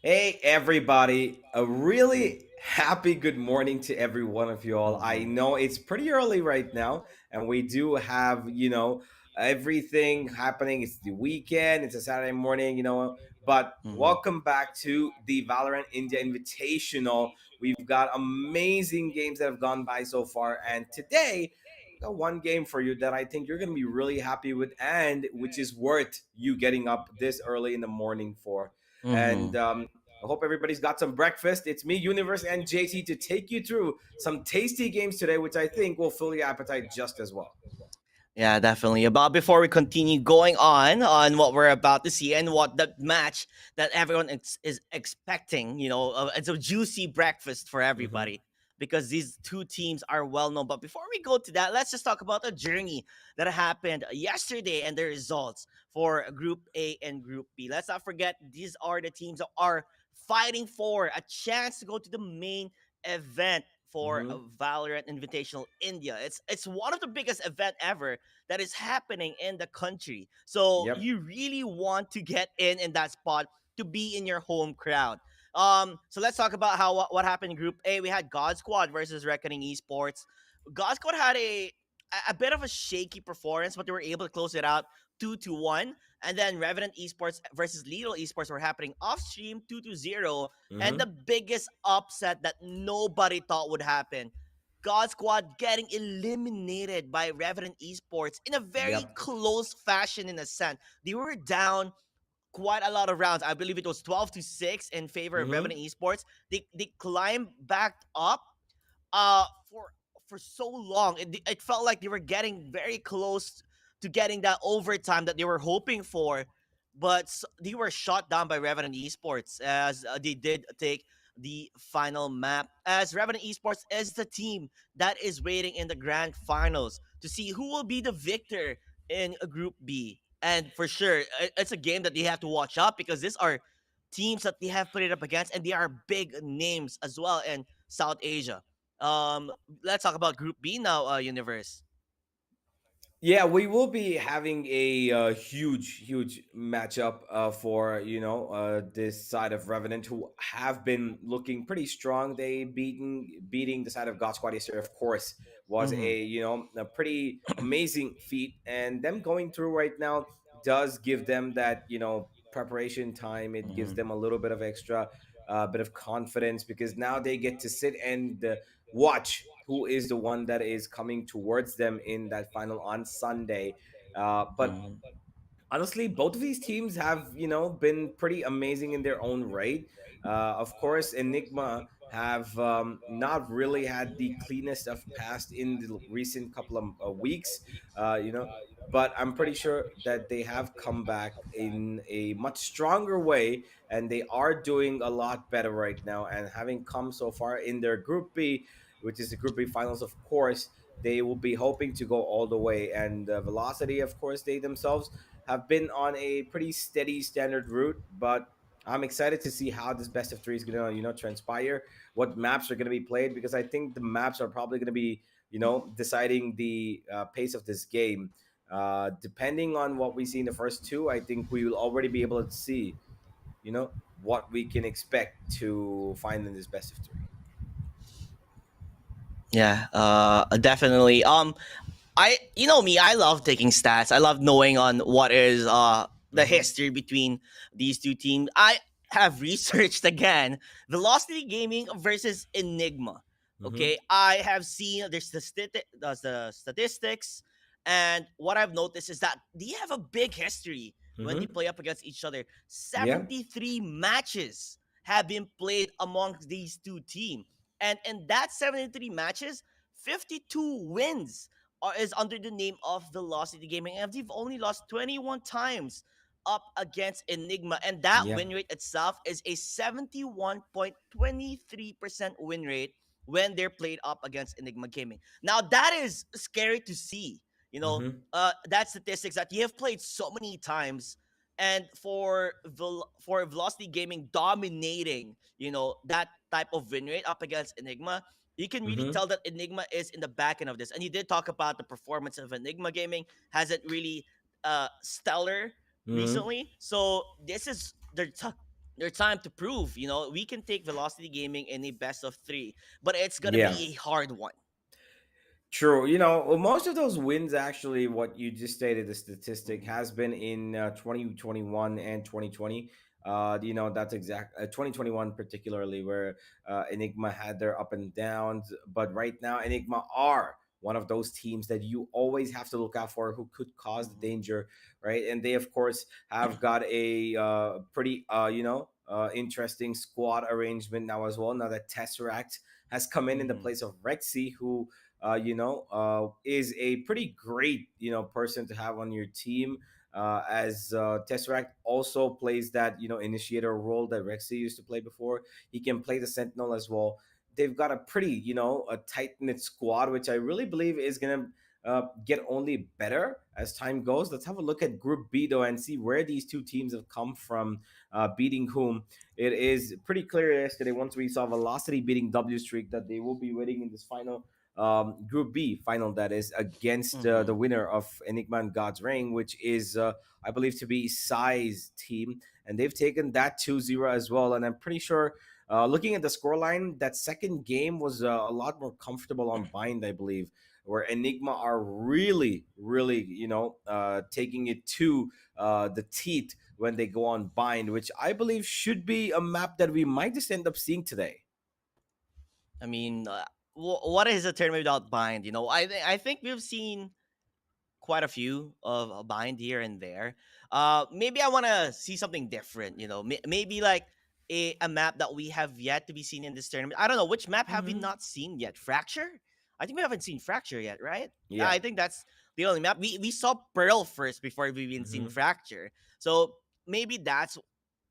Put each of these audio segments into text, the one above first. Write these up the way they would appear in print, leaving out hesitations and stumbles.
Hey, everybody. A really happy good morning to every one of you all. I Mm-hmm. know it's pretty early right now, and we do have, everything happening. It's the weekend, it's a Saturday morning, but Mm-hmm. welcome back to the Valorant India Invitational. We've got amazing games that have gone by so far, and today, I got one game for you that I think you're going to be really happy with, and which is worth you getting up this early in the morning for. Mm-hmm. And I hope everybody's got some breakfast. It's me, Universe, and JT to take you through some tasty games today, which I think will fill your appetite just as well. Yeah, definitely. About before we continue going on what we're about to see and what the match that everyone is expecting, it's a juicy breakfast for Mm-hmm. everybody because these two teams are well known. But before we go to that, let's just talk about the journey that happened yesterday and the results for Group A and Group B. Let's not forget these are the teams that are fighting for a chance to go to the main event for Mm-hmm. Valorant Invitational India. It's one of the biggest event ever that is happening in the country. So Yep. you really want to get in that spot to be in your home crowd. So let's talk about how what happened in Group A. We had God Squad versus Reckoning Esports. God Squad had a bit of a shaky performance, but they were able to close it out 2-1. And then Revenant Esports versus Lidl Esports were happening off stream 2-0. And Mm-hmm. the biggest upset that nobody thought would happen, God Squad getting eliminated by Revenant Esports in a very Yep. close fashion in a sense. They were down quite a lot of rounds. I believe it was 12-6 in favor of Mm-hmm. Revenant Esports. They climbed back up for so long. It felt like they were getting very close to getting that overtime that they were hoping for, but they were shot down by Revenant Esports as they did take the final map. As Revenant Esports is the team that is waiting in the grand finals to see who will be the victor in Group B. And for sure, it's a game that they have to watch out because these are teams that they have put it up against, and they are big names as well in South Asia. Um, let's talk about Group B now, Universe. Yeah, we will be having a huge matchup for this side of Revenant, who have been looking pretty strong. They beating the side of God Squad yesterday, of course, was Mm-hmm. a pretty amazing feat, and them going through right now does give them that preparation time. It gives Mm-hmm. them a little bit of extra bit of confidence because now they get to sit and watch who is the one that is coming towards them in that final on Sunday. But Mm-hmm. honestly, both of these teams have been pretty amazing in their own right. Of course, Enigma have not really had the cleanest of past in the recent couple of weeks, uh, you know. But I'm pretty sure that they have come back in a much stronger way, and they are doing a lot better right now. And having come so far in their Group B, which is the Group B finals, of course, they will be hoping to go all the way. And Velocity, of course, they themselves have been on a pretty steady standard route, but I'm excited to see how this best of three is gonna, transpire, what maps are gonna be played, because I think the maps are probably gonna be, deciding the pace of this game. Depending on what we see in the first two, I think we will already be able to see, what we can expect to find in this best of three. Yeah, definitely. You know me, I love taking stats. I love knowing on what is the Mm-hmm. history between these two teams. I have researched again Velocity Gaming versus Enigma. Mm-hmm. Okay, I have seen the statistics, and what I've noticed is that they have a big history when they Mm-hmm. play up against each other. Yeah. 73 matches have been played amongst these two teams, and in that 73 matches, 52 wins is under the name of Velocity Gaming, and they've only lost 21 times up against Enigma, and that Yeah. win rate itself is a 71.23% win rate when they're played up against Enigma Gaming. Now that is scary to see. Mm-hmm. That statistics that you have played so many times, and for Velocity Gaming dominating, that type of win rate up against Enigma, you can really Mm-hmm. tell that Enigma is in the back end of this. And you did talk about the performance of Enigma Gaming hasn't really stellar Mm-hmm. recently. So this is their time to prove. We can take Velocity Gaming in a best of three, but it's gonna Yeah. be a hard one. True. Well, most of those wins, actually, what you just stated, the statistic Mm-hmm. has been in 2021 and 2020. That's exact 2021 particularly, where Enigma had their up and downs. But right now, Enigma are one of those teams that you always have to look out for, who could cause the Mm-hmm. danger, right? And they, of course, have got a pretty interesting squad arrangement now as well. Now that Tesseract has come in the Mm-hmm. place of Rexy, who is a pretty great, person to have on your team. As Tesseract also plays that, initiator role that Rexy used to play before. He can play the Sentinel as well. They've got a pretty, a tight knit squad, which I really believe is gonna get only better as time goes. Let's have a look at Group B though and see where these two teams have come from, beating whom. It is pretty clear yesterday, once we saw Velocity beating W Streak, that they will be waiting in this final Group B final, that is against Mm-hmm. the winner of Enigma and God's Ring, which is, I believe, to be Sai's team. And they've taken that 2-0 as well. And I'm pretty sure, looking at the scoreline, that second game was a lot more comfortable on Bind, I believe, where Enigma are really, really, taking it to the teeth when they go on Bind, which I believe should be a map that we might just end up seeing today. I mean, what is a tournament without bind? I think we've seen quite a few of a bind here and there. Maybe I want to see something different. Maybe like a map that we have yet to be seen in this tournament. I don't know, which map have we Hmm. not seen yet. Fracture? I think we haven't seen Fracture yet, right? Yeah. I think that's the only map. We saw Pearl first before we even seen Hmm. Fracture. So maybe that's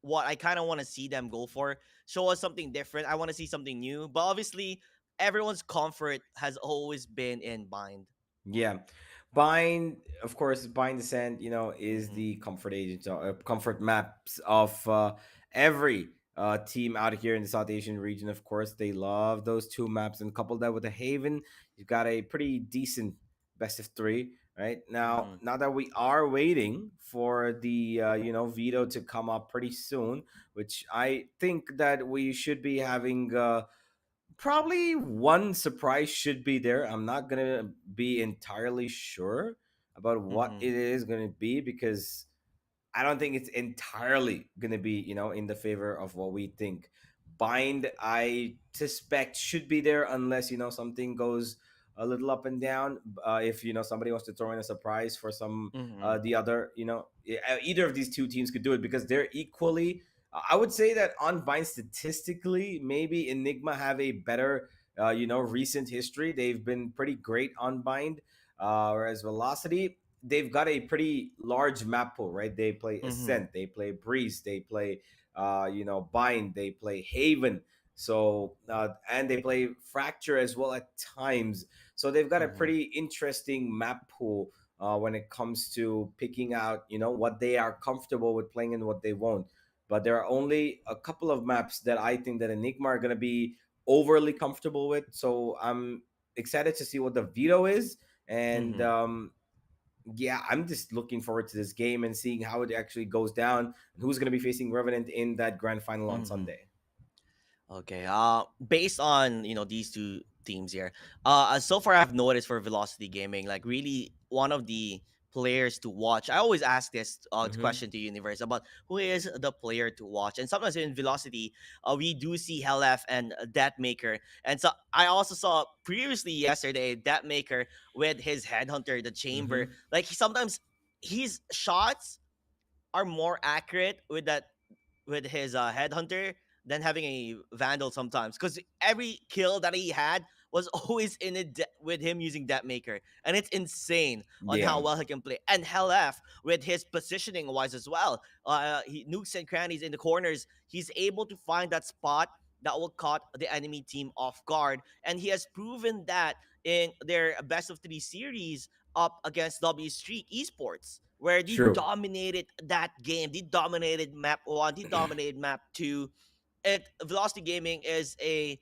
what I kind of want to see them go for. Show us something different. I want to see something new. But obviously, everyone's comfort has always been in bind. Yeah. Bind, of course, Bind Descent, is Mm-hmm. the comfort agent, comfort maps of every team out here in the South Asian region. Of course, they love those two maps, and couple that with a Haven, you've got a pretty decent best of three. Right now, Mm-hmm. now that we are waiting for the veto to come up pretty soon, which I think that we should be having. Probably one surprise should be there. I'm not gonna be entirely sure about what Mm-hmm. it is gonna be, because I don't think it's entirely gonna be, in the favor of what we think. Bind, I suspect, should be there unless, something goes a little up and down. If somebody wants to throw in a surprise for some Mm-hmm. the other, either of these two teams could do it, because they're equally. I would say that on Bind, statistically, maybe Enigma have a better, recent history. They've been pretty great on Bind, whereas Velocity, they've got a pretty large map pool, right? They play Mm-hmm. Ascent, they play Breeze, they play Bind, they play Haven. So and they play Fracture as well at times. So they've got a Mm-hmm. pretty interesting map pool when it comes to picking out, what they are comfortable with playing and what they won't. But there are only a couple of maps that I think that Enigma are going to be overly comfortable with. So I'm excited to see what the veto is. And Mm-hmm. yeah, I'm just looking forward to this game and seeing how it actually goes down and who's going to be facing Revenant in that grand final on Mm-hmm. Sunday. Okay. Based on these two teams here, so far I've noticed for Velocity Gaming, like really one of the players to watch. I always ask this Hmm. question to Universe about who is the player to watch, and sometimes in Velocity, we do see Helef and Maker, and so I also saw previously yesterday Maker with his Headhunter, the Chamber. Hmm. Like sometimes his shots are more accurate with his headhunter than having a vandal sometimes, because every kill that he had was always in it with him using that maker, and it's insane on Yeah, how well he can play. And Hell F with his positioning wise as well, he nukes and crannies in the corners. He's able to find that spot that will caught the enemy team off guard, and he has proven that in their best of three series up against W Streak Esports, where they true. dominated that game. They dominated map one, they dominated map two. It Velocity Gaming is a,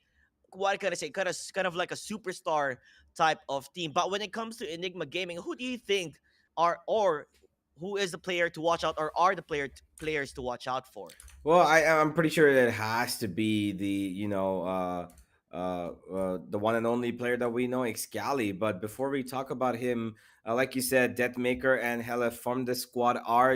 what can I say, kind of like a superstar type of team. But when it comes to Enigma Gaming, who do you think are, or who is the player to watch out, or are the players to watch out for? Well, I'm pretty sure that it has to be the the one and only player that we know, Excali. But before we talk about him, like you said, Deathmaker and Hella from the squad are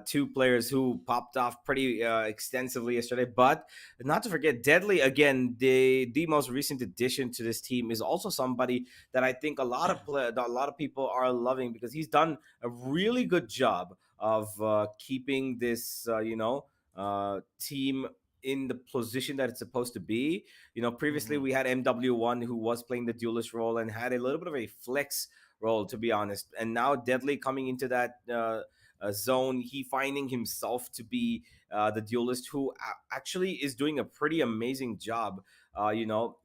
two players who popped off pretty extensively yesterday. But not to forget, Deadly again, the most recent addition to this team is also somebody that I think a lot of people are loving because he's done a really good job of keeping this team in the position that it's supposed to be. Previously Mm-hmm. we had MW1 who was playing the duelist role and had a little bit of a flex role, to be honest. And now Deadly coming into that zone, he finding himself to be the duelist who actually is doing a pretty amazing job.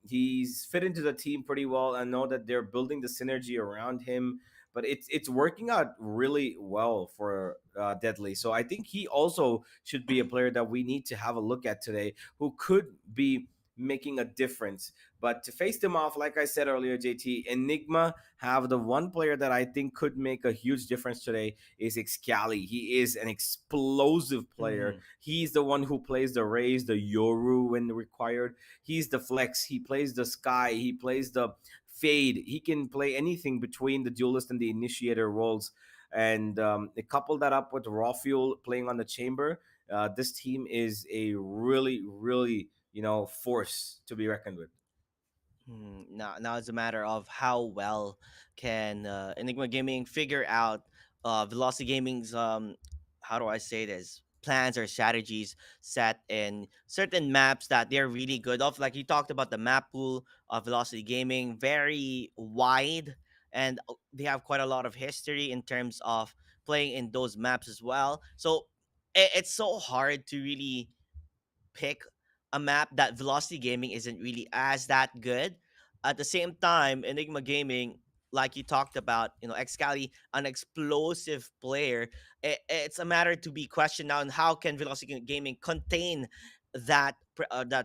He's fit into the team pretty well. I know that they're building the synergy around him, but it's working out really well for Deadly. So I think he also should be a player that we need to have a look at today, who could be making a difference. But to face them off, like I said earlier, JT, Enigma have the one player that I think could make a huge difference today is Excali. He is an explosive player. Mm-hmm. He's the one who plays the Raze, the Yoru when required. He's the flex. He plays the Sky. He plays the Fade. He can play anything between the duelist and the initiator roles. And they couple that up with Raw Fuel playing on the chamber. This team is a really, really, force to be reckoned with. Now it's a matter of how well can Enigma Gaming figure out Velocity Gaming's how do I say this, plans or strategies set in certain maps that they're really good of. Like you talked about the map pool of Velocity Gaming, very wide, and they have quite a lot of history in terms of playing in those maps as well. So it's so hard to really pick a map that Velocity Gaming isn't really as that good. At the same time, Enigma Gaming, like you talked about, Excali, an explosive player. It's a matter to be questioned now, and how can Velocity Gaming contain that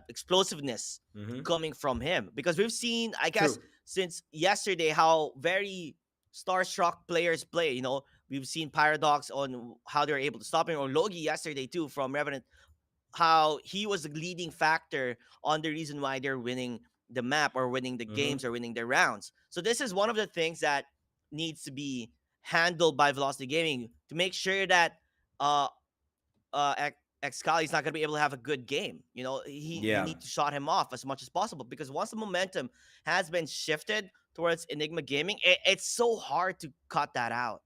explosiveness Hmm. coming from him? Because we've seen, I guess, True. since yesterday, how very starstruck players play. We've seen Paradox on how they're able to stop him, or Logi yesterday too from Revenant, how he was the leading factor on the reason why they're winning the map, or winning the Hmm. games, or winning their rounds. So this is one of the things that needs to be handled by Velocity Gaming to make sure that uh Excali is not going to be able to have a good game. They Yeah. need to shut him off as much as possible, because once the momentum has been shifted towards Enigma Gaming, it's so hard to cut that out.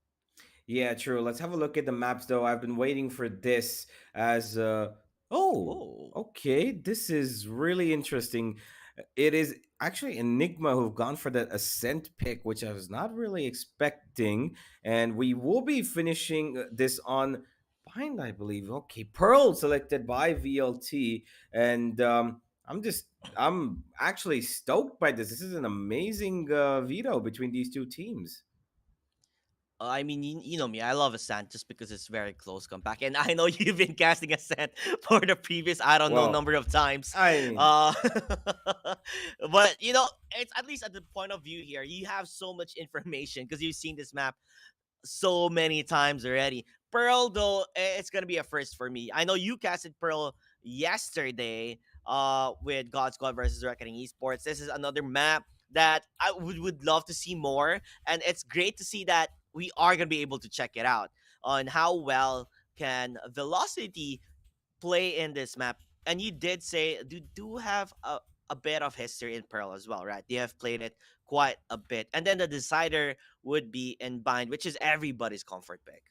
Yeah, true. Let's have a look at the maps, though. I've been waiting for this as oh, Oh. okay. This is really interesting. It is actually Enigma who've gone for that Ascent pick, which I was not really expecting. And we will be finishing this on Bind, I believe. Okay, Pearl selected by VLT. And I'm actually stoked by this. This is an amazing veto between these two teams. I mean, you know me. I love Ascent just because it's very close, compact, and I know you've been casting Ascent for the previous I don't know Well, number of times. I mean, Uh, but it's at least at the point of view here. You have so much information because you've seen this map so many times already. Pearl, though, it's gonna be a first for me. I know you casted Pearl yesterday, with God's God versus Reckoning Esports. This is another map that I would love to see more, and it's great to see that we are gonna be able to check it out on how well can Velocity play in this map. And you did say you do have a bit of history in Pearl as well, right? They have played it quite a bit. And then the decider would be in Bind, which is everybody's comfort pick.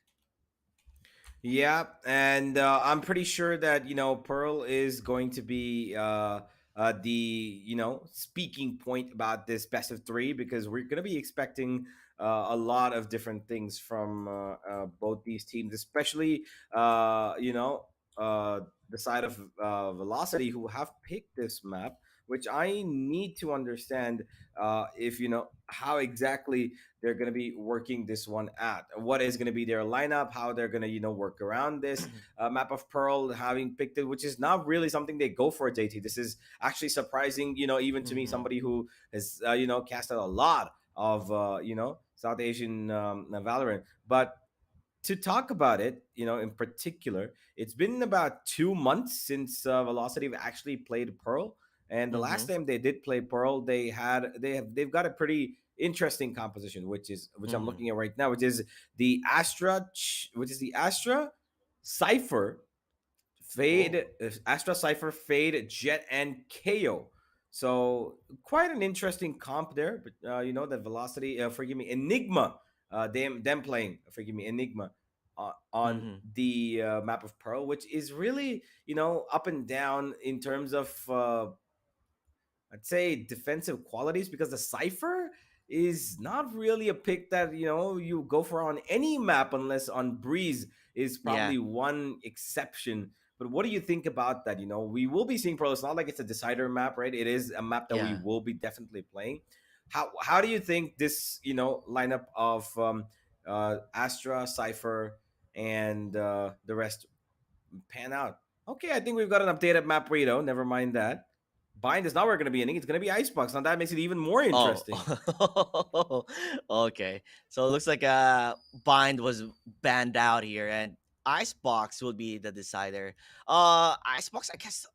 yeah, and I'm pretty sure that Pearl is going to be the speaking point about this best of three because we're going to be expecting a lot of different things from both these teams, especially uh, the side of Velocity who have picked this map, which I need to understand if how exactly they're going to be working this one at. What is going to be their lineup? How they're going to work around this map of Pearl, having picked it, which is not really something they go for. JT, this is actually surprising. Even to me, Mm-hmm. somebody who has casted a lot of South Asian Valorant, but to talk about it, in particular, it's been about 2 months since Velocity have actually played Pearl, and the last Mm-hmm. time they did play Pearl, they've got a pretty interesting composition, which I'm Mm-hmm. looking at right now, which is the Astra Cipher Oh. Fade, Astra Cipher, Fade, Jet, and KO. So quite an interesting comp there. But that Velocity, forgive me, Enigma, them playing, forgive me, Enigma, on Mm-hmm. the map of Pearl, which is really up and down in terms of I'd say defensive qualities, because the Cypher is not really a pick that you go for on any map, unless on Breeze is Yeah. probably one exception. But what do you think about that? We will be seeing Pro. It's not like it's a decider map, right? It is a map that we Yeah. will be definitely playing. How do you think this lineup of Astra, Cypher, and the rest pan out? Okay, I think we've got an updated map, Rito. Never mind that. Bind is not where we're going to be ending. It's going to be Icebox. Now that makes it even more Oh. interesting. Okay. So it looks like Bind was banned out here, and Icebox will be the decider. Icebox, I guess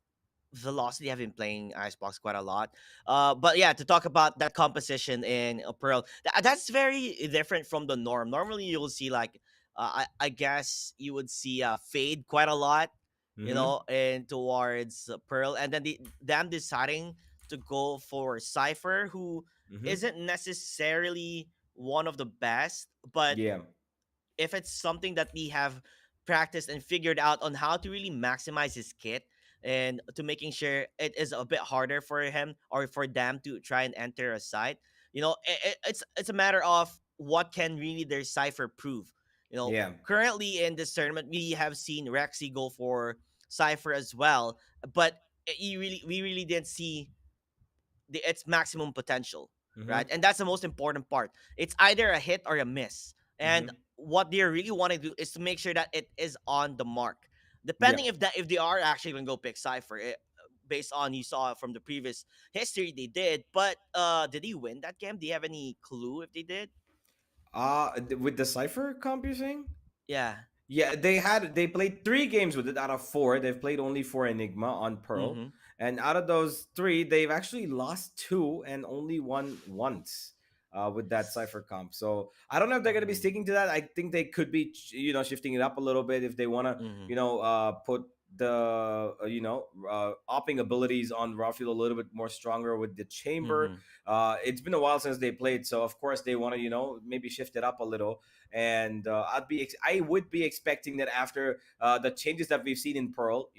Velocity have been playing Icebox quite a lot. But yeah, to talk about that composition in Pearl, that's very different from the norm. Normally, you'll see like, I guess you would see Fade quite a lot, Mm-hmm. and towards Pearl, and then them deciding to go for Cipher, who Mm-hmm. isn't necessarily one of the best, but Yeah. if it's something that we have practiced and figured out on how to really maximize his kit and to making sure it is a bit harder for him or for them to try and enter a site, it's a matter of what can really their cipher prove. Yeah. Currently in this tournament we have seen Rexy go for cipher as well, but we really didn't see its maximum potential, Mm-hmm. right? And that's the most important part. It's either a hit or a miss. And Mm-hmm. what they really want to do is to make sure that it is on the mark. Yeah. Depending if they are actually going to go pick Cypher, based on you saw from the previous history they did. But did he win that game? Do you have any clue if they did? With the Cypher comp, you're saying? Yeah. Yeah, they played 3 games with it out of 4. They've played only for Enigma on Pearl, Mm-hmm. and out of those 3, they've actually lost 2 and only won once with that Cipher comp. So I don't know if they're gonna be Oh. sticking to that. I think they could be, shifting it up a little bit if they wanna, Mm-hmm. put the opping abilities on Rafael a little bit more stronger with the chamber. Mm-hmm. It's been a while since they played, so of course they want to maybe shift it up a little. And I would be expecting that after the changes that we've seen in Pearl,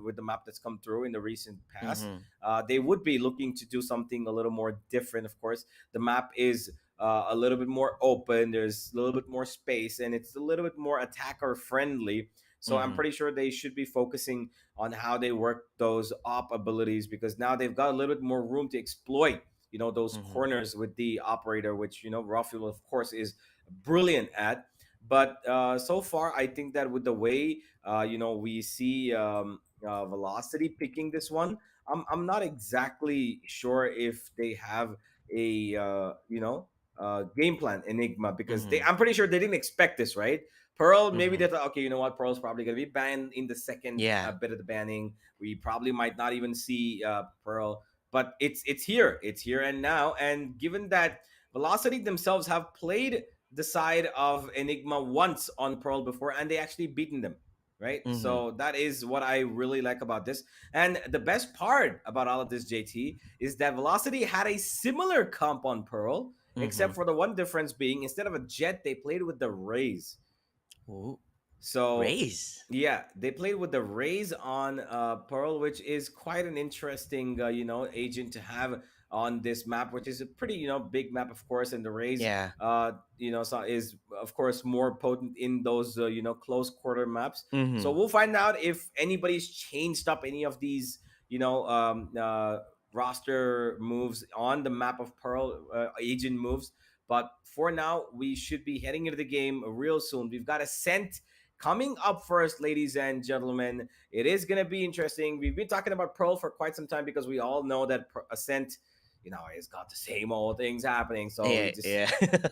with the map that's come through in the recent past, Mm-hmm. they would be looking to do something a little more different. Of course, the map is a little bit more open. There's a little bit more space, and it's a little bit more attacker friendly. So I'm Mm-hmm. pretty sure they should be focusing on how they work those op abilities, because now they've got a little bit more room to exploit those Mm-hmm. corners with the operator, which Rafael of course is brilliant at. But so far, I think that with the way we see Velocity picking this one, I'm not exactly sure if they have a game plan Enigma, because Mm-hmm. I'm pretty sure they didn't expect this, right? Pearl, maybe Mm-hmm. they thought, okay, you know what, Pearl's probably gonna be banned in the second Yeah. bit of the banning. We probably might not even see Pearl, but it's here and now. And given that Velocity themselves have played the side of Enigma once on Pearl before, and they actually beaten them, right? Mm-hmm. So that is what I really like about this. And the best part about all of this, JT, is that Velocity had a similar comp on Pearl, Mm-hmm. except for the one difference being, instead of a Jet, they played with the Rays. Ooh. So Raise. yeah, they played with the Rays on Pearl, which is quite an interesting agent to have on this map, which is a pretty big map, of course. And the Rays Yeah. so is of course more potent in those close quarter maps. So Mm-hmm. we'll find out if anybody's changed up any of these you know um, uh, roster moves on the map of Pearl, agent moves. But for now, we should be heading into the game real soon. We've got Ascent coming up first, ladies and gentlemen. It is going to be interesting. We've been talking about Pearl for quite some time, because we all know that Ascent, has got the same old things happening. So Yeah.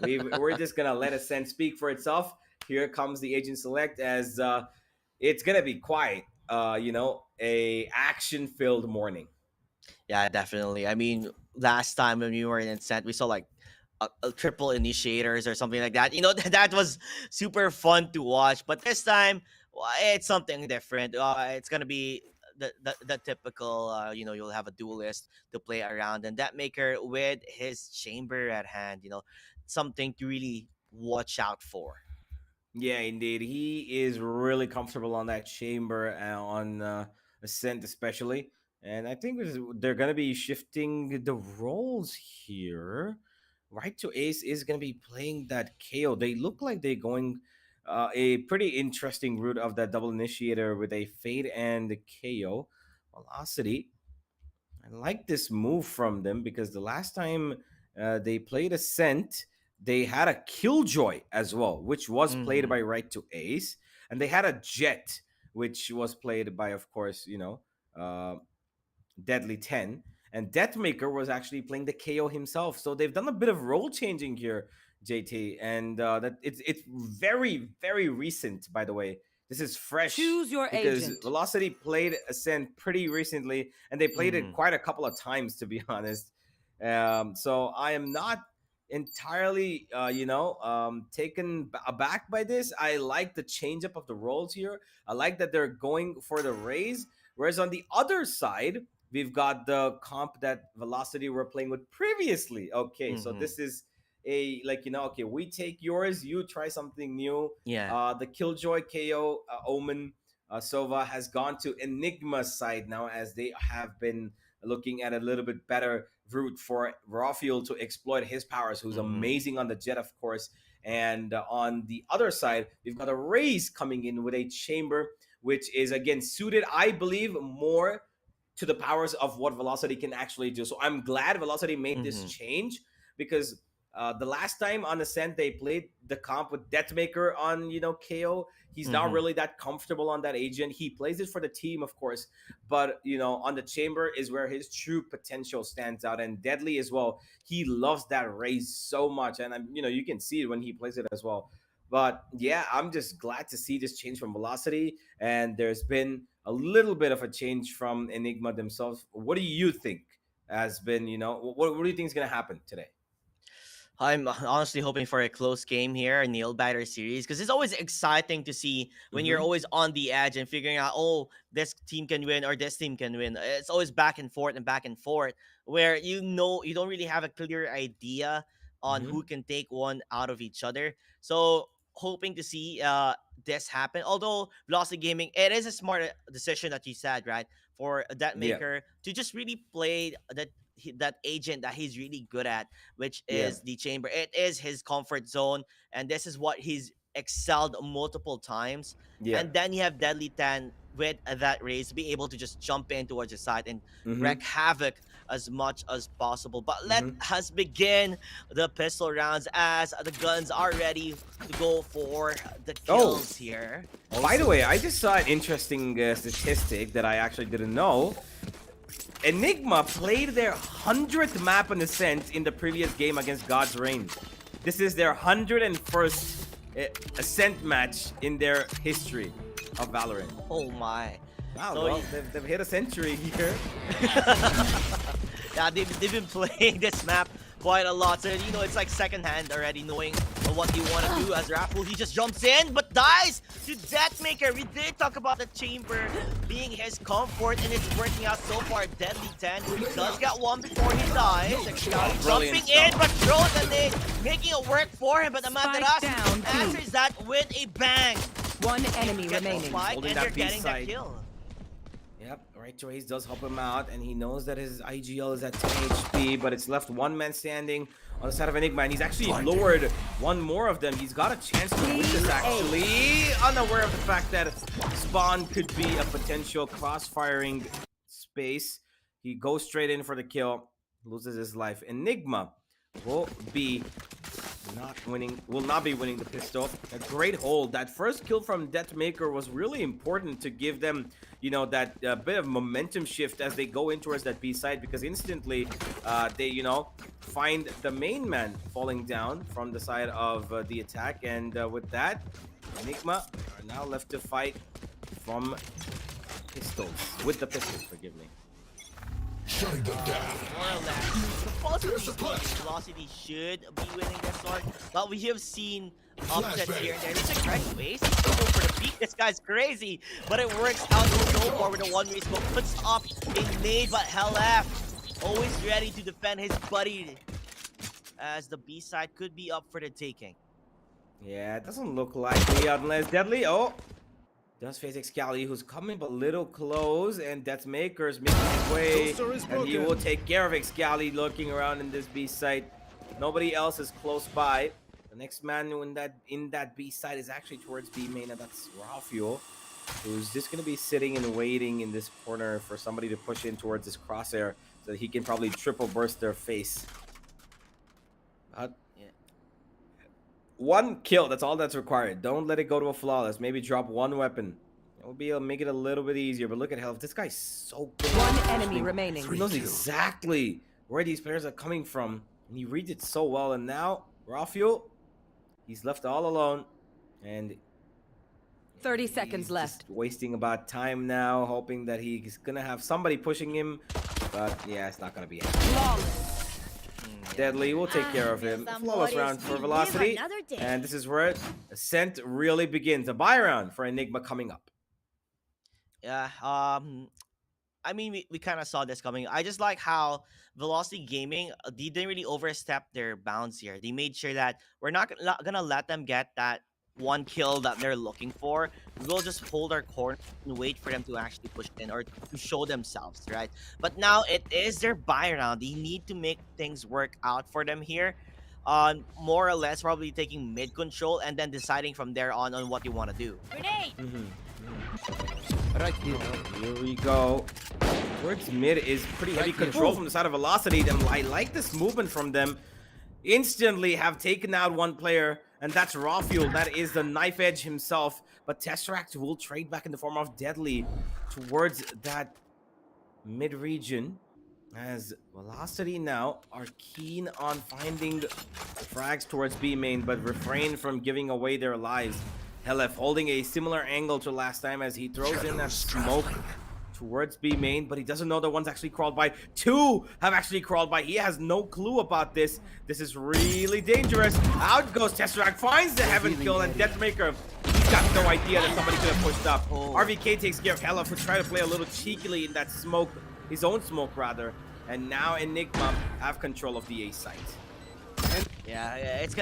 Yeah. we're just going to let Ascent speak for itself. here comes the agent select as it's gonna be quite a action filled morning. Yeah, definitely. I mean, last time when we were in Ascent, we saw like a triple initiators or something like that. You know, that was super fun to watch. But this time, well, it's something different. It's gonna be the typical. You'll have a duelist to play around, and that maker with his chamber at hand. Something to really watch out for. Yeah, indeed. He is really comfortable on that chamber on Ascent, especially. And I think they're going to be shifting the roles here. Right to Ace is going to be playing that KO. They look like they're going a pretty interesting route of that double initiator with a Fade and the KO. Velocity, I like this move from them because the last time they played Ascent, they had a Killjoy as well, which was played Mm-hmm. by Right to Ace, and they had a Jet, which was played by, of course, uh, Deadly 10. And Deathmaker was actually playing the KO himself. So they've done a bit of role changing here, JT. And that it's very, very recent, by the way. This is fresh Choose your because agent. Velocity played Ascent pretty recently, and they played it Mm-hmm. quite a couple of times, to be honest. So I am not entirely, taken aback by this. I like the change up of the roles here. I like that they're going for the raise. Whereas on the other side, we've got the comp that Velocity were playing with previously. Okay, so Mm-hmm. this is a okay, we take yours, you try something new. Yeah. The Killjoy KO Omen Sova has gone to Enigma's side now as they have been looking at a little bit better route for Rafiel to exploit his powers, who's Mm-hmm. amazing on the jet, of course. And on the other side, we've got a Raze coming in with a chamber, which is again suited, I believe, more to the powers of what Velocity can actually do. So I'm glad Velocity made this Mm-hmm. change because the last time on Ascent they played the comp with Deathmaker on KO. He's not Mm-hmm. really that comfortable on that agent. He plays it for the team, of course, but on the chamber is where his true potential stands out. And Deadly as well. He loves that raise so much, and you can see it when he plays it as well. But yeah, I'm just glad to see this change from Velocity, and there's been a little bit of a change from Enigma themselves. What do you think has been, what do you think is going to happen today? I'm honestly hoping for a close game here in Nail Biter series because it's always exciting to see when you're Mm-hmm. always on the edge and figuring out, oh, this team can win or this team can win. It's always back and forth, where you don't really have a clear idea on Mm-hmm. who can take one out of each other. So hoping to see this happen. Although Velocity Gaming, it is a smart decision that you said, right? For that Yeah. maker to just really play that agent that he's really good at, which Yeah. is the chamber. It is his comfort zone, and this is what he's excelled multiple times. Yeah. And then you have Deadly Tan with that race, be able to just jump in towards the side and Mm-hmm. wreak havoc as much as possible. But let Mm-hmm. us begin the pistol rounds as the guns are ready to go for the Oh, kills here. by the way, I just saw an interesting statistic that I actually didn't know. Enigma played their 100th map on Ascent in the previous game against God's Reign. This is their 101st Ascent match in their history of Valorant. Oh my. Wow, So well, they've hit a century here. yeah, they've been playing this map quite a lot. So, it's like second hand already, knowing what you want to do as Raffle. He just jumps in, but dies to Deathmaker. We did talk about the chamber being his comfort, and it's working out so far. Deadly 10 does get one before he dies. Brilliant Jumping in, stuff. but throws a nade, making it work for him. But Spike Amaterasu down, B. answers that with a bang. One enemy Gets the remaining. spike, Holding and that they're B getting that side. kill. Yep, right choice does help him out, and he knows that his IGL is at 10 HP, but it's left one man standing on the side of Enigma, and he's actually lowered one more of them. He's got a chance to win this, actually. Unaware of the fact that Spawn could be a potential cross-firing space. He goes straight in for the kill, loses his life. Enigma will be will not be winning the pistol. A great hold. That first kill from Deathmaker was really important to give them, that bit of momentum shift as they go in towards that B side, because instantly they find the main man falling down from the side of the attack, and with that, Enigma are now left to fight from pistols with the pistols. Forgive me. Shutting them down. More or less. Supposedly speaking, Velocity should be winning this one, but we have seen upsets here and there. It's a correct ways. Go for the peak. This guy's crazy, but it works out so far with the one-way smoke. Puts up a nade, but LF always ready to defend his buddy, as the B side could be up for the taking. Yeah, it doesn't look likely unless Deadly. Oh, does face Excali, who's coming but little close, and Deathmaker's making his way, and he will take care of Excali looking around in this B site. Nobody else is close by. The next man in that B site is actually towards B main, and that's Rafuel, who's just gonna be sitting and waiting in this corner for somebody to push in towards this crosshair so that he can probably triple burst their face. One kill, that's all that's required. Don't let it go to a flawless. Maybe drop one weapon. It will make it a little bit easier. But look at health. This guy's so good. One enemy remaining. He knows exactly where these players are coming from, and he reads it so well. And now Rafuel, he's left all alone, and 30 seconds left. Just wasting about time now, hoping that he's gonna have somebody pushing him. But yeah, it's not gonna be happening. Deadly will take care of him. Flawless round for Velocity. And this is where Ascent really begins. A buy round for Enigma coming up. Yeah, I mean, we kind of saw this coming. I just like how Velocity Gaming, they didn't really overstep their bounds here. They made sure that we're not gonna let them get that one kill that they're looking for. We'll just hold our corner and wait for them to actually push in or to show themselves, right? But now it is their buy round. They need to make things work out for them here. More or less probably taking mid control and then deciding from there on what they want to do. Grenade! Right here. Here we go. Towards mid is pretty heavy control from the side of Velocity. I like this movement from them. Instantly have taken out one player, and that's Rafuel. That is the knife edge himself. But Tesseract will trade back in the form of Deadly towards that mid region, as Velocity now are keen on finding frags towards B main, but refrain from giving away their lives. LF holding a similar angle to last time as he throws in that smoke towards B main, but he doesn't know that one's actually crawled by. Two have actually crawled by. He has no clue about this. This is really dangerous. Out goes Tesseract, finds the heaven kill, and Deathmaker, he's got no idea that somebody could have pushed up. RVK takes care of Hella, who tried to play a little cheekily in that smoke, his own smoke rather, and now Enigma have control of the A site. Yeah, it's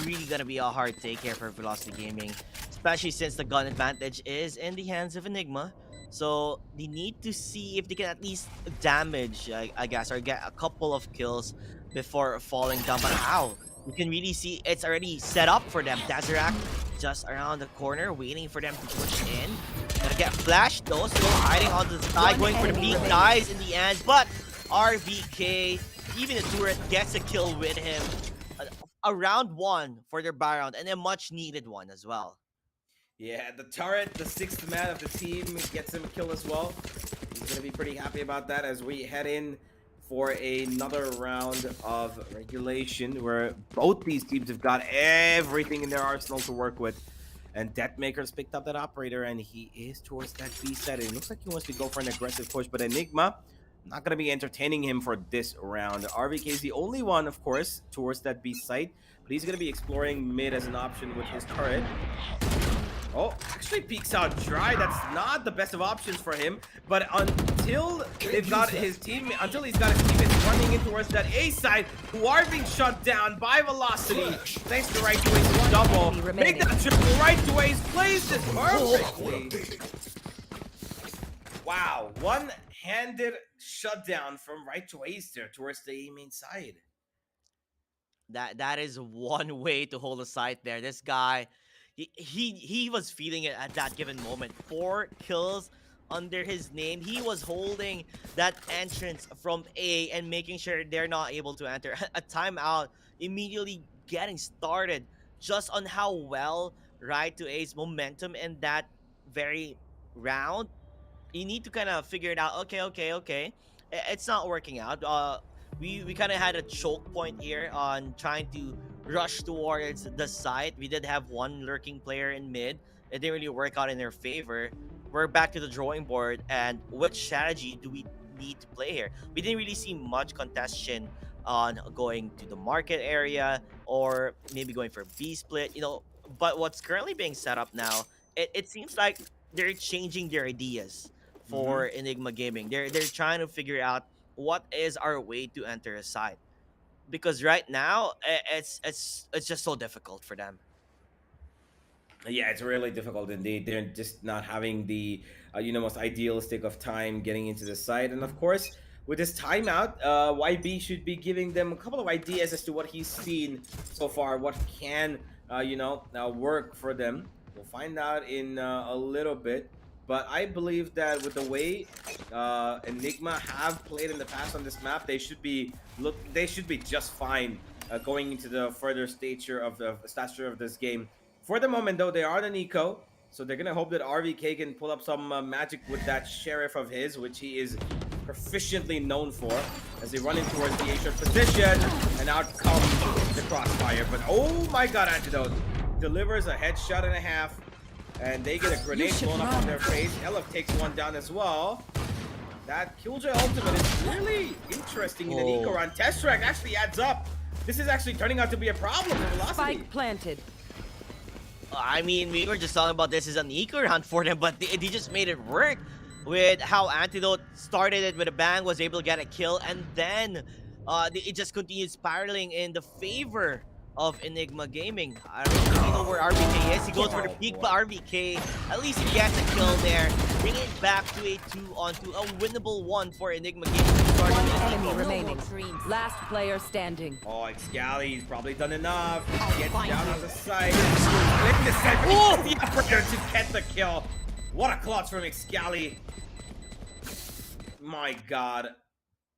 really gonna be a hard take here for Velocity Gaming, especially since the gun advantage is in the hands of Enigma. So they need to see if they can at least damage, I guess, or get a couple of kills before falling down. But how? You can really see it's already set up for them. Tesseract just around the corner, waiting for them to push in. Gonna get flashed though, still hiding on the side, going for the beat, dies in the end. But RVK, even the turret, gets a kill with him. A round one for their buy round, and a much needed one as well. Yeah, the turret, the sixth man of the team, gets him a kill as well. He's going to be pretty happy about that as we head in for another round of regulation where both these teams have got everything in their arsenal to work with. And Deathmaker's picked up that operator, and he is towards that B side. It looks like he wants to go for an aggressive push, but Enigma, not going to be entertaining him for this round. RVK is the only one, of course, towards that B site, but he's going to be exploring mid as an option with his turret. Oh, actually peeks out dry. That's not the best of options for him. But until he's got his teammates running in towards that A side, who are being shut down by Velocity. Thanks to Right to Ace double. Make that triple. Right to Ace plays this perfectly. Wow, one-handed shutdown from Right to Ace there towards the A main side. That is one way to hold a site there. This guy, he was feeling it at that given moment. 4 kills under his name. He was holding that entrance from A and making sure they're not able to enter. A timeout immediately getting started just on how well Right to Ace momentum in that very round you need to kind of figure it out. Okay. It's not working out. We kind of had a choke point here on trying to rush towards the site. We did have one lurking player in mid. It didn't really work out in their favor. We're back to the drawing board, and what strategy do we need to play here? We didn't really see much contestation on going to the market area or maybe going for B split, but what's currently being set up now, it seems like they're changing their ideas for Mm-hmm. Enigma Gaming. They're trying to figure out what is our way to enter a site, because right now it's just so difficult for them. Yeah, it's really difficult indeed. They're just not having the most idealistic of time getting into the site, and of course, with this timeout, YB should be giving them a couple of ideas as to what he's seen so far, what can work for them. We'll find out in a little bit, but I believe that with the way Enigma have played in the past on this map, they should be just fine going into the further stature of this game. For the moment, though, they are the Nico, so they're gonna hope that RVK can pull up some magic with that Sheriff of his, which he is proficiently known for, as they run in towards the A-short position, and out comes the crossfire. But oh my god, Antidote delivers a headshot and a half, and they get a grenade blown up on their face. Elif takes one down as well. That Killjoy ultimate is really interesting in the Nico run. Tesseract actually adds up. This is actually turning out to be a problem for Velocity. Spike planted. I mean, we were just talking about this as an eco hunt for them, but they just made it work with how Antidote started it with a bang, was able to get a kill, and then it just continued spiraling in the favor of Enigma Gaming. I don't really know where RBK is. He goes for the peak, but RBK, at least he gets a kill there. Bring it back to a 2-on-2, a winnable one for Enigma Gaming. One enemy remaining. Last player standing. Oh, Excali, he's probably done enough. He gets down on the side. Click the set. Oh, the operator to get the kill. What a clutch from Excali. My god.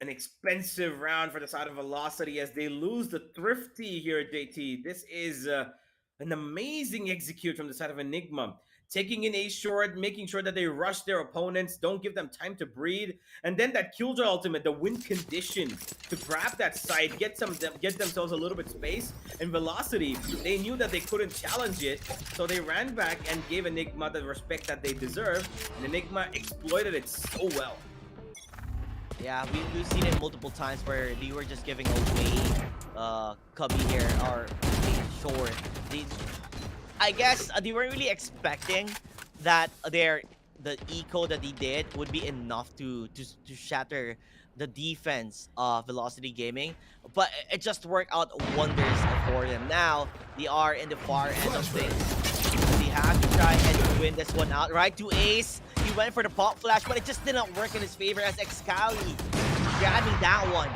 An expensive round for the side of Velocity as they lose the Thrifty here at JT. This is an amazing execute from the side of Enigma. Taking in A-short, making sure that they rush their opponents, don't give them time to breathe, and then that Killjoy ultimate, the win condition to grab that side, get themselves a little bit space, and Velocity, they knew that they couldn't challenge it, so they ran back and gave Enigma the respect that they deserve, and Enigma exploited it so well. Yeah, we've seen it multiple times where they were just giving away Cubby here, or short. I guess they weren't really expecting that the eco that they did would be enough to shatter the defense of Velocity Gaming, but it just worked out wonders for them. Now they are in the far end of things. They have to try and win this one out. Right to Ace, he went for the pop flash, but it just didn't work in his favor as Excali grabbing that one.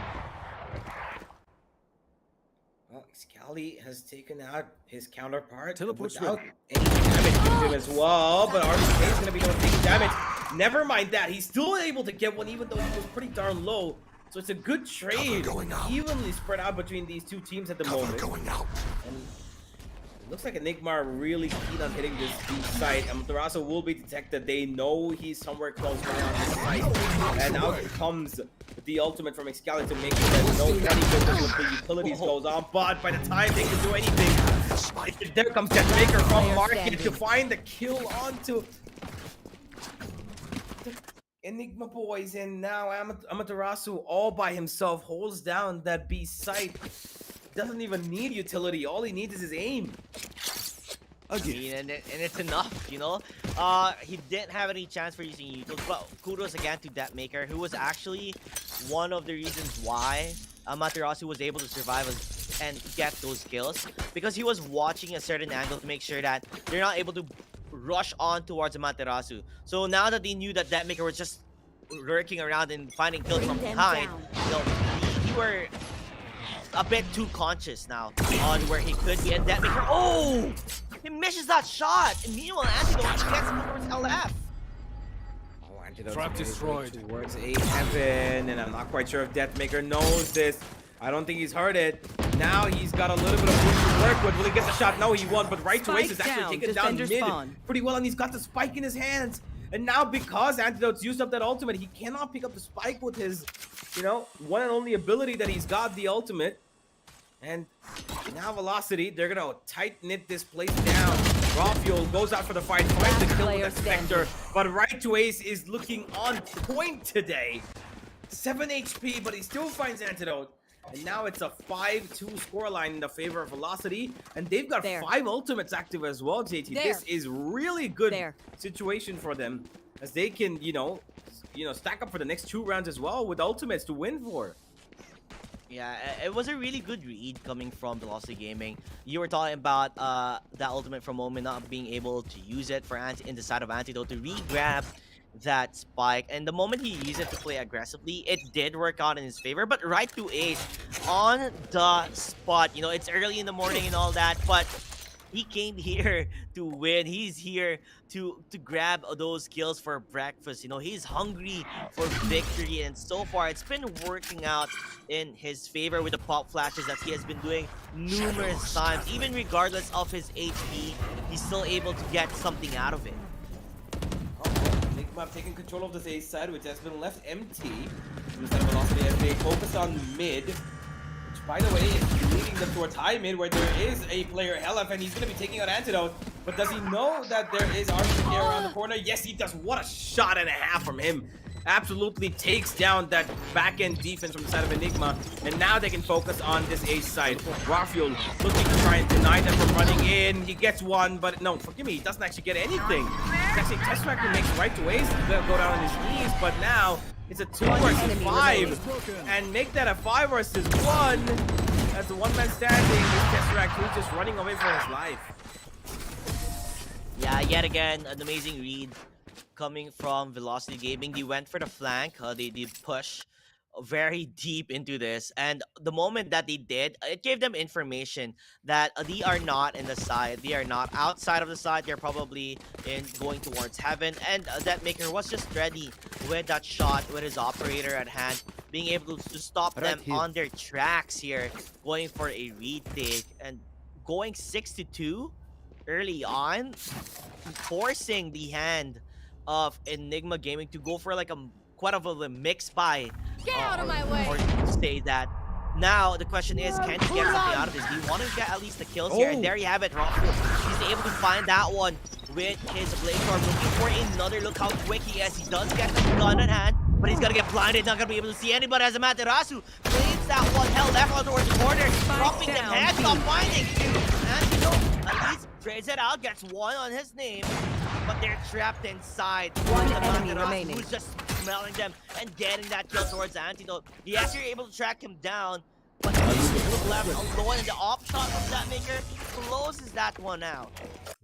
Well, Excali has taken out his counterpart without any damage to him as well, but RBK is going to be the one taking damage. Never mind that, he's still able to get one even though he was pretty darn low. So it's a good trade, evenly spread out between these two teams at the moment. And it looks like Enigma are really keen on hitting this deep site. Amaterasu will be detected. They know he's somewhere close by on this site. And out comes the ultimate from Excali to make sure that no money with the utilities goes on. But by the time they can do anything, there comes Deathmaker from Market to find the kill onto the Enigma boys. And now Amaterasu all by himself holds down that B site. Doesn't even need utility. All he needs is his aim. I mean, and it's enough, you know. He didn't have any chance for using utils, but kudos again to Deathmaker, who was actually one of the reasons why Amaterasu was able to survive and get those kills, because he was watching a certain angle to make sure that they're not able to rush on towards Amaterasu. So now that they knew that Deathmaker was just lurking around and finding kills from behind, you know, he were a bit too conscious now on where he could be, and Deathmaker, oh! He misses that shot! And meanwhile, Antidote gets towards LF. Oh, Antidote destroyed towards A7, and I'm not quite sure if Deathmaker knows this. I don't think he's heard it. Now he's got a little bit of room to work with. Will he get the shot? No, he won, but right to Ace is actually taken down mid pretty well, and he's got the spike in his hands. And now because Antidote's used up that ultimate, he cannot pick up the spike with his, one and only ability that he's got, the ultimate. And now Velocity, they're gonna tight knit this place down. Raw Fuel goes out for the fight, finds the kill with that Spectre, but Right to Ace is looking on point today. 7 HP, but he still finds Antidote. And now it's a 5-2 scoreline in the favor of Velocity. And they've got 5 ultimates active as well, JT. This is really good situation for them, as they can, stack up for the next 2 rounds as well with ultimates to win for. Yeah, it was a really good read coming from Velocity Gaming. You were talking about that ultimate from Moment not being able to use it for in the side of Antidote to re-grab that spike, and the moment he used it to play aggressively, it did work out in his favor. But Right to Ace on the spot, it's early in the morning and all that, but he came here to win. He's here to grab those kills for breakfast. He's hungry for victory, and so far it's been working out in his favor with the pop flashes that he has been doing numerous times. Even regardless of his HP, he's still able to get something out of it. Enigma have taken control of this A side, which has been left empty. Instead of Velocity, as they focus on mid, which, by the way, is leading them towards high mid, where there is a player, Helef, and he's going to be taking out Antidote. But does he know that there is RCK around the corner? Yes, he does. What a shot and a half from him. Absolutely takes down that back-end defense from the side of Enigma. And now they can focus on this ace side. Rafiel looking to try and deny them from running in. He gets one, but no, forgive me, he doesn't actually get anything. It's actually Tesseract who makes Right to Ace go down on his knees, but now it's a 2 versus 5. And make that a 5 versus 1. As the one-man standing, Tesseract who's just running away for his life. Yeah, yet again, an amazing read coming from Velocity Gaming. They went for the flank. They did push very deep into this, and the moment that they did, it gave them information that they are not in the side. They are not outside of the side. They're probably going towards heaven, and that Maker was just ready with that shot with his operator at hand, being able to stop them on their tracks here, going for a retake and going 6-2 early on, forcing the hand of Enigma Gaming to go for like quite of a mix buy. Get out of my way! Or to say that. Now the question is, can he get something out of this? Do you want to get at least the kills here? And there you have it, Rafiel. He's able to find that one with his Blade Storm, looking for another. Look how quick he is. He does get the gun in hand, but he's gonna get blinded, not gonna be able to see anybody as Amaterasu claims that one. Hell, left on towards the corner, dropping them hands, not finding two. And at least trades it out, gets one on his name, but they're trapped inside. One enemy remaining. Who's just smelling them and getting that kill towards Antidote. Yes, you're able to track him down, but he's left alone, and the off shot from that Maker closes that one out.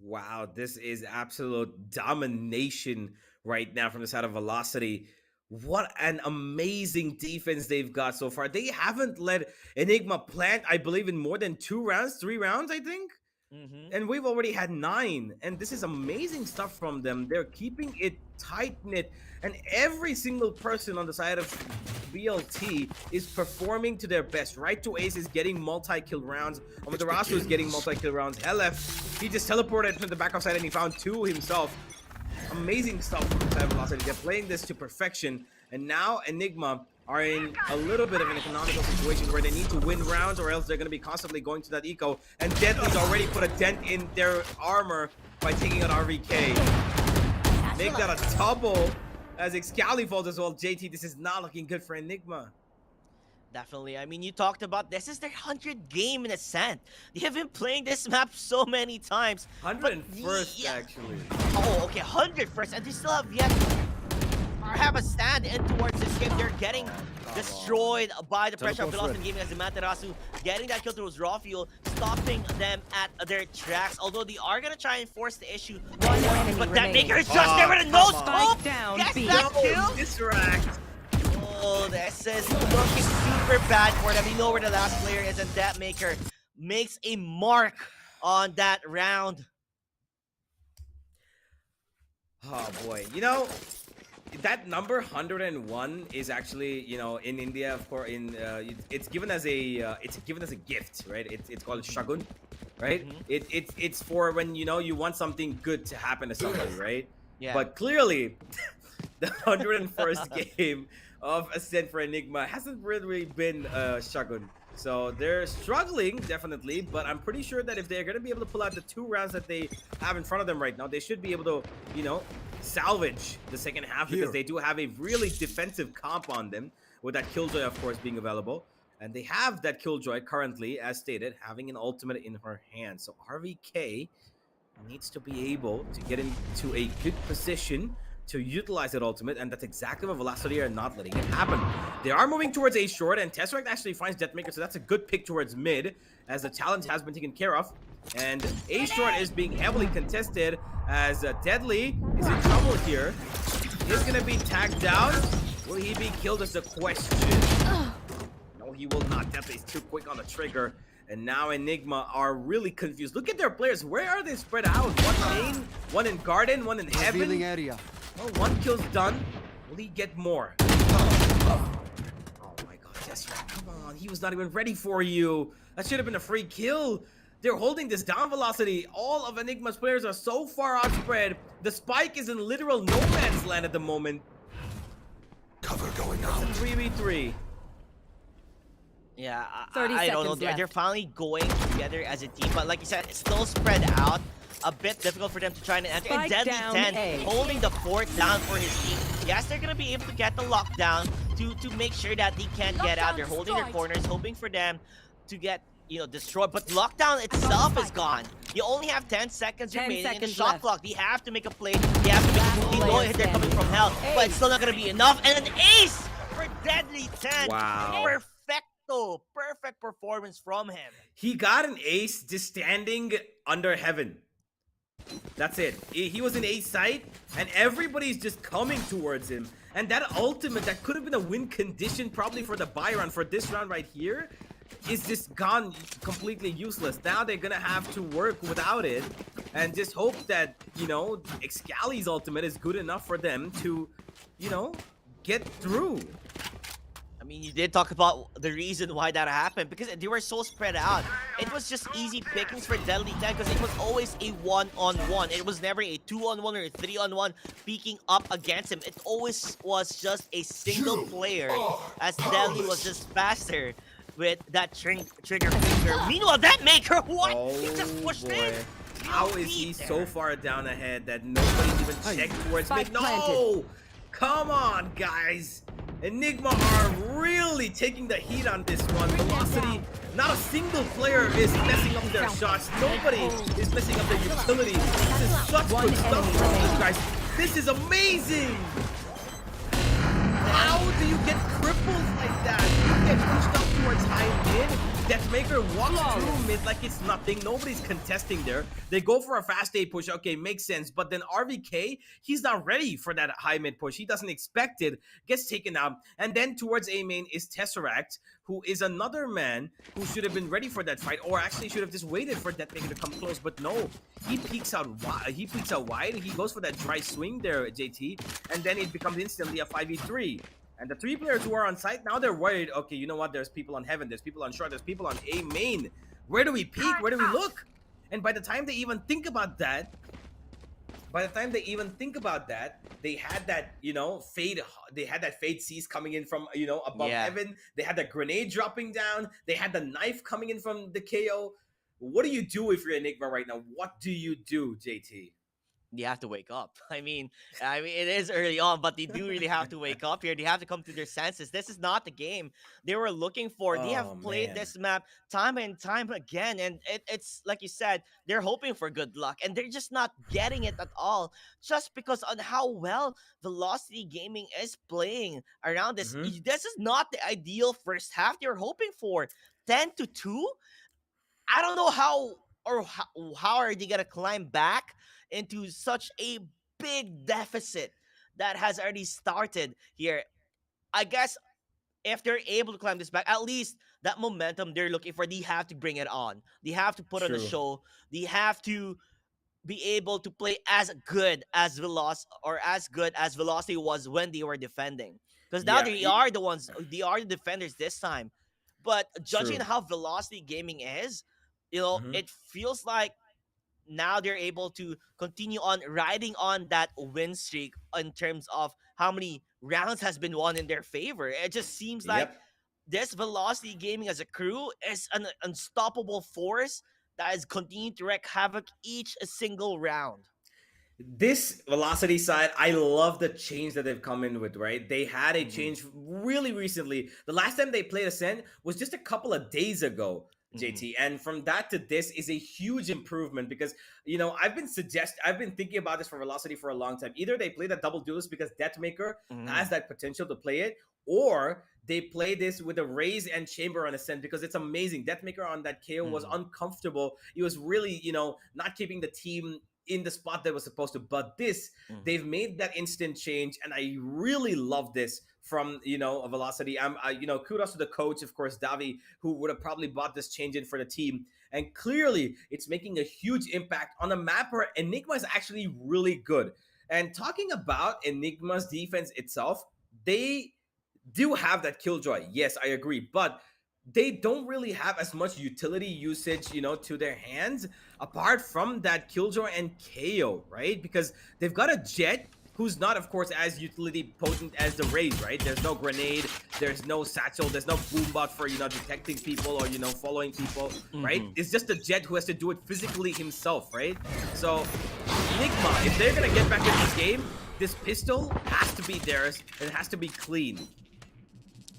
Wow, this is absolute domination right now from the side of Velocity. What an amazing defense they've got so far. They haven't let Enigma plant, I believe, in more than 2 rounds, 3 rounds, I think. And we've already had 9, and this is amazing stuff from them. They're keeping it tight-knit, and every single person on the side of BLT is performing to their best. Right to Ace is getting multi-kill rounds. Amaterasu is getting multi-kill rounds. Helef, he just teleported to the backup side and he found 2 himself. Amazing stuff from the side of Velocity. They're playing this to perfection, and now Enigma are in a little bit of an economical situation where they need to win rounds, or else they're going to be constantly going to that eco. And Deadly's already put a dent in their armor by taking out RVK. Make that a double as Excalibur falls as well. JT, this is not looking good for Enigma. Definitely. I mean, you talked about this is their 100th game in Ascent. They have been playing this map so many times. 101st, actually. Oh, okay, 101st, and they still have yet have a stand in towards this game. They're getting destroyed by the pressure of Velocity Gaming as Amaterasu getting that kill towards Rafiel, stopping them at their tracks. Although they are gonna try and force the issue, but that Maker is just there with a no scope. Yes, that kill. Distract. Oh, this is looking super bad for them. You know where the last player is, and that Maker makes a mark on that round. Oh boy, that number 101 is actually, in India, of course, it's given as a gift, right? It's called shagun, right? It's for when you want something good to happen to somebody, right? Yeah. But clearly, the 101st game of Ascent for Enigma hasn't really been Shogun. So they're struggling, definitely, but I'm pretty sure that if they're going to be able to pull out the 2 rounds that they have in front of them right now, they should be able to, you know, salvage the second half because they do have a really defensive comp on them, with that Killjoy, of course, being available. And they have that Killjoy currently, as stated, having an ultimate in her hand. So RVK needs to be able to get into a good position to utilize that ultimate, and that's exactly what Velocity are not letting it happen. They are moving towards A short, and Tesseract actually finds Deathmaker, so that's a good pick towards mid, as the challenge has been taken care of. And A short is being heavily contested, as Deadly is in trouble here. He's gonna be tagged down. Will he be killed is the question. No, he will not. Deathly's too quick on the trigger. And now Enigma are really confused. Look at their players. Where are they spread out? One main, one in garden, one in heaven. Area. Well, one kill's done. Will he get more? Oh my god, Tesseract, come on. He was not even ready for you. That should have been a free kill. They're holding this down, Velocity. All of Enigma's players are so far outspread. The spike is in literal no man's land at the moment. Cover going out. 3v3. Yeah, 30 I don't know. seconds They're left. finally going together as a team, but like you said, it's still spread out. A bit difficult for them to try and enter. And Spike Deadly down 10 A. holding the fort down for his team. Yes, they're gonna be able to get the lockdown to make sure that they can't get out. They're holding their corners, hoping for them to get, you know, destroyed. But lockdown itself is gone. You only have 10 seconds 10 remaining in the seconds shot left. clock. They have to make a play. They have to make a move. They know they're coming from hell, but it's still not gonna be enough. And an ace for Deadly 10. Wow. Perfecto. Perfect performance from him. He got an ace just standing under heaven. That's it. He was in A site, and everybody's just coming towards him. And that ultimate, that could have been a win condition probably for the buy round, for this round right here, is just gone completely useless. Now they're gonna have to work without it, and just hope that, you know, Excali's ultimate is good enough for them to, you know, get through. I mean, you did talk about the reason why that happened, because they were so spread out. It was just easy pickings for Deadly 10 because it was always a 1-on-1. It was never a 2-on-1 or a 3-on-1 peeking up against him. It always was just a single player, as Deadly was just faster with that trigger finger. Meanwhile, that maker, what? He just pushed in. How is he so far down ahead that nobody's even checked towards Spike mid? No! planted. Come on, guys! Enigma are really taking the heat on this one. Velocity, not a single player is messing up their shots. Nobody is messing up their utility. This is such good stuff from these guys. This is amazing! How do you get cripples like that? You get pushed up towards high mid. Deathmaker walks through mid like it's nothing. Nobody's contesting there. They go for a fast A push. Okay, makes sense. But then RVK, he's not ready for that high mid push. He doesn't expect it. Gets taken out. And then towards A main is Tesseract, who is another man who should have been ready for that fight, or actually should have just waited for Deathmaker to come close. But no, he peeks out wide. He peeks out wide. He goes for that dry swing there, JT, and then it becomes instantly a 5v3. And the 3 players who are on site, now they're worried. Okay, you know what? There's people on heaven. There's people on short. There's people on A main. Where do we peek? Where do we look? And by the time they even think about that, they had that, you know, fade. They had that fade cease coming in from, you know, above heaven. They had the grenade dropping down. They had the knife coming in from the KO. What do you do if you're Enigma right now? What do you do, JT? You have to wake up. I mean, it is early on, but they do really have to wake up here. They have to come to their senses. This is not the game they were looking for. They have played this map time and time again, and it's like you said, they're hoping for good luck, and they're just not getting it at all. Just because on how well Velocity Gaming is playing around this. This is not the ideal first half they're hoping for. 10-2. I don't know how are they gonna climb back into such a big deficit that has already started here. I guess if they're able to climb this back, at least that momentum they're looking for, they have to bring it on. They have to put on a show. They have to be able to play as good as Velocity was when they were defending. Because now they are the defenders this time. But judging how Velocity Gaming is, you know, it feels like now they're able to continue on riding on that win streak in terms of how many rounds has been won in their favor. It just seems like Yep. this Velocity Gaming as a crew is an unstoppable force that is continuing to wreak havoc each single round. This velocity side, I love the change that they've come in with, right? They had a Mm-hmm. change really recently. The last time they played Ascent was just a couple of days ago, Mm-hmm. JT. And from that to this is a huge improvement because, I've been thinking about this for velocity for a long time. Either they play that double duelist because Deathmaker Mm-hmm. has that potential to play it, or they play this with a raise and chamber on Ascent because it's amazing. Deathmaker on that KO was Mm-hmm. uncomfortable. He was really, not keeping the team in the spot that was supposed to. But this, Mm-hmm. they've made that instant change, and I really love this from a velocity. Kudos to the coach, of course, Davi, who would have probably bought this change in for the team. And clearly, it's making a huge impact on a map where Enigma is actually really good. And talking about Enigma's defense itself, they do have that killjoy. Yes, I agree, but they don't really have as much utility usage, to their hands apart from that killjoy and KO, right? Because they've got a Jet who's not, of course, as utility potent as the Raze, right? There's no grenade, there's no satchel, there's no boombot for detecting people or following people, right? Mm-hmm. It's just a Jet who has to do it physically himself, right? So Enigma, if they're gonna get back in this game, this pistol has to be theirs and it has to be clean.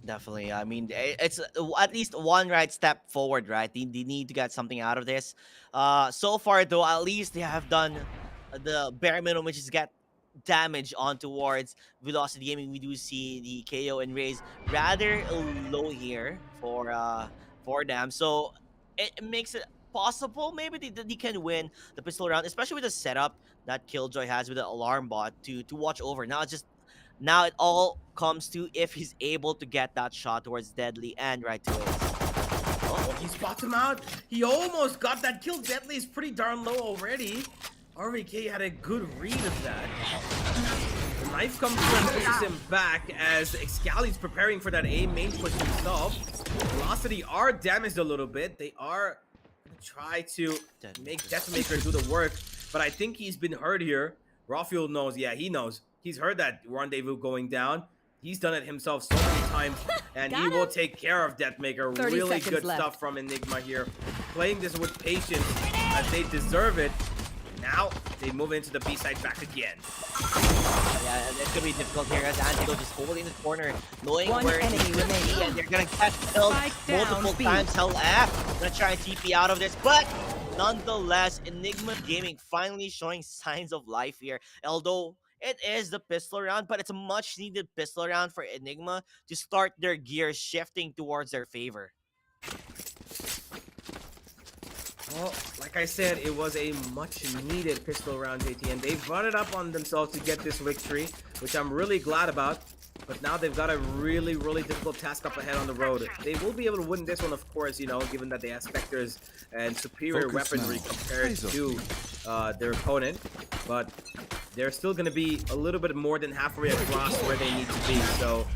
Definitely. I mean, it's at least one right step forward, right? They need to get something out of this. So far, though, at least they have done the bare minimum, which is get damage on towards Velocity Gaming. We do see the KO and raise rather low here for them. So it makes it possible maybe they can win the pistol round, especially with the setup that Killjoy has with the alarm bot to watch over. Now it all comes to if he's able to get that shot towards Deadly and right to ace. Oh, he spots him out. He almost got that kill. Deadly is pretty darn low already. RVK had a good read of that. The knife comes through and pushes him back as Excali's preparing for that A main push himself. Velocity are damaged a little bit. They are going to try to make Deathmaker do the work, but I think he's been hurt here. Rafiel knows. Yeah, he knows. He's heard that rendezvous going down. He's done it himself so many times, and he will take care of Deathmaker. 30 Really seconds good left. stuff from Enigma here. Playing this with patience as they deserve it. Now they move into the B side back again. Yeah, it's gonna be difficult here as Antigo just holding the corner, knowing One where enemy he's gonna be, remaining. and they're gonna get killed Spike down, multiple B. times. Hell F, gonna try and TP out of this, but nonetheless, Enigma Gaming finally showing signs of life here. Although it is the pistol round, but it's a much needed pistol round for Enigma to start their gears shifting towards their favor. Well, like I said, it was a much-needed pistol round, JT, and they brought it up on themselves to get this victory, which I'm really glad about. But now they've got a really, really difficult task up ahead on the road. They will be able to win this one, of course, given that they have Spectres and superior Focus weaponry now. compared Eyes up. to their opponent. But they're still going to be a little bit more than halfway across where they need to be. So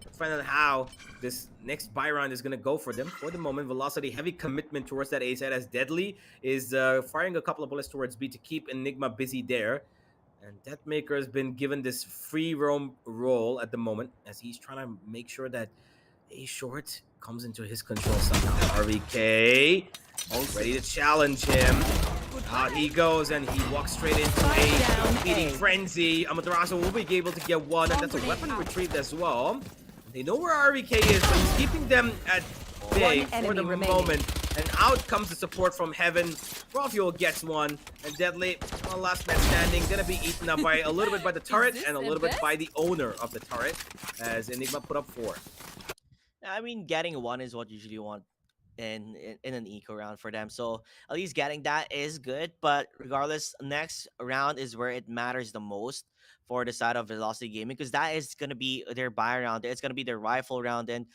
let's find out how this next buy round is going to go for them. For the moment, Velocity, heavy commitment towards that A side as Deadly is firing a couple of bullets towards B to keep Enigma busy there. And Deathmaker has been given this free roam role at the moment as he's trying to make sure that A short comes into his control somehow. RVK ready to challenge him. Out he goes and he walks straight into down a feeding A. frenzy. Amaterasu will be able to get one, and that's a weapon retrieved as well. They know where RVK is, but he's keeping them at bay One for enemy the remaining. moment. And out comes the support from Heaven. Rafiel gets one, and Deadly, last man standing, gonna be eaten up by a little bit by the turret this and a the little bit best? by the owner of the turret, as Enigma put up 4. I mean, getting one is what you usually want in an eco round for them. So at least getting that is good. But regardless, next round is where it matters the most for the side of Velocity Gaming because that is gonna be their buy round. It's gonna be their rifle round, and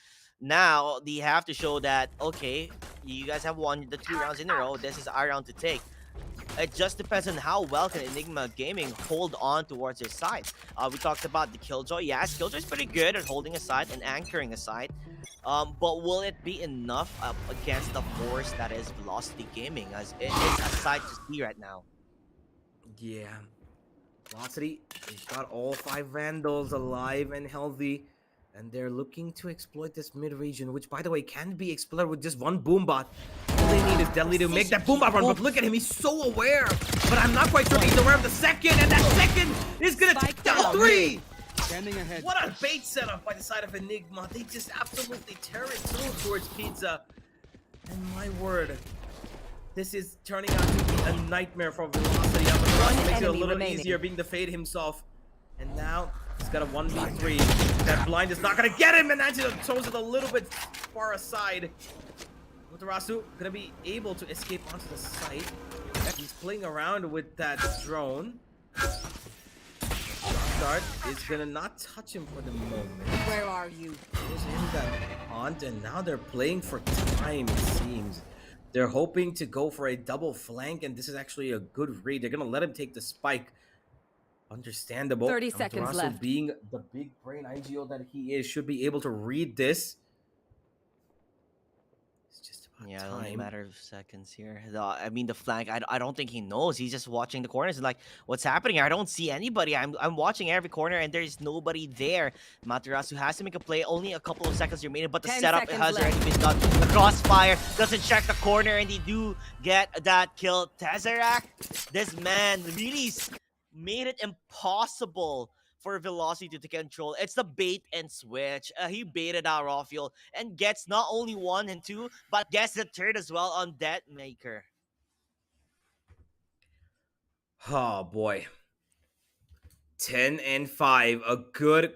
now they have to show that okay, you guys have won the 2 rounds in a row. This is our round to take. It just depends on how well can Enigma Gaming hold on towards their side. We talked about the Killjoy. Yes, Killjoy is pretty good at holding a side and anchoring a side. But will it be enough against the force that is Velocity Gaming, as it is a sight to see right now? Yeah. Velocity, they've got all 5 Vandals alive and healthy. And they're looking to exploit this mid-region, which, by the way, can be exploited with just one Boombot. All they need is Deadly to make that Boombot run, but look at him, he's so aware. But I'm not quite sure if he's aware of the second, and that second is gonna take down 3! Standing ahead. What a bait setup by the side of Enigma. They just absolutely tear it through towards Pizza. And my word, this is turning out to be a nightmare for Velocity. Velocity makes it a little easier being the Fade himself. And now he's got a 1v3. That blind is not gonna get him, and Angelo throws it a little bit far aside. Matarasu gonna be able to escape onto the site. He's playing around with that drone. Start is gonna not touch him for the moment. Where are you? There's him that haunt, and now they're playing for time, it seems. They're hoping to go for a double flank, and this is actually a good read. They're gonna let him take the spike. Understandable. 30 seconds Amaterasu, left. being the big brain IGO that he is, should be able to read this. It's just about Yeah, time. only a matter of seconds here. I mean, the flank, I don't think he knows. He's just watching the corners and like, what's happening here? I don't see anybody. I'm watching every corner and there's nobody there. Matarasu has to make a play. Only a couple of seconds remaining, but the 10 setup seconds has left. already been done. The crossfire doesn't check the corner, and they do get that kill. Tesseract, this man really made it impossible for Velocity to take control. It's the bait and switch. He baited out Rafael and gets not only 1 and 2, but gets the third as well on Deathmaker. Oh boy. 10 and 5. A good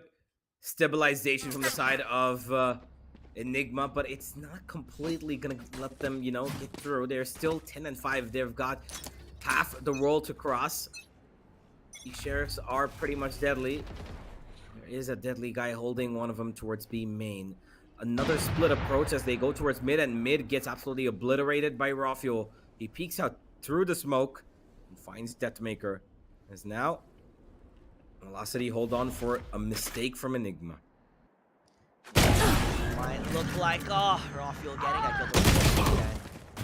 stabilization from the side of Enigma, but it's not completely gonna let them, you know, get through. They're still 10 and 5. They've got half the roll to cross. These sheriffs are pretty much deadly. There is a deadly guy holding one of them towards B main. Another split approach as they go towards mid, and mid gets absolutely obliterated by Rafael. He peeks out through the smoke and finds Deathmaker. As now, Velocity hold on for a mistake from Enigma. Might look like, Rafael getting a kill again.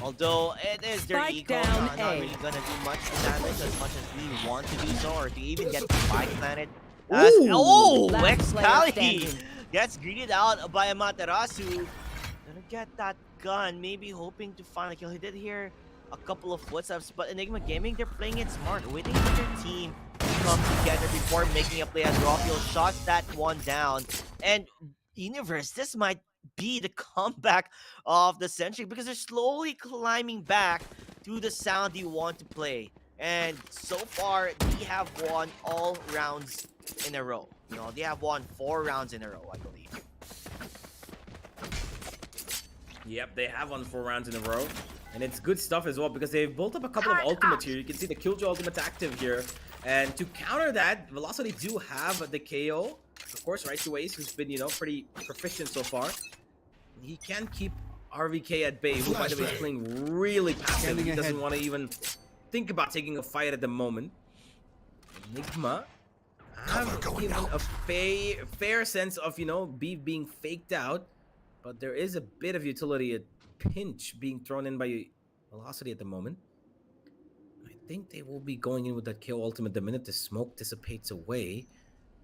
Although it is their Spike eco, down not A. really gonna do much damage as much as we want to do so, or to even get the spike planted. Last player Excalibur standing. gets greeted out by Amaterasu. Gonna get that gun, maybe hoping to find a kill. He did hear a couple of footsteps, but Enigma Gaming, they're playing it smart, waiting for their team to come together before making a play as Rafael shots that one down. And Universe, this might be the comeback of the century because they're slowly climbing back to the sound they want to play. And so far, they have won all rounds in a row. You know, they have won 4 rounds in a row, I believe. Yep, they have won 4 rounds in a row. And it's good stuff as well because they've built up a couple of ultimates here. You can see the Killjoy ultimate active here. And to counter that, Velocity do have the KO. Of course, right to Ace, who's been, you know, pretty proficient so far. He can keep RVK at bay, who, by the way, is playing really passive. He doesn't want to even think about taking a fight at the moment. Enigma have given a fair sense of, you know, being faked out. But there is a bit of utility, a pinch being thrown in by Velocity at the moment. I think they will be going in with that KO ultimate the minute the smoke dissipates away.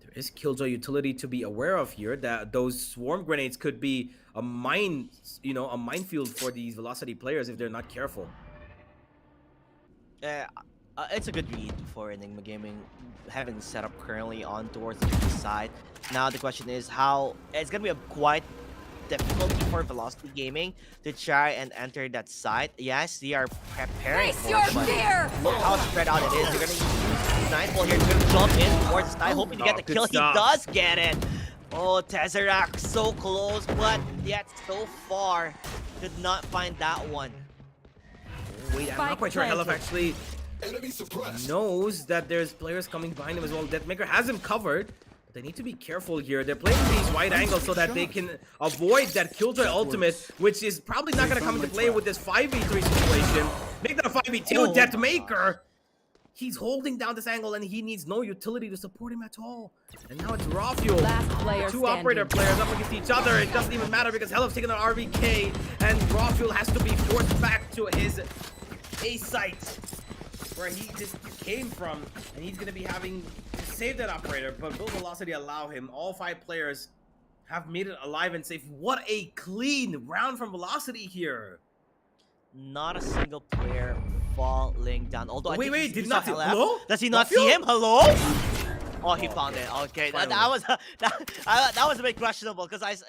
There is Killjoy utility to be aware of here, that those swarm grenades could be a minefield for these Velocity players if they're not careful. It's a good read for Enigma Gaming, having set up currently on towards the side. Now the question is how it's gonna be a quite difficulty for Velocity Gaming to try and enter that site. Yes, they are preparing Face for your it, but fear! look how spread out it is. They're gonna use Nightfall here. They're gonna jump in towards the side, hoping to get the good kill. stuff. He does get it. Oh, Tesseract so close, but yet so far could not find that one. Wait, I'm Spike not quite sure Helef planted. actually Enemy suppressed. knows that there's players coming behind him as well. Deathmaker has him covered. But they need to be careful here. They're playing these wide angles so that they can avoid that Killjoy ultimate, which is probably not going to come into play with this 5v3 situation. Make that a 5v2. Oh. Deathmaker He's holding down this angle and he needs no utility to support him at all. And now it's Rafuel. Last player Two standing. operator players up against each other. It doesn't even matter because Hellof's taking an RVK and Rafuel has to be forced back to his A site where he just came from, and he's going to be having to save that operator, but will Velocity allow him? All 5 players have made it alive and safe. What a clean round from Velocity here. Not a single player falling down. Although I think Wait, he did saw not see. Hellef. Hello? Does he not Rafuel? see him? Hello? Oh, he found it. Okay, that was that was a bit questionable because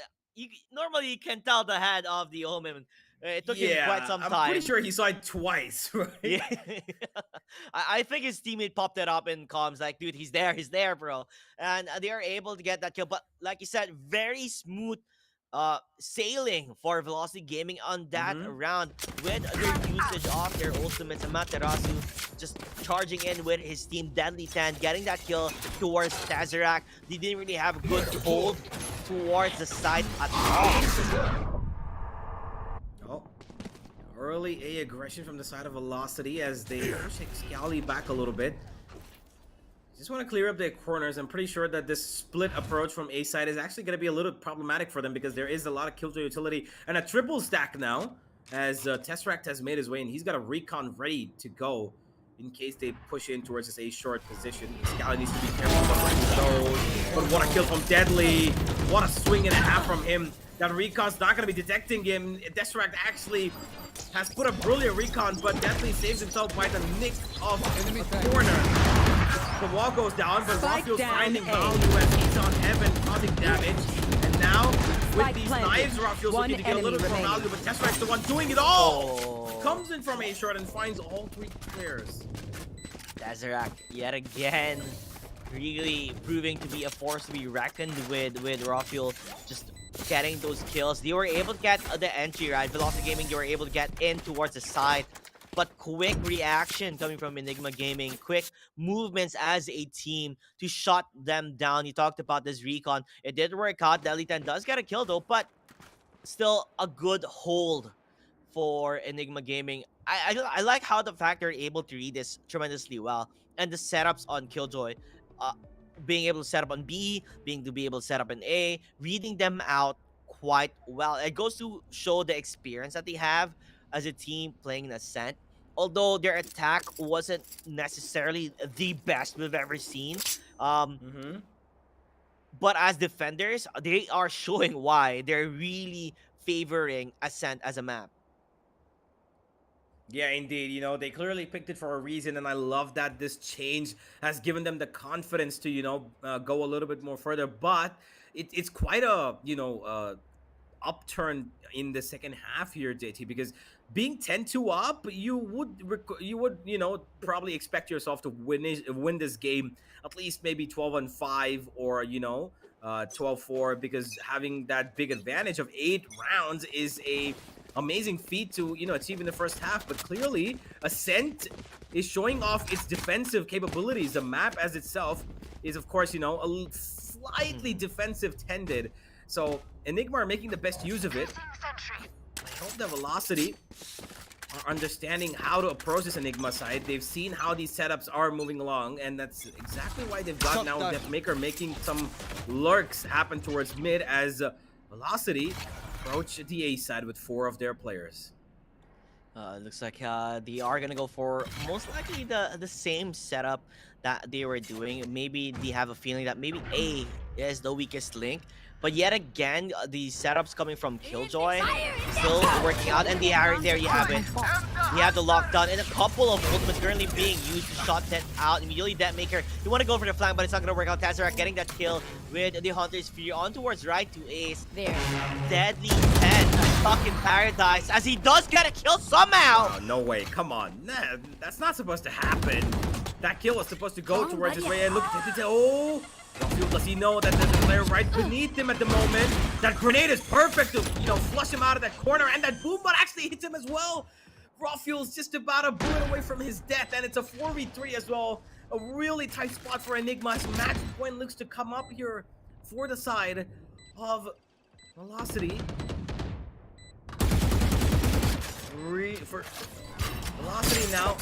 normally you can tell the head of the Omen. It took him quite some time. I'm pretty sure he saw it twice, right? Yeah, I think his teammate popped it up in comms like, dude, he's there, bro. And they are able to get that kill. But like you said, very smooth sailing for Velocity Gaming on that round with their usage of their ultimates. Amaterasu just charging in with his team Deadly 10, getting that kill towards Tazerac. They didn't really have a good hold towards the side at all. Oh, early A aggression from the side of Velocity as they push Scally back a little bit. Just want to clear up their corners. I'm pretty sure that this split approach from A side is actually going to be a little problematic for them because there is a lot of killjoy utility and a triple stack now as Tesseract has made his way and he's got a recon ready to go in case they push in towards this A short position. Scally needs to be careful but what a kill from Deadly. What a swing and a half from him. That recon's not going to be detecting him. Tesseract actually has put a brilliant recon, but Deadly saves himself by the nick of a corner. The wall goes down, but Rafuel's finding value as he's on Evan, causing damage. And now, with these knives, Rafuel's looking to get a little bit more value, but Tesseract's the one doing it all! Comes in from A short and finds all 3 players. Tazerac, yet again, really proving to be a force to be reckoned with Rafuel just getting those kills. They were able to get the entry, right? Velocity Gaming, they were able to get in towards the side. But quick reaction coming from Enigma Gaming, quick movements as a team to shut them down. You talked about this recon. It did work out. Deadly 10 does get a kill though, but still a good hold for Enigma Gaming. I like how the fact they're able to read this tremendously well. And the setups on Killjoy, being able to set up on B, being to be able to set up on A, reading them out quite well. It goes to show the experience that they have as a team playing in Ascent. Although their attack wasn't necessarily the best we've ever seen. But as defenders, they are showing why they're really favoring Ascent as a map. Yeah, indeed. You know, they clearly picked it for a reason, and I love that this change has given them the confidence to, go a little bit more further. But it's quite a, upturn in the second half here, JT, because being 10-2 up, you would probably expect yourself to win this game at least maybe 12-5 or 12-4, because having that big advantage of 8 rounds is a amazing feat to achieve in the first half. But clearly Ascent is showing off its defensive capabilities. The map as itself is, of course, a slightly defensive tended. So Enigma are making the best use of it. I hope the Velocity are understanding how to approach this Enigma side. They've seen how these setups are moving along, and that's exactly why they've got now Deathmaker making some lurks happen towards mid as Velocity approach the A side with 4 of their players. It looks like they are gonna go for most likely the same setup that they were doing. Maybe they have a feeling that maybe A is the weakest link. But yet again, the setups coming from Killjoy still working out, and there you have it. We have the lockdown and a couple of ultimates currently being used to shut that out. Immediately, Deathmaker, you want to go for the flank, but it's not going to work out. Tazerac getting that kill with the Hunter's Fury on towards right to Ace. There. Deadly 10 stuck in paradise as he does get a kill somehow. Oh, no way. Come on. Nah, that's not supposed to happen. That kill was supposed to go towards his way. And look at it. Oh! Rafuel, does he know that there's a player right beneath him at the moment? That grenade is perfect to, flush him out of that corner, and that boom bot actually hits him as well. Rafuel's just about a bullet away from his death, and it's a 4v3 as well. A really tight spot for Enigma's match point looks to come up here for the side of Velocity. For Velocity now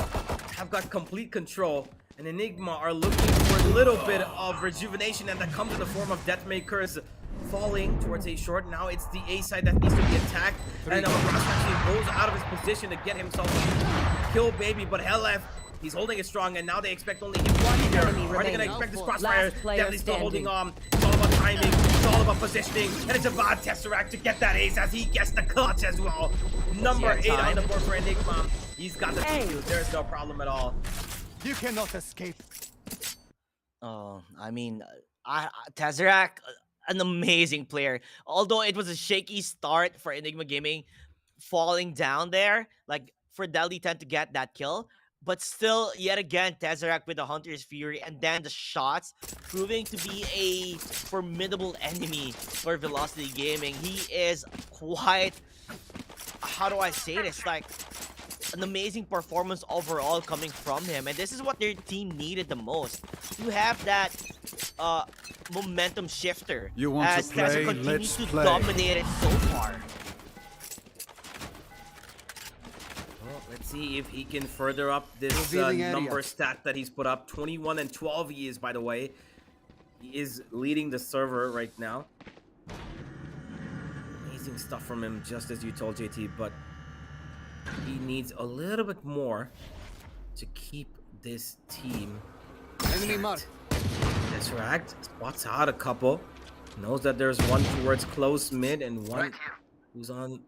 have got complete control, and Enigma are looking for a little bit of rejuvenation, and that comes in the form of Deathmakers falling towards A short. Now it's the A side that needs to be attacked, and Ross actually goes out of his position to get himself a kill, baby, but Hellef, he's holding it strong, and now they expect only him one here. Are they gonna expect this crossfire? Deadly's still holding on. It's all about timing, it's all about positioning, and it's about Tesseract to get that ace as he gets the clutch as well. Number 8 on the board for Enigma. He's got the defuse. There's no problem at all. You cannot escape. Oh, I mean, Tesseract, an amazing player. Although it was a shaky start for Enigma Gaming, falling down there, like for Delhi 10 to get that kill. But still, yet again, Tesseract with the Hunter's Fury, and then the shots proving to be a formidable enemy for Velocity Gaming. He is quite, how do I say this? Like, an amazing performance overall coming from him, and this is what their team needed the most, to have that momentum shifter. You want as to play? Tessa continues Let's to play. dominate it so far. Well, let's see if he can further up this Revealing area. number stat that he's put up. 21 and 12 he is, by the way. He is leading the server right now. Amazing stuff from him, just as you told JT, but he needs a little bit more to keep this team. Enemy marked. Tesseract spots out a couple. Knows that there's one towards close mid and one who's on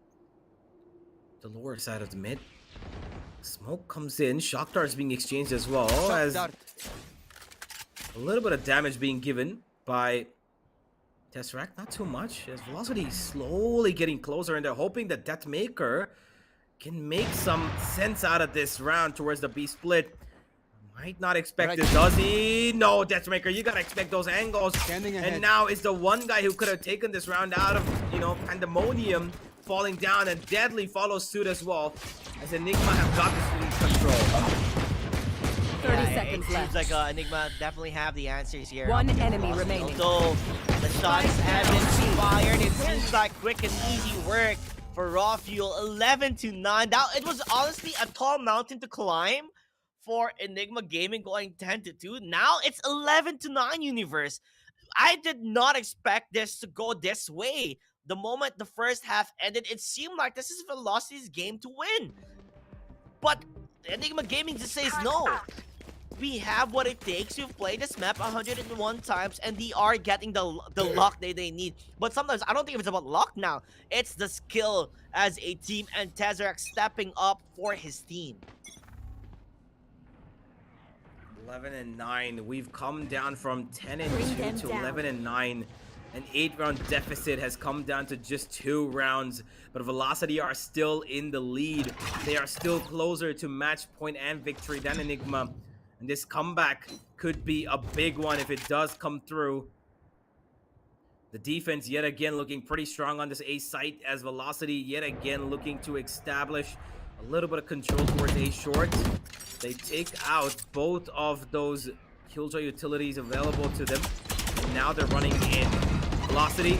the lower side of the mid. Smoke comes in. Shock dart is being exchanged as well, as a little bit of damage being given by Tesseract. Not too much, as Velocity is slowly getting closer, and they're hoping that Deathmaker can make some sense out of this round towards the B split. Might not expect it, does he? No, Deathmaker, you gotta expect those angles. And now is the one guy who could have taken this round out of, you know, pandemonium, falling down, and Deadly follows suit as well, as Enigma have got this in control. 30 seconds it left. seems like Enigma definitely have the answers here. One enemy remaining. Although the shots have been fired, it seems like quick and easy work for Raw Fuel. 11-9. Now it was honestly a tall mountain to climb for Enigma Gaming, going 10-2. Now it's 11-9 universe. I did not expect this to go this way. The moment the first half ended, it seemed like this is Velocity's game to win. But Enigma Gaming just says no. We have what it takes. We've played this map 101 times, and they are getting the luck that they need. But sometimes I don't think it's about luck now. It's the skill as a team, and Tesseract stepping up for his team. 11-9. We've come down from 10-2 to 11-9. An 8-round deficit has come down to just 2 rounds, but Velocity are still in the lead. They are still closer to match point and victory than Enigma. And this comeback could be a big one if it does come through. The defense yet again looking pretty strong on this A site, as Velocity yet again looking to establish a little bit of control towards A short. They take out both of those Killjoy utilities available to them. And now they're running in. Velocity,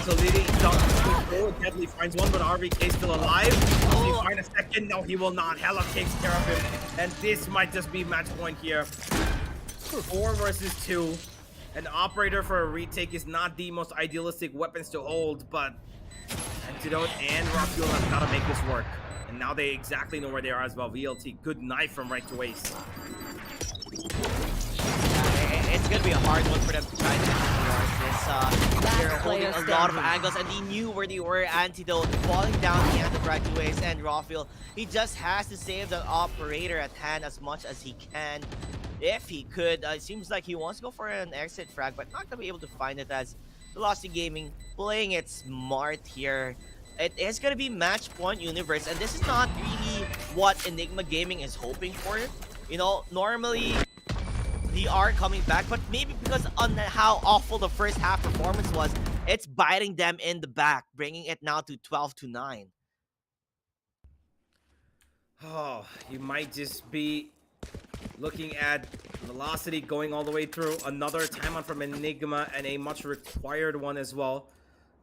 utility, Deadly finds one, but RVK still alive. Does he find a second? No, he will not. Hella takes care of him. And this might just be match point here. 4 versus 2. An operator for a retake is not the most idealistic weapons to hold, but Antidote and Rockfuel have got to make this work. And now they exactly know where they are as well. VLT, good knife from right to ace. It's going to be a hard one for them to try to this. They're holding a lot of angles, and he knew where they were. Antidote falling down the end of right to ace, and Rawfield, he just has to save the operator at hand as much as he can. If he could, it seems like he wants to go for an exit frag, but not going to be able to find it, as Velocity Gaming playing it smart here. It is going to be match point universe, and this is not really what Enigma Gaming is hoping for. You know, normally they are coming back, but maybe because on how awful the first half performance was, it's biting them in the back, bringing it now to 12-9. Oh, you might just be looking at Velocity going all the way through. Another timeout from Enigma, and a much required one as well.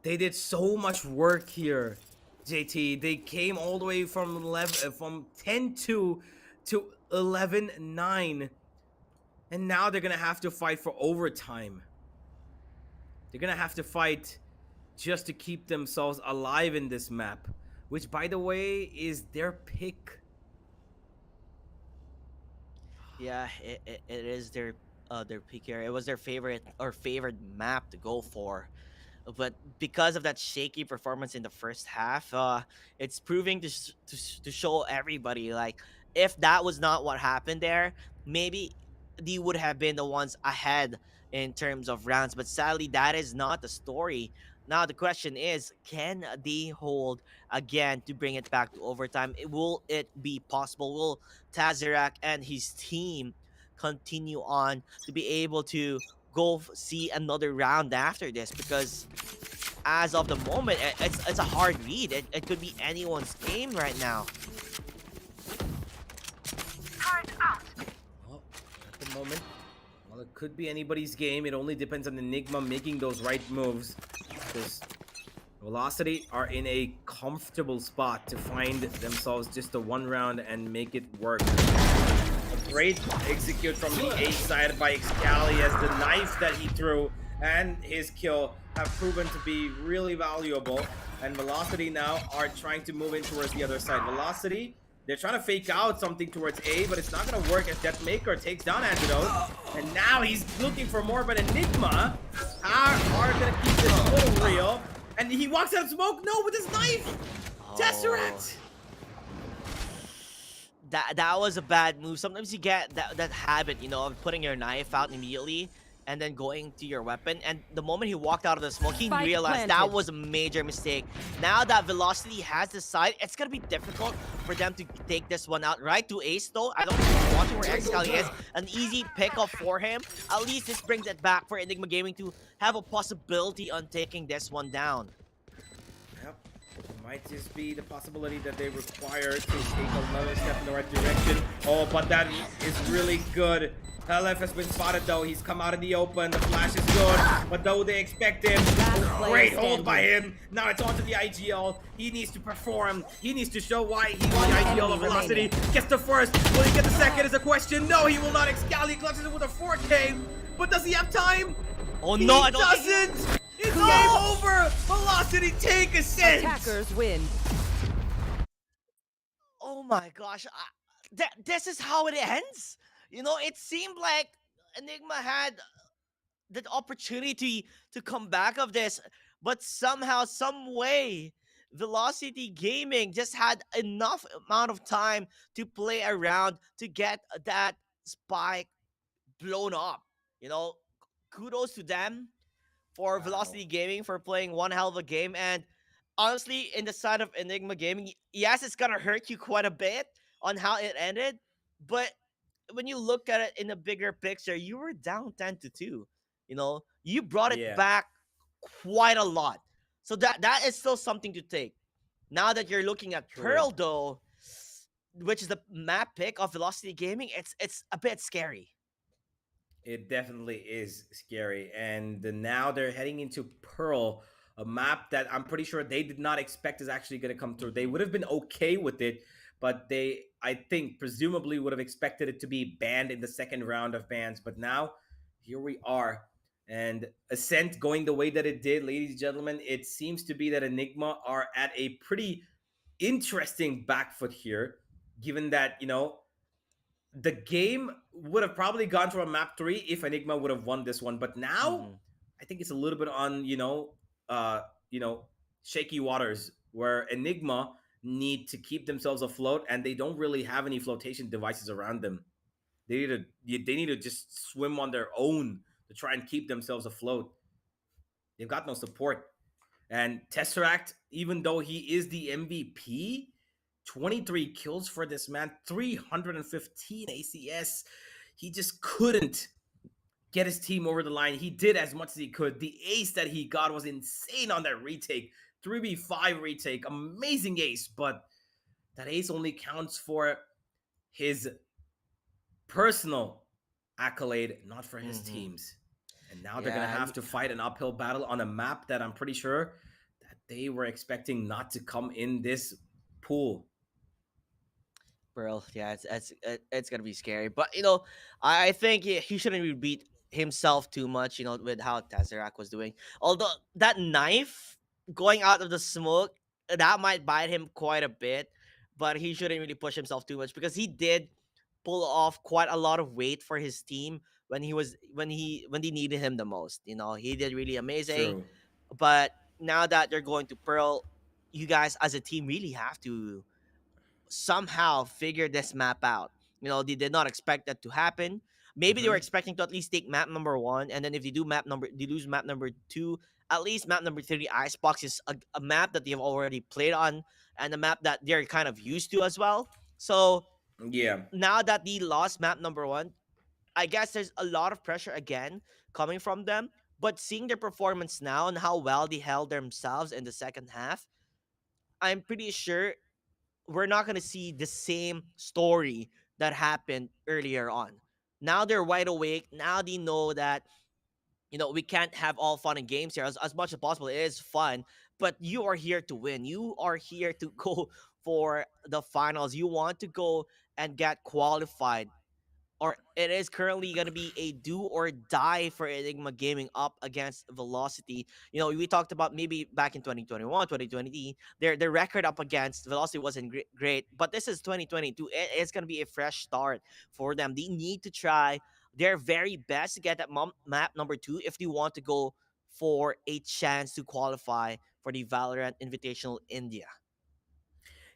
They did so much work here, JT. They came all the way from 10-2 to 11-9. And now they're going to have to fight for overtime. They're going to have to fight just to keep themselves alive in this map, which, by the way, is their pick. Yeah, it is their pick here. It was their favorite or favored map to go for. But because of that shaky performance in the first half, it's proving to show everybody like if that was not what happened there, maybe they would have been the ones ahead in terms of rounds. But sadly, that is not the story. Now the question is, can they hold again to bring it back to overtime? Will it be possible? Will Tazarak and his team continue on to be able to see another round after this? Because as of the moment, it's a hard read. It could be anyone's game right now. Well, at the moment, well, it could be anybody's game. It only depends on Enigma making those right moves. Because Velocity are in a comfortable spot to find themselves just a one round and make it work. A great execute from the A side by Excali, as the knife that he threw and his kill have proven to be really valuable. And Velocity now are trying to move in towards the other side. Velocity, they're trying to fake out something towards A, but it's not going to work as Deathmaker takes down Antidote. And now he's looking for more, but Enigma are going to keep this a little real. And he walks out of smoke, no, with his knife! Tesseract! That was a bad move. Sometimes you get that habit, of putting your knife out immediately and then going to your weapon. And the moment he walked out of the smoke, he Spike realized that planted. was a major mistake. Now that Velocity has the side, it's gonna be difficult for them to take this one out. Right to Ace though, I don't know if you're watching where Excali is. An easy pickup for him. At least this brings it back for Enigma Gaming to have a possibility on taking this one down. Yep. It might just be the possibility that they require to take another step in the right direction. Oh, but that is really good. LF has been spotted though. He's come out in the open. The flash is good. But though they expect him, great hold by him. Now it's on to the IGL. He needs to perform. He needs to show why he's the IGL of Velocity. Gets the first. Will he get the second is a question. No, he will not. Excali clutches it with a 4K. But does he have time? Oh no, He doesn't! It's game over! Velocity take Ascent! Attackers win. Oh my gosh, this is how it ends? It seemed like Enigma had the opportunity to come back of this, but somehow, some way, Velocity Gaming just had enough amount of time to play around to get that spike blown up. You know, Kudos to them for Wow. Velocity Gaming for playing one hell of a game. And honestly, in the side of Enigma Gaming, yes, it's gonna hurt you quite a bit on how it ended, but when you look at it in a bigger picture, you were down 10-2. You brought it Yeah, back quite a lot. So that is still something to take. Now that you're looking at true. Pearl though, which is the map pick of Velocity Gaming, it's a bit scary. It definitely is scary. And now they're heading into Pearl, a map that I'm pretty sure they did not expect is actually going to come through. They would have been okay with it, but they, I think, presumably would have expected it to be banned in the second round of bans. But now, here we are. And Ascent going the way that it did, ladies and gentlemen, it seems to be that Enigma are at a pretty interesting back foot here, given that, the game would have probably gone to a map 3 if Enigma would have won this one. But now, Mm-hmm. I think it's a little bit on, uh, you know, shaky waters where Enigma need to keep themselves afloat and they don't really have any flotation devices around them. They need to just swim on their own to try and keep themselves afloat. They've got no support. And Tesseract, even though he is the MVP, 23 kills for this man, 315 ACS. He just couldn't get his team over the line. He did as much as he could. The ace that he got was insane on that retake. 3v5 retake, amazing ace, but that ace only counts for his personal accolade, not for his Mm-hmm. team's. And now they're going to Yeah, have to fight an uphill battle on a map that I'm pretty sure that they were expecting not to come in this pool. Pearl, yeah, it's gonna be scary. But I think he shouldn't repeat himself too much. With how Tesseract was doing. Although that knife going out of the smoke, that might bite him quite a bit. But he shouldn't really push himself too much because he did pull off quite a lot of weight for his team when they needed him the most. He did really amazing. True. But now that they're going to Pearl, you guys as a team really have to somehow figure this map out. They did not expect that to happen. Maybe they were Mm-hmm. expecting to at least take map number one, and then if they lose map number two, at least map number three, Icebox is a map that they've already played on, and a map that they're kind of used to as well. So Yeah. now that they lost map number one, I guess there's a lot of pressure again coming from them. But seeing their performance now and how well they held themselves in the second half, I'm pretty sure we're not going to see the same story that happened earlier on. Now they're wide awake. Now they know that, we can't have all fun and games here as much as possible. It is fun, but you are here to win. You are here to go for the finals. You want to go and get qualified, or it is currently going to be a do or die for Enigma Gaming up against Velocity. We talked about maybe back in 2021, 2020, their record up against Velocity wasn't great, but this is 2022. It's going to be a fresh start for them. They need to try their very best to get that map number two if they want to go for a chance to qualify for the Valorant Invitational India.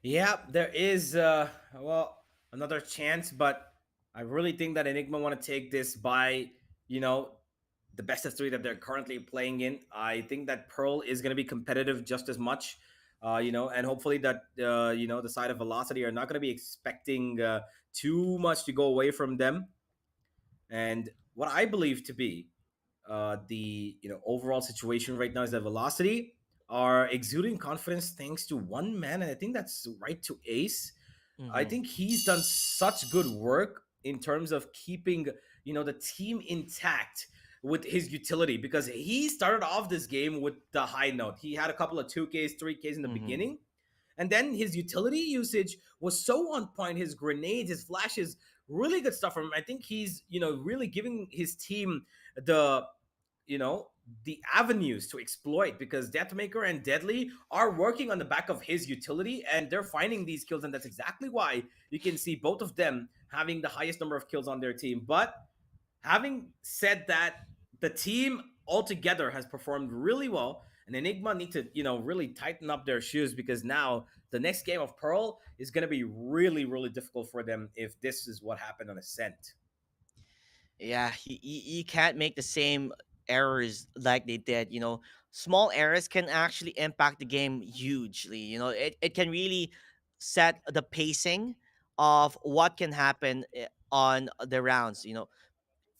Yeah, there is well, another chance, but I really think that Enigma want to take this by, you know, the best of three that they're currently playing in. I think that Pearl is going to be competitive just as much, and hopefully that the side of Velocity are not going to be expecting too much to go away from them. And what I believe to be the overall situation right now is that Velocity are exuding confidence thanks to one man, and I think that's right to Ace. I Hmm. think he's done such good work in terms of keeping the team intact with his utility, because he started off this game with the high note. He had a couple of 2Ks, 3Ks in the Hmm. beginning, and then his utility usage was so on point. His grenades, his flashes, really good stuff from him. I think he's really giving his team the you know the avenues to exploit, because Deathmaker and Deadly are working on the back of his utility and they're finding these kills, and that's exactly why you can see both of them having the highest number of kills on their team. But having said that, the team altogether has performed really well, and Enigma need to really tighten up their shoes, because now the next game of Pearl is going to be really, really difficult for them if this is what happened on Ascent. Yeah, you can't make the same errors like they did. Small errors can actually impact the game hugely. It can really set the pacing of what can happen on the rounds.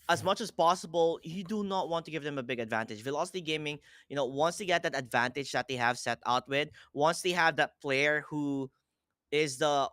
As much as possible, you do not want to give them a big advantage. Velocity Gaming, once they get that advantage that they have set out with, once they have that player who is the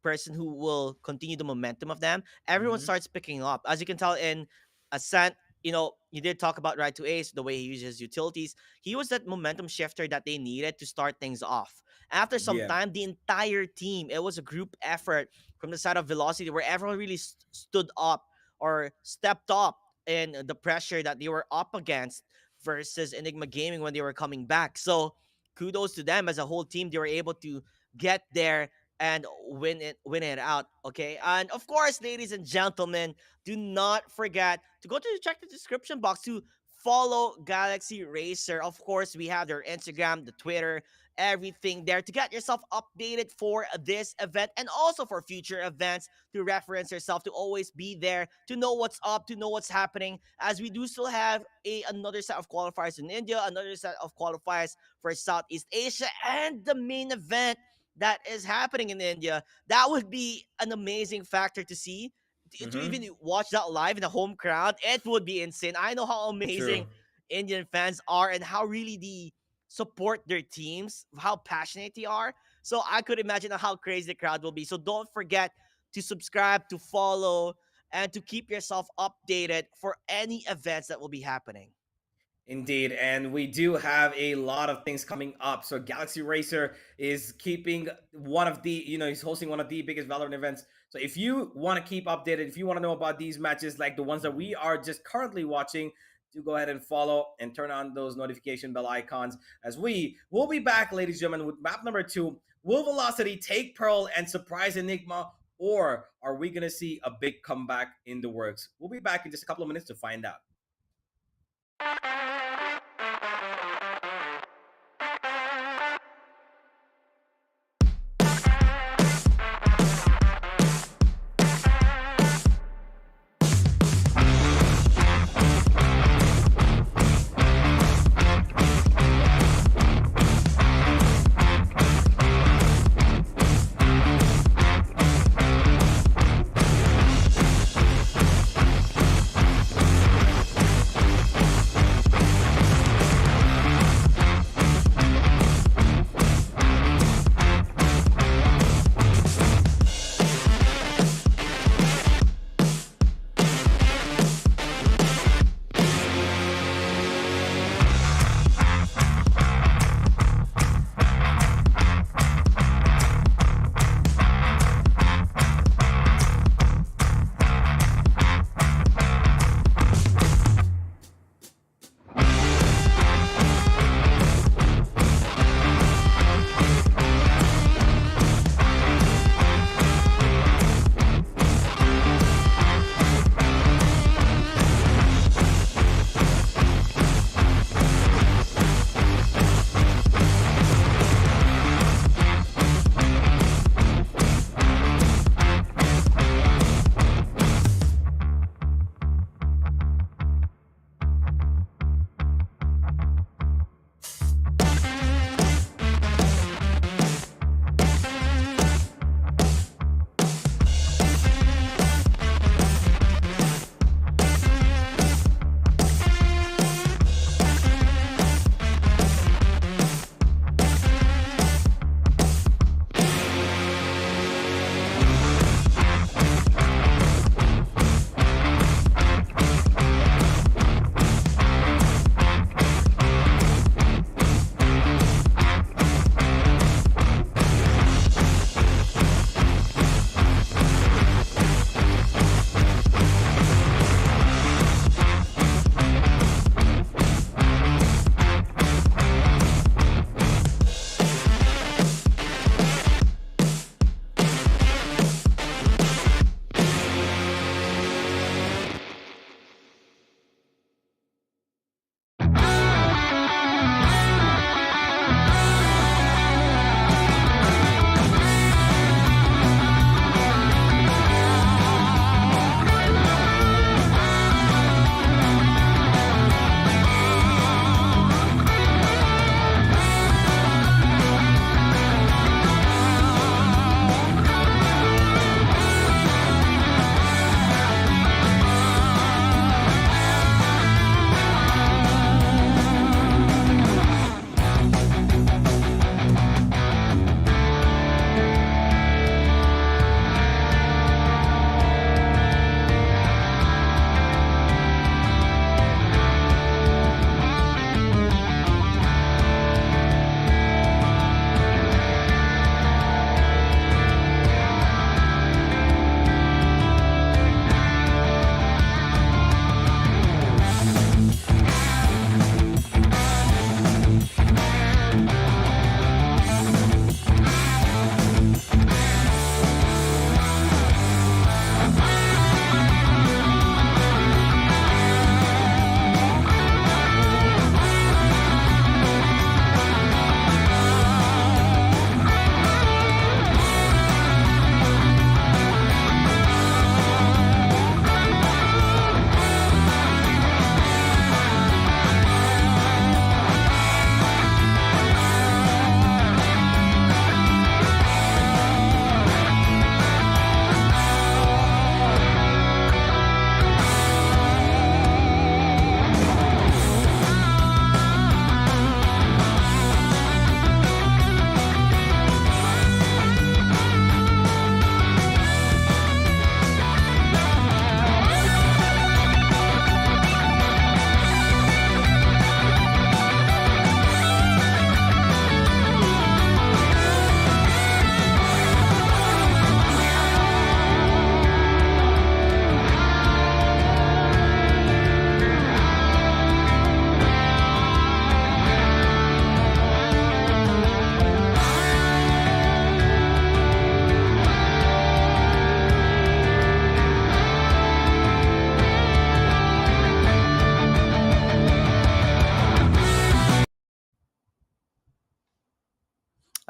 person who will continue the momentum of them, everyone Mm-hmm. starts picking up. As you can tell in Ascent, you did talk about Right to Ace, the way he uses utilities. He was that momentum shifter that they needed to start things off. After some Yeah. time, the entire team, it was a group effort from the side of Velocity where everyone really stood up or stepped up in the pressure that they were up against versus Enigma Gaming when they were coming back. So kudos to them as a whole team. They were able to get there and win it out. Okay, and of course, ladies and gentlemen, do not forget to go to check the description box to follow Galaxy Racer. Of course, we have their Instagram, the Twitter, everything there to get yourself updated for this event and also for future events, to reference yourself, to always be there, to know what's up, to know what's happening, as we do still have another set of qualifiers in India, another set of qualifiers for Southeast Asia, and the main event that is happening in India. That would be an amazing factor to see. To Mm-hmm. even watch that live in the home crowd, it would be insane. I know how True. amazing Indian fans are and how really they support their teams, how passionate they are. So I could imagine how crazy the crowd will be. So don't forget to subscribe, to follow, and to keep yourself updated for any events that will be happening. Indeed, and we do have a lot of things coming up. So Galaxy Racer is keeping one of the, he's hosting one of the biggest Valorant events. So if you want to keep updated, if you want to know about these matches like the ones that we are just currently watching, do go ahead and follow and turn on those notification bell icons, as we will be back, ladies and gentlemen, with map number 2. Will Velocity take Pearl and surprise Enigma, or are we going to see a big comeback in the works? We'll be back in just a couple of minutes to find out.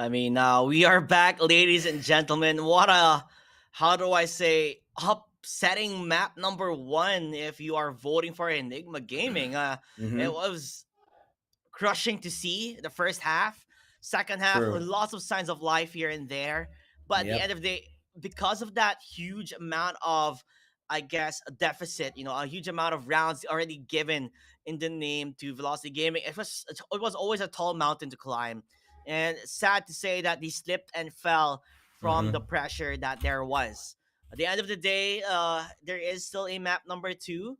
I mean, we are back, ladies and gentlemen. What a, how do I say, upsetting map number one if you are voting for Enigma Gaming. It Mm-hmm. was crushing to see the first half. Second half, True. lots of signs of life here and there. But at the end Yep. of the day, because of that huge amount of, I guess, a deficit, a huge amount of rounds already given in the name to Velocity Gaming, it was always a tall mountain to climb. And sad to say that they slipped and fell from the Mm-hmm. pressure that there was. At the end of the day, there is still a map number two,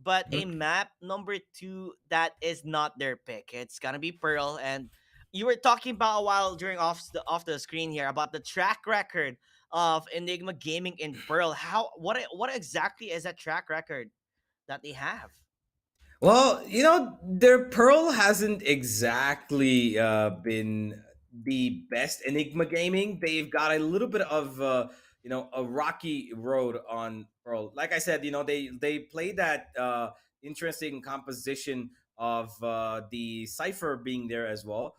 but a Mm-hmm. map number two that is not their pick. It's gonna be Pearl, and you were talking about a while during off the screen here about the track record of Enigma Gaming in Pearl. What exactly is that track record that they have? Well, their Pearl hasn't exactly been the best Enigma gaming. They've got a little bit of a rocky road on Pearl. Like I said, they play that interesting composition of the Cipher being there as well,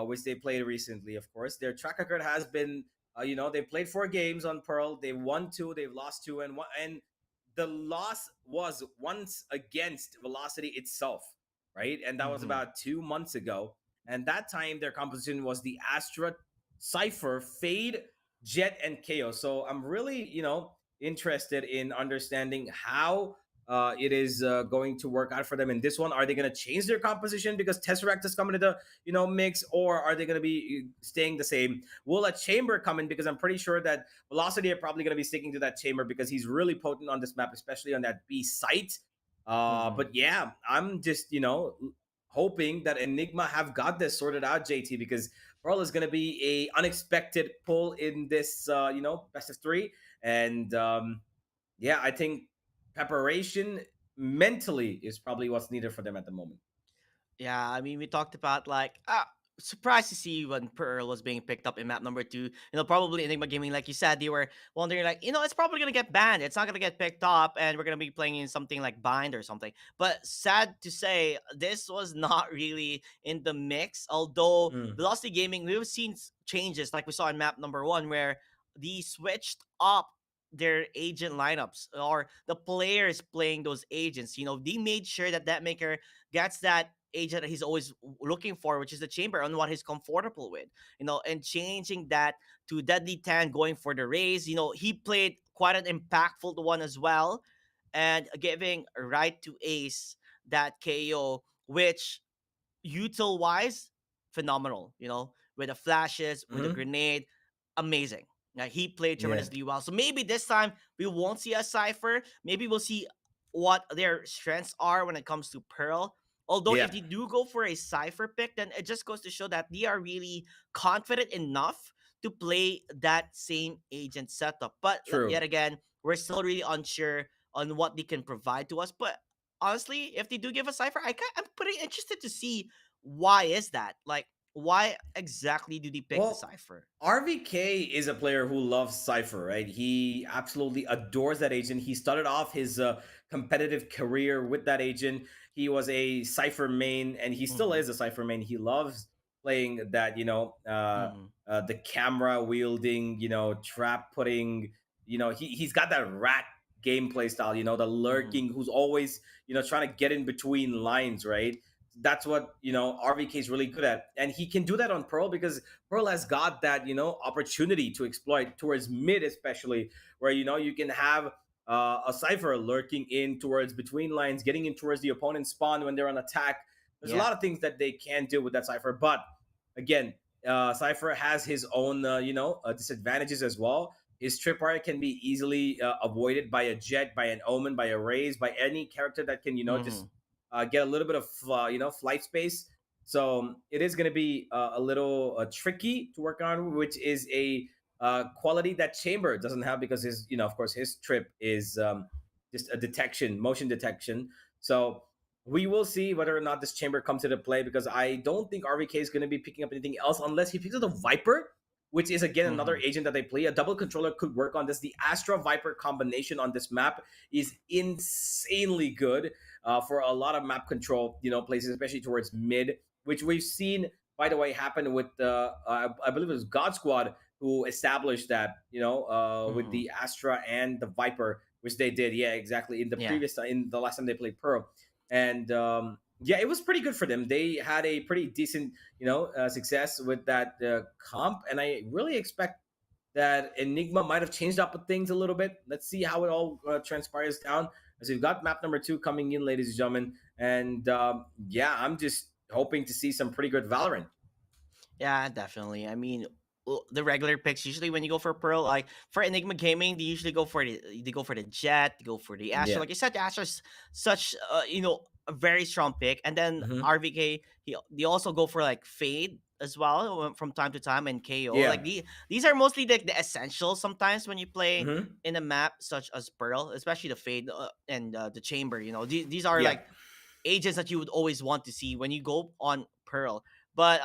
which they played recently. Of course, their track record has been, they played 4 games on Pearl. They won 2, they've lost 2, and the loss was once against Velocity itself, right? And that was Mm-hmm. about 2 months ago. And that time, their composition was the Astra, Cypher, Fade, Jet, and KO. So I'm really, interested in understanding how it is going to work out for them in this one. Are they going to change their composition because Tesseract is coming to the mix, or are they going to be staying the same? Will a Chamber come in? Because I'm pretty sure that Velocity are probably going to be sticking to that Chamber because he's really potent on this map, especially on that B site. Mm-hmm. But yeah, I'm just hoping that Enigma have got this sorted out, JT, because Pearl is going to be a unexpected pull in this best of three, and yeah, I think preparation mentally is probably what's needed for them at the moment. Yeah, I mean, we talked about like surprised to see when Pearl was being picked up in map number two. Probably Enigma Gaming, like you said, they were wondering like, it's probably gonna get banned. It's not gonna get picked up, and we're gonna be playing in something like Bind or something. But sad to say, this was not really in the mix. Although Mm. Velocity Gaming, we've seen changes like we saw in map number one, where they switched up their agent lineups or the players playing those agents. They made sure that that maker gets that agent that he's always looking for, which is the chamber on what he's comfortable with, and changing that to Deadly Tan going for the raise. He played quite an impactful one as well, and giving right to Ace that KO, which util wise, phenomenal. With the flashes, with the Hmm. grenade, amazing. Now he played Yeah. tremendously well. So maybe this time we won't see a Cipher. Maybe we'll see what their strengths are when it comes to Pearl. Although Yeah. if they do go for a Cipher pick, then it just goes to show that they are really confident enough to play that same agent setup. But True. yet again, we're still really unsure on what they can provide to us. But honestly, if they do give a Cipher, I'm pretty interested to see why is that? Like, why exactly do they pick the Well, Cipher? RVK is a player who loves Cypher, right? He absolutely adores that agent. He started off his competitive career with that agent. He was a Cypher main, and he still Mm-hmm. is a Cypher main. He loves playing that, Mm-hmm. the camera wielding, trap putting, he's got that rat gameplay style, the Mm-hmm. lurking, who's always, trying to get in between lines, right? That's what RVK is really good at, and he can do that on Pearl because Pearl has got that opportunity to exploit towards mid, especially where you can have a Cipher lurking in towards between lines, getting in towards the opponent's spawn when they're on attack. There's a Yeah. lot of things that they can do with that Cipher, but again, Cipher has his own disadvantages as well. His tripwire can be easily avoided by a Jet, by an Omen, by a Raze, by any character that can Mm-hmm. just get a little bit of flight space. So it is going to be a little tricky to work on, which is a quality that Chamber doesn't have because his, of course, his trip is just a detection, motion detection. So we will see whether or not this Chamber comes into play because I don't think RVK is going to be picking up anything else unless he picks up the Viper, which is again another Mm-hmm. agent that they play. A double controller could work on this. The Astra Viper combination on this map is insanely good for a lot of map control, places, especially towards mid, which we've seen by the way, happened with I believe it was God Squad who established that, with Mm-hmm. the Astra and the Viper, which they did. Yeah, exactly. Yeah. In the last time they played Pearl, and yeah, it was pretty good for them. They had a pretty decent, success with that comp, and I really expect that Enigma might have changed up things a little bit. Let's see how it all transpires down. As we've got map number 2 coming in, ladies and gentlemen, and yeah, I'm just hoping to see some pretty good Valorant. Yeah, definitely. I mean, the regular picks usually when you go for Pearl, like for Enigma Gaming, they go for the Jet, they go for the Astra. Yeah. Like I said, the Astra's such a very strong pick, and then Hmm. RVK they also go for like Fade as well from time to time and KO. Yeah. Like these are mostly like the essentials sometimes when you play Hmm. in a map such as Pearl, especially the Fade and the Chamber. These are Yeah. like agents that you would always want to see when you go on Pearl. But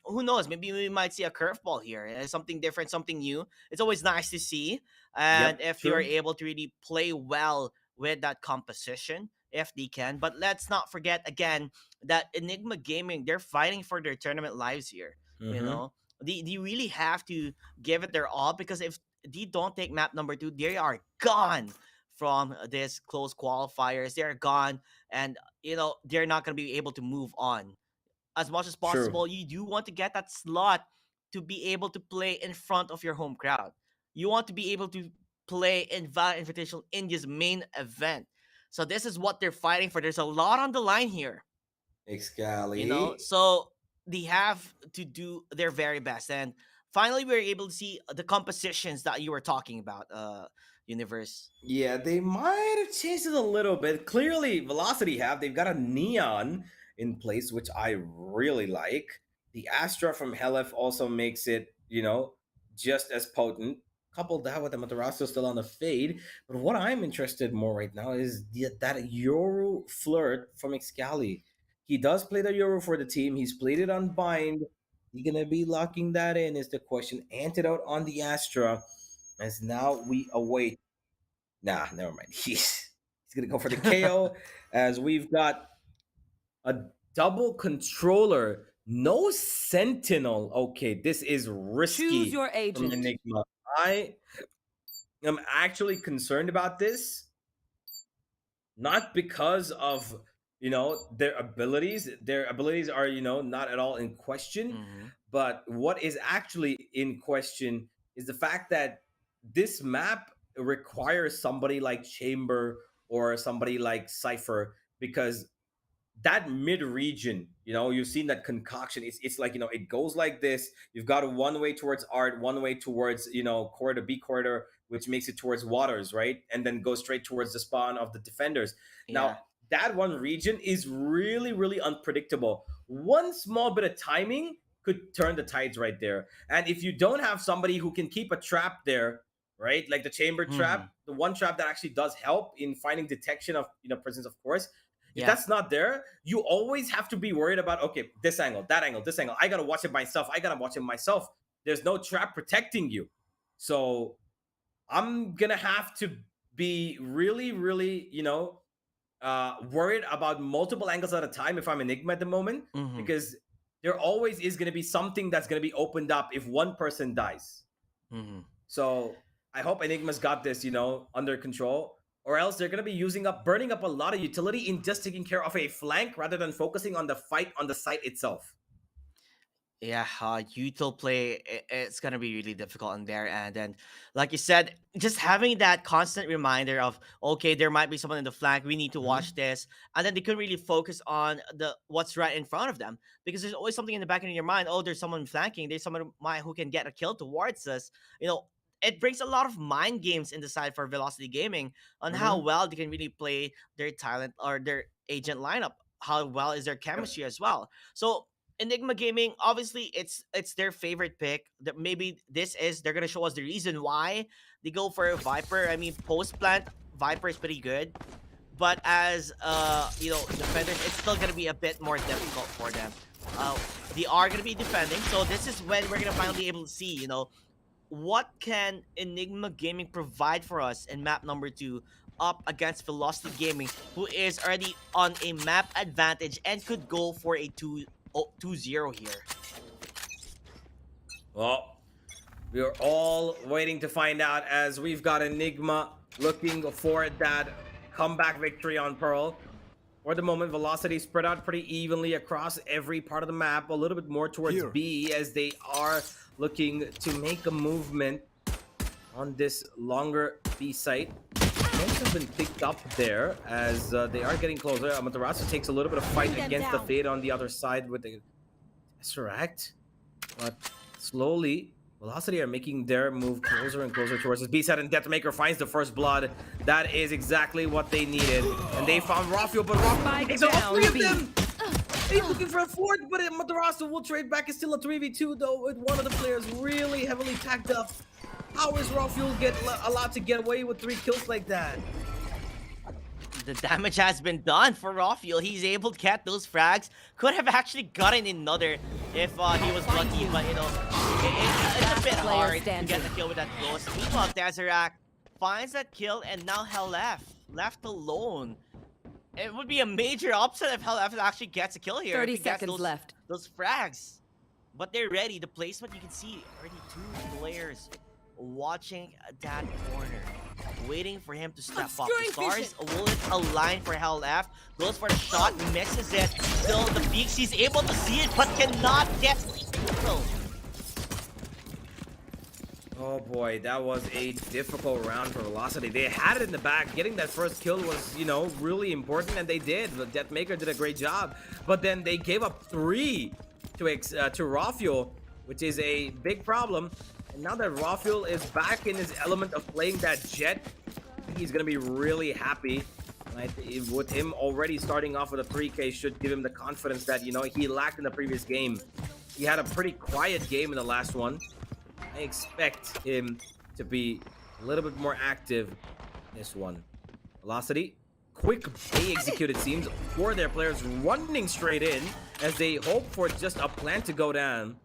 who knows? Maybe we might see a curveball here, something different, something new. It's always nice to see, and Yep. if they are True. able to really play well with that composition, if they can. But let's not forget again that Enigma Gaming, they're fighting for their tournament lives here. You Hmm. know, they really have to give it their all, because if they don't take map number 2, they are gone from this close qualifiers. They're gone, and they're not going to be able to move on. As much as True. possible, you do want to get that slot to be able to play in front of your home crowd. You want to be able to play in Valorant Invitational, India's main event. So this is what they're fighting for. There's a lot on the line here, Excali. so they have to do their very best. And finally, we're able to see the compositions that you were talking about, Universe. Yeah, they might have changed it a little bit. Clearly, Velocity have. They've got a neon in place, which I really like. The Astra from Helif also makes it, just as potent. Couple that with the Matarasso still on the fade. But what I'm interested more right now is that Yoru flirt from Excali. He does play the Yoru for the team. He's played it on Bind. He gonna be locking that in is the question. Antidote on the Astra. As now we await. Nah, never mind. He's gonna go for the KO as we've got a double controller, no sentinel. Okay, this is Choose risky your from agent. Enigma. I am actually concerned about this, not because of their abilities are not at all in question, Mm-hmm. but what is actually in question is the fact that this map requires somebody like Chamber or somebody like Cypher, because that mid region, you've seen that concoction. It's like, it goes like this. You've got a one way towards art, one way towards, corridor B corridor, which makes it towards waters, right? And then goes straight towards the spawn of the defenders. Now, Yeah. that one region is really, really unpredictable. One small bit of timing could turn the tides right there. And if you don't have somebody who can keep a trap there, right? Like the chamber Mm-hmm. trap, the one trap that actually does help in finding detection of, presence, of course, if Yeah. that's not there, you always have to be worried about, okay, this angle, that angle, this angle. I gotta watch it myself. I gotta watch it myself. There's no trap protecting you. So I'm gonna have to be really, really, worried about multiple angles at a time if I'm Enigma at the moment, Mm-hmm. because there always is gonna be something that's gonna be opened up if one person dies. Mm-hmm. So I hope Enigma's got this, under control, or else they're gonna be burning up a lot of utility in just taking care of a flank rather than focusing on the fight on the site itself. Yeah, util play, it's gonna be really difficult in there. And then, like you said, just having that constant reminder of, okay, there might be someone in the flank, we need to Hmm. watch this. And then they couldn't really focus on the what's right in front of them, because there's always something in the back of your mind. Oh, there's someone flanking, there's someone who can get a kill towards us. It brings a lot of mind games in the side for Velocity Gaming on how Hmm. well they can really play their talent or their agent lineup. How well is their Yep. chemistry as well? So Enigma Gaming, obviously, it's their favorite pick. That maybe they're gonna show us the reason why they go for a Viper. I mean, post plant Viper is pretty good, but as defenders, it's still gonna be a bit more difficult for them. Uh, they are gonna be defending, so this is when we're gonna finally be able to see, what can Enigma Gaming provide for us in map number 2 up against Velocity Gaming, who is already on a map advantage and could go for a 2 2-0 here. Well, we're all waiting to find out as we've got Enigma looking for that comeback victory on Pearl. For the moment, Velocity spread out pretty evenly across every part of the map, a little bit more towards Here. B as they are looking to make a movement on this longer B site. Most have been picked up there as they are getting closer. Amaterasu takes a little bit of fight against the Fade on the other side with the Tesseract, but slowly Velocity are making their move closer and closer towards this B side, and Deathmaker finds the first blood. That is exactly what they needed, and they found Raphael, but Raphael takes out all three of them. He's looking for a fourth, but Amaterasu will trade back. It's still a 3v2 though, with one of the players really heavily tagged up. How is Raphael allowed to get away with 3 kills like that? The damage has been done for Raphael. He's able to get those frags. Could have actually gotten another if he was lucky, but you know, it's a bit hard to get the kill with that ghost. Meanwhile, Tesseract finds that kill, and now Hell left alone. It would be a major upset if Hell actually gets a kill here. 30 seconds left. Those frags. But they're ready. The placement, you can see already 2 players watching that corner, waiting for him to step up. The stars will align for Hell F. Goes for the shot, misses it. Still, the peaks, he's able to see it, but cannot get neutral. Oh boy, that was a difficult round for Velocity. They had it in the back. Getting that first kill was, you know, really important, and they did. The Deathmaker did a great job, but then they gave up 3 to Raphael, which is a big problem. And now that Raphael is back in his element of playing that Jet, he's going to be really happy. And with him already starting off with a 3K should give him the confidence that, you know, he lacked in the previous game. He had a pretty quiet game in the last one. I expect him to be a little bit more active in this one. Velocity, quick A execute it seems for their players, running straight in as they hope for just a plant to go down.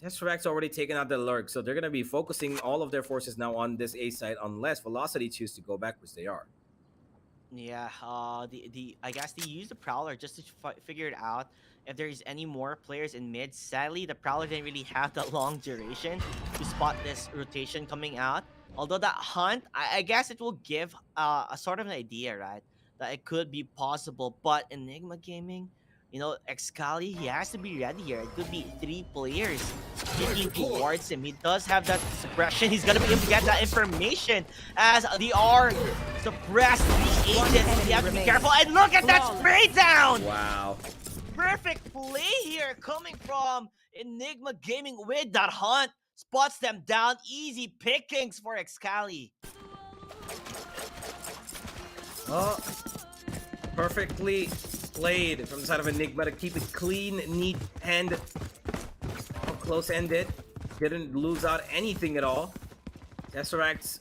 Tesseract's already taken out the lurk, so they're going to be focusing all of their forces now on this A site unless Velocity choose to go back, which they are. Yeah, I guess they use the Prowler just to figure it out if there is any more players in mid. Sadly, the Prowler didn't really have that long duration to spot this rotation coming out. Although that hunt, I guess it will give a sort of an idea, right? That it could be possible. But Enigma Gaming, you know, Excali, he has to be ready here. It could be 3 players kicking towards him. He does have that suppression. He's gonna be able to get that information as they are suppressed. The agents, you have to be careful. And look at that spray down! Wow. Perfect play here coming from Enigma Gaming with that hunt. Spots them down. Easy pickings for Excali. Oh, perfectly played from the side of Enigma to keep it clean, neat, and close-ended. Didn't lose out anything at all. Tesseract's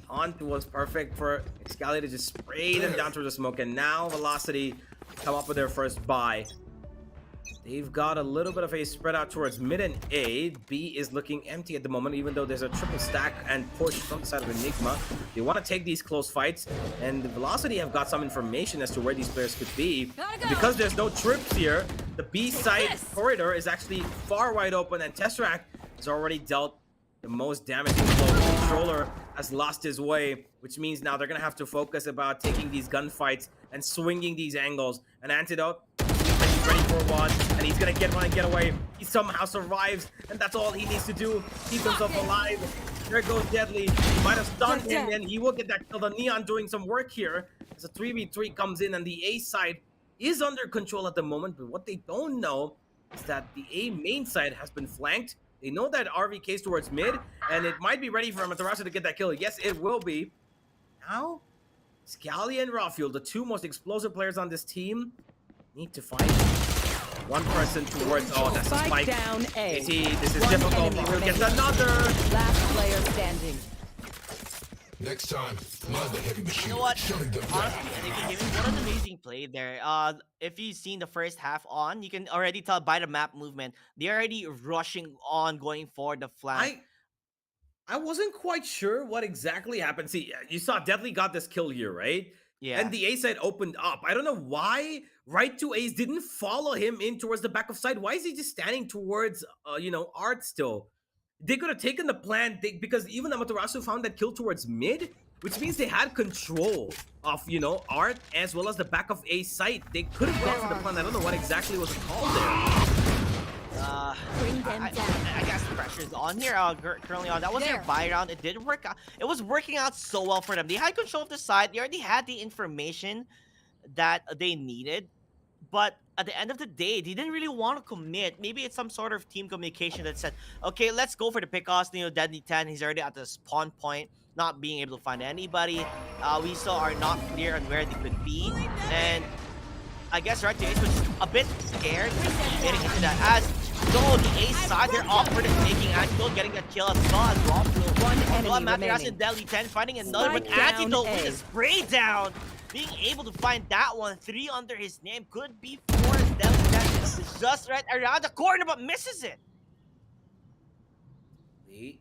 hunt was perfect for Excali to just spray them down through the smoke, and now Velocity come up with their first buy. They've got a little bit of a spread out towards mid and A. B is looking empty at the moment, even though there's a triple stack and push from the side of Enigma. They want to take these close fights, and the Velocity have got some information as to where these players could be. Because there's no trips here, the B side corridor is actually far wide open, and Tesseract has already dealt the most damaging blow. The controller has lost his way, which means now they're going to have to focus about taking these gunfights and swinging these angles. An Antidote, he's ready for one, and he's gonna get one and get away. He somehow survives, and that's all he needs to do. Keep himself alive. There goes Deadly. He might have stunned him, and he will get that kill. The Neon doing some work here as a 3v3 comes in, and the A side is under control at the moment. But what they don't know is that the A main side has been flanked. They know that RVK is towards mid, and it might be ready for Amaterasu to get that kill. Yes, it will be. Now, Scally and Raphael, the 2 most explosive players on this team, need to find one person towards. Oh, that's a spike. Down A. See, this is difficult. He will get another. Last player standing. Next time, mind the heavy machine. You know what? Shutting them Honestly, down. Enigma Gaming, what an amazing play there. If you've seen the first half on, you can already tell by the map movement, they're already rushing on, going for the flank. I wasn't quite sure what exactly happened. See, you saw Deadly got this kill here, right? Yeah. and the A side opened up. I don't know why right two A's didn't follow him in towards the back of side. Why is he just standing towards, Art still? They could have taken the plan because even Amaterasu found that kill towards mid, which means they had control of, Art as well as the back of A site. They could have gone for the plan. I don't know what exactly was the call there. Bring them I down. guess the pressure's on here. Currently on. That was their There. buy round. It did work out. It was working out so well for them. They had control of the side. They already had the information that they needed. But at the end of the day, they didn't really want to commit. Maybe it's some sort of team communication that said, okay, let's go for the pickoffs. Deadly 10, he's already at the spawn point, not being able to find anybody. We still are not clear on where they could be. And I guess Riot was just a bit scared getting into that. As though the A side, they're offered making Antidote, getting a kill as well as One enemy Matthew remaining. Deadly 10 finding another, but Spike down Antidote with A. a spray down. Being able to find that one, 3 under his name, could be 4 as Deadly 10 is just right around the corner, but misses it. The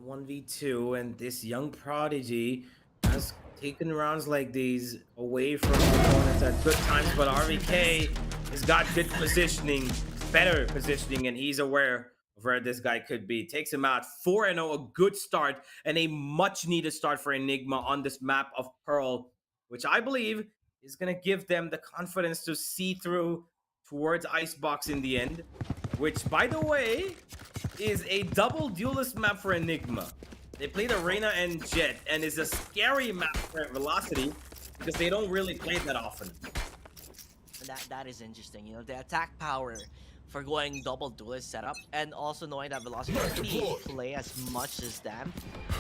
1v2, and this young prodigy has taken rounds like these away from opponents at good times, but RVK has got good positioning, better positioning, and he's aware of where this guy could be. Takes him out 4-0, a good start, and a much needed start for Enigma on this map of Pearl, which I believe is going to give them the confidence to see through towards Icebox in the end, which, by the way, is a double duelist map for Enigma. They played Arena and Jet, and is a scary map for Velocity because they don't really play that often. That is interesting. The attack power for going double duelist setup, and also knowing that Velocity doesn't really play as much as them.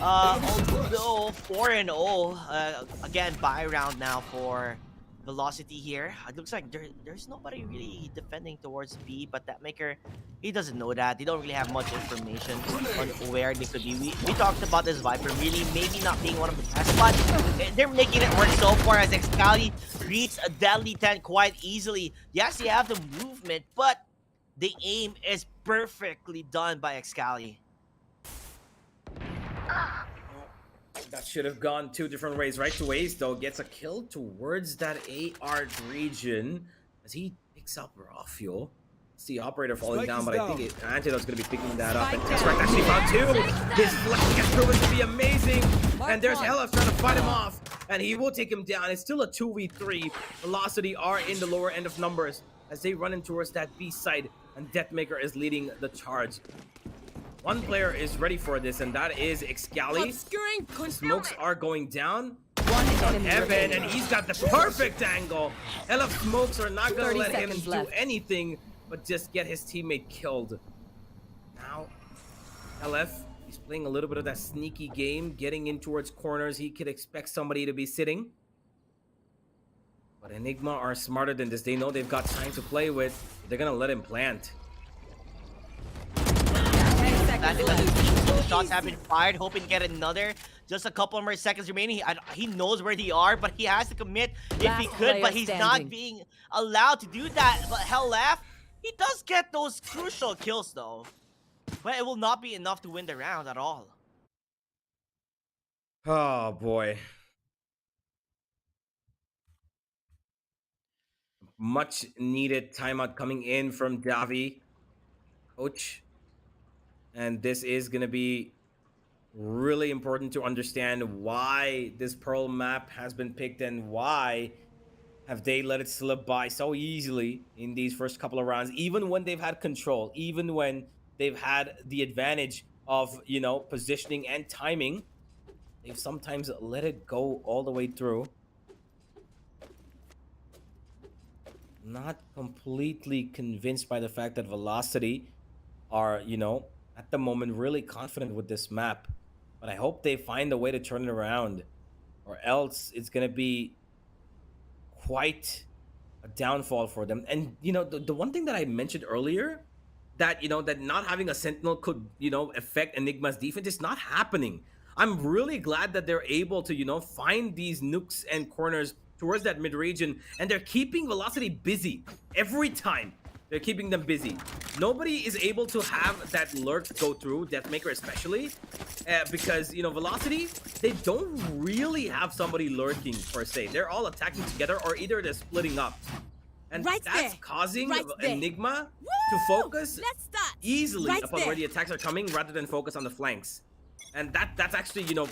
Although 4-0, again, buy round now for Velocity here. It looks like there's nobody really defending towards B, but that maker, he doesn't know that. They don't really have much information on where they could be. We talked about this Viper really maybe not being one of the best, but they're making it work so far as Excali reads a Deadly 10 quite easily. Yes, they have the movement, but the aim is perfectly done by Excali. That should have gone two different ways. Right to Ace, though, gets a kill towards that AR region as he picks up raw fuel. It's the operator falling down, but I think Antidote's going to be picking that up. And Tesseract actually found two. His flex has proven to be amazing. And there's Hella trying to fight him off. And he will take him down. It's still a 2v3. Velocity are in the lower end of numbers as they run in towards that B side. And Deathmaker is leading the charge. One player is ready for this, and that is Excali. Smokes are going down. One enemy Heaven, remaining. and he's got the perfect angle. LF Smokes are not going to 30 let him seconds do left. anything but just get his teammate killed. Now, LF, he's playing a little bit of that sneaky game, getting in towards corners. He could expect somebody to be sitting. But Enigma are smarter than this. They know they've got time to play with. They're going to let him plant. Shots have been fired, hoping to get another. Just a couple more seconds remaining. He knows where they are, but he has to commit if Last he could, player but he's not standing. being allowed to do that. But Hell left. He does get those crucial kills, though. But it will not be enough to win the round at all. Oh, boy. Much needed timeout coming in from Davi, coach. And this is going to be really important to understand why this Pearl map has been picked and why have they let it slip by so easily in these first couple of rounds, even when they've had control, even when they've had the advantage of, positioning and timing. They've sometimes let it go all the way through. Not completely convinced by the fact that Velocity are, at the moment really confident with this map. But I hope they find a way to turn it around, or else it's going to be quite a downfall for them. And, the one thing that I mentioned earlier, that, that not having a Sentinel could, affect Enigma's defense is not happening. I'm really glad that they're able to, find these nukes and corners towards that mid-region, and they're keeping Velocity busy every time. They're keeping them busy. Nobody is able to have that lurk go through, Deathmaker especially, because, you know, Velocity, they don't really have somebody lurking per se. They're all attacking together, or either they're splitting up. And Right that's there. causing Right there. Enigma Woo! to focus Let's start. easily Right upon there. where the attacks are coming rather than focus on the flanks. And that's actually, you know,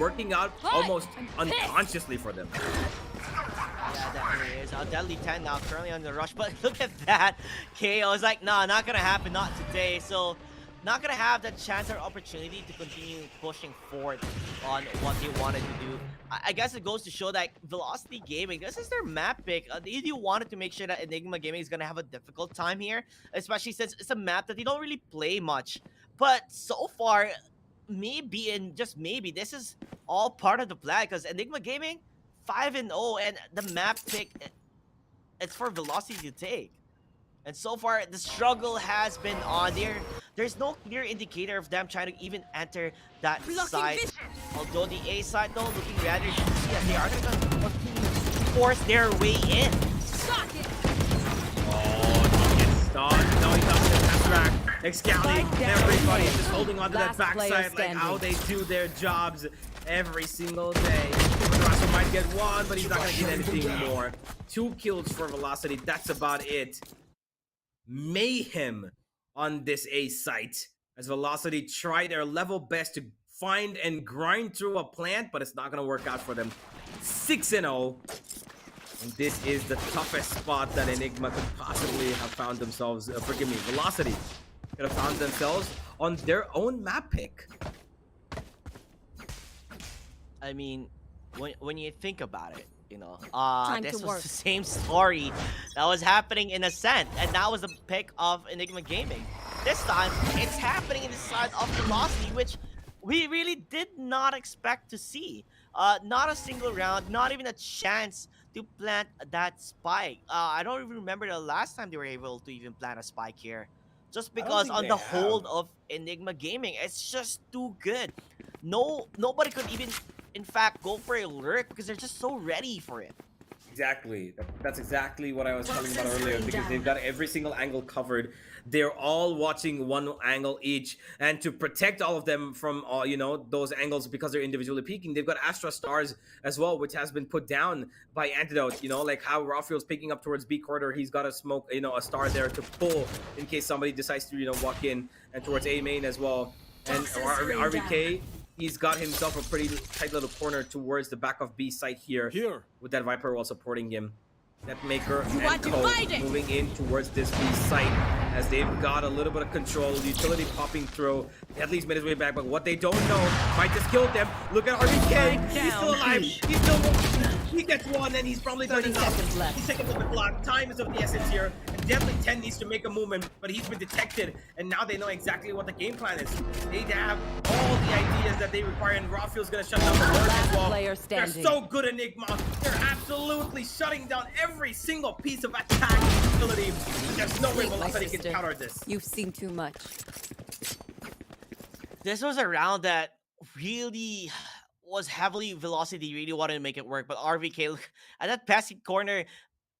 working out almost unconsciously for them. Yeah, definitely is. Deadly 10 now, currently on the rush. But look at that. KO is like, nah, not gonna happen, not today. So, not gonna have that chance or opportunity to continue pushing forward on what they wanted to do. I guess it goes to show that Velocity Gaming, this is their map pick. They do wanted to make sure that Enigma Gaming is gonna have a difficult time here, especially since it's a map that they don't really play much. But so far, maybe and just maybe this is all part of the plan, because Enigma Gaming 5-0, and the map pick, it's for Velocity to take. And so far, the struggle has been on there. There's no clear indicator of them trying to even enter that side. Although the A side, though, looking rather easy, as they are going to force their way in. Oh, he gets stunned. No, he doesn't. That's right. Excalibur, everybody is just holding on to that backside like how they do their jobs every single day. Raso might get one, but he's not going to get anything more. 2 kills for Velocity. That's about it. Mayhem on this A site as Velocity try their level best to find and grind through a plant, but it's not going to work out for them. 6-0. And this is the toughest spot that Enigma could possibly have found themselves. Forgive me, Velocity could have found themselves on their own map pick. I mean, when you think about it, you know, this was work. the same story that was happening in Ascent, and that was the pick of Enigma Gaming. This time, it's happening in the side of Velocity, which we really did not expect to see. Not a single round, not even a chance to plant that spike. I don't even remember the last time they were able to even plant a spike here. Just because think on they the have. hold of Enigma Gaming, it's just too good. Nobody could even, in fact, go for a lurk because they're just so ready for it. Exactly. That's exactly what I was talking about earlier, because they've got every single angle covered. They're all watching one angle each, and to protect all of them from you know, those angles, because they're individually peeking, they've got Astra Stars as well, which has been put down by Antidote. You know, like how Raphael's picking up towards B corridor, he's got a smoke, you know, a star there to pull in case somebody decides to, you know, walk in, and towards A main as well. And RVK, he's got himself a pretty tight little corner towards the back of B site here. With that Viper wall supporting him. That Maker and Co moving in towards this B site as they've got a little bit of control. Utility popping through. Deadly's made his way back, but what they don't know might just kill them. Look at RBK. He's still alive. He's still. He gets one, and he's probably 30 seconds left. He's taking the clock. Time is of the essence here. And Deadly 10 needs to make a movement, but he's been detected, and now they know exactly what the game plan is. They have all the ideas that they require, and Raphael's gonna shut down the word as well. Player They're standing. so good, Enigma. They're absolutely shutting down every single piece of attack utility. There's no way Sleep, my Velocity can sister. counter this. You've seen too much. This was a round that really was heavily Velocity really wanted to make it work, but RVK, look, at that passing corner,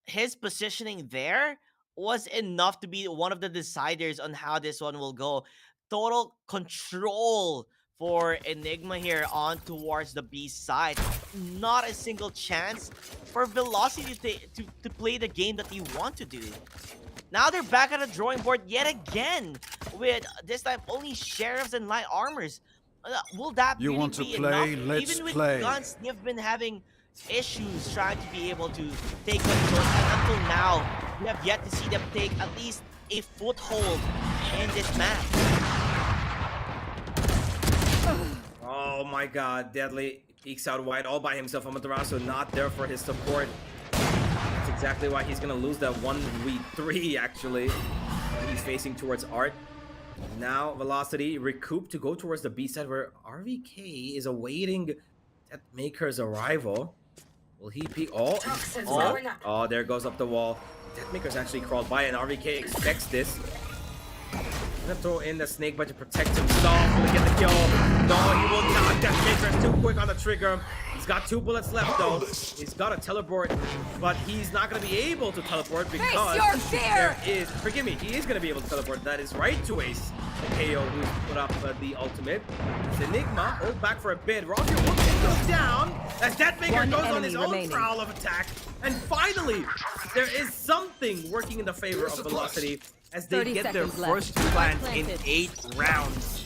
his positioning there was enough to be one of the deciders on how this one will go. Total control for Enigma here on towards the B side. Not a single chance for Velocity to play the game that they want to do. Now they're back at the drawing board yet again, with this time only Sheriffs and Light Armors. Will that You really want to be play? enough? Let's Even with play. guns, they've been having issues trying to be able to take control, and until now, we have yet to see them take at least a foothold in this map. Oh my god, Deadly peeks out wide all by himself. Amaterasu not there for his support. That's exactly why he's gonna lose that 1v3 actually. He's facing towards Art. Now Velocity recoup to go towards the B side where RVK is awaiting that Maker's arrival. Will he peek? Oh, there goes up the wall. Deathmaker's actually crawled by, and RVK expects this. Gonna throw in the snake bite to protect himself. Will he get the kill? No, he will not. Deathmaker's too quick on the trigger. He's got 2 bullets left though. He's got to teleport, but he's not going to be able to teleport because your fear! there is, forgive me, he is going to be able to teleport. That is right to Ace. KO who's put up the ultimate. It's Enigma. Oh, back for a bit. Roger goes down as Deathmaker goes on his own prowl of attack. And finally, there is something working in the favor of Velocity as they get their first plant in 8 rounds.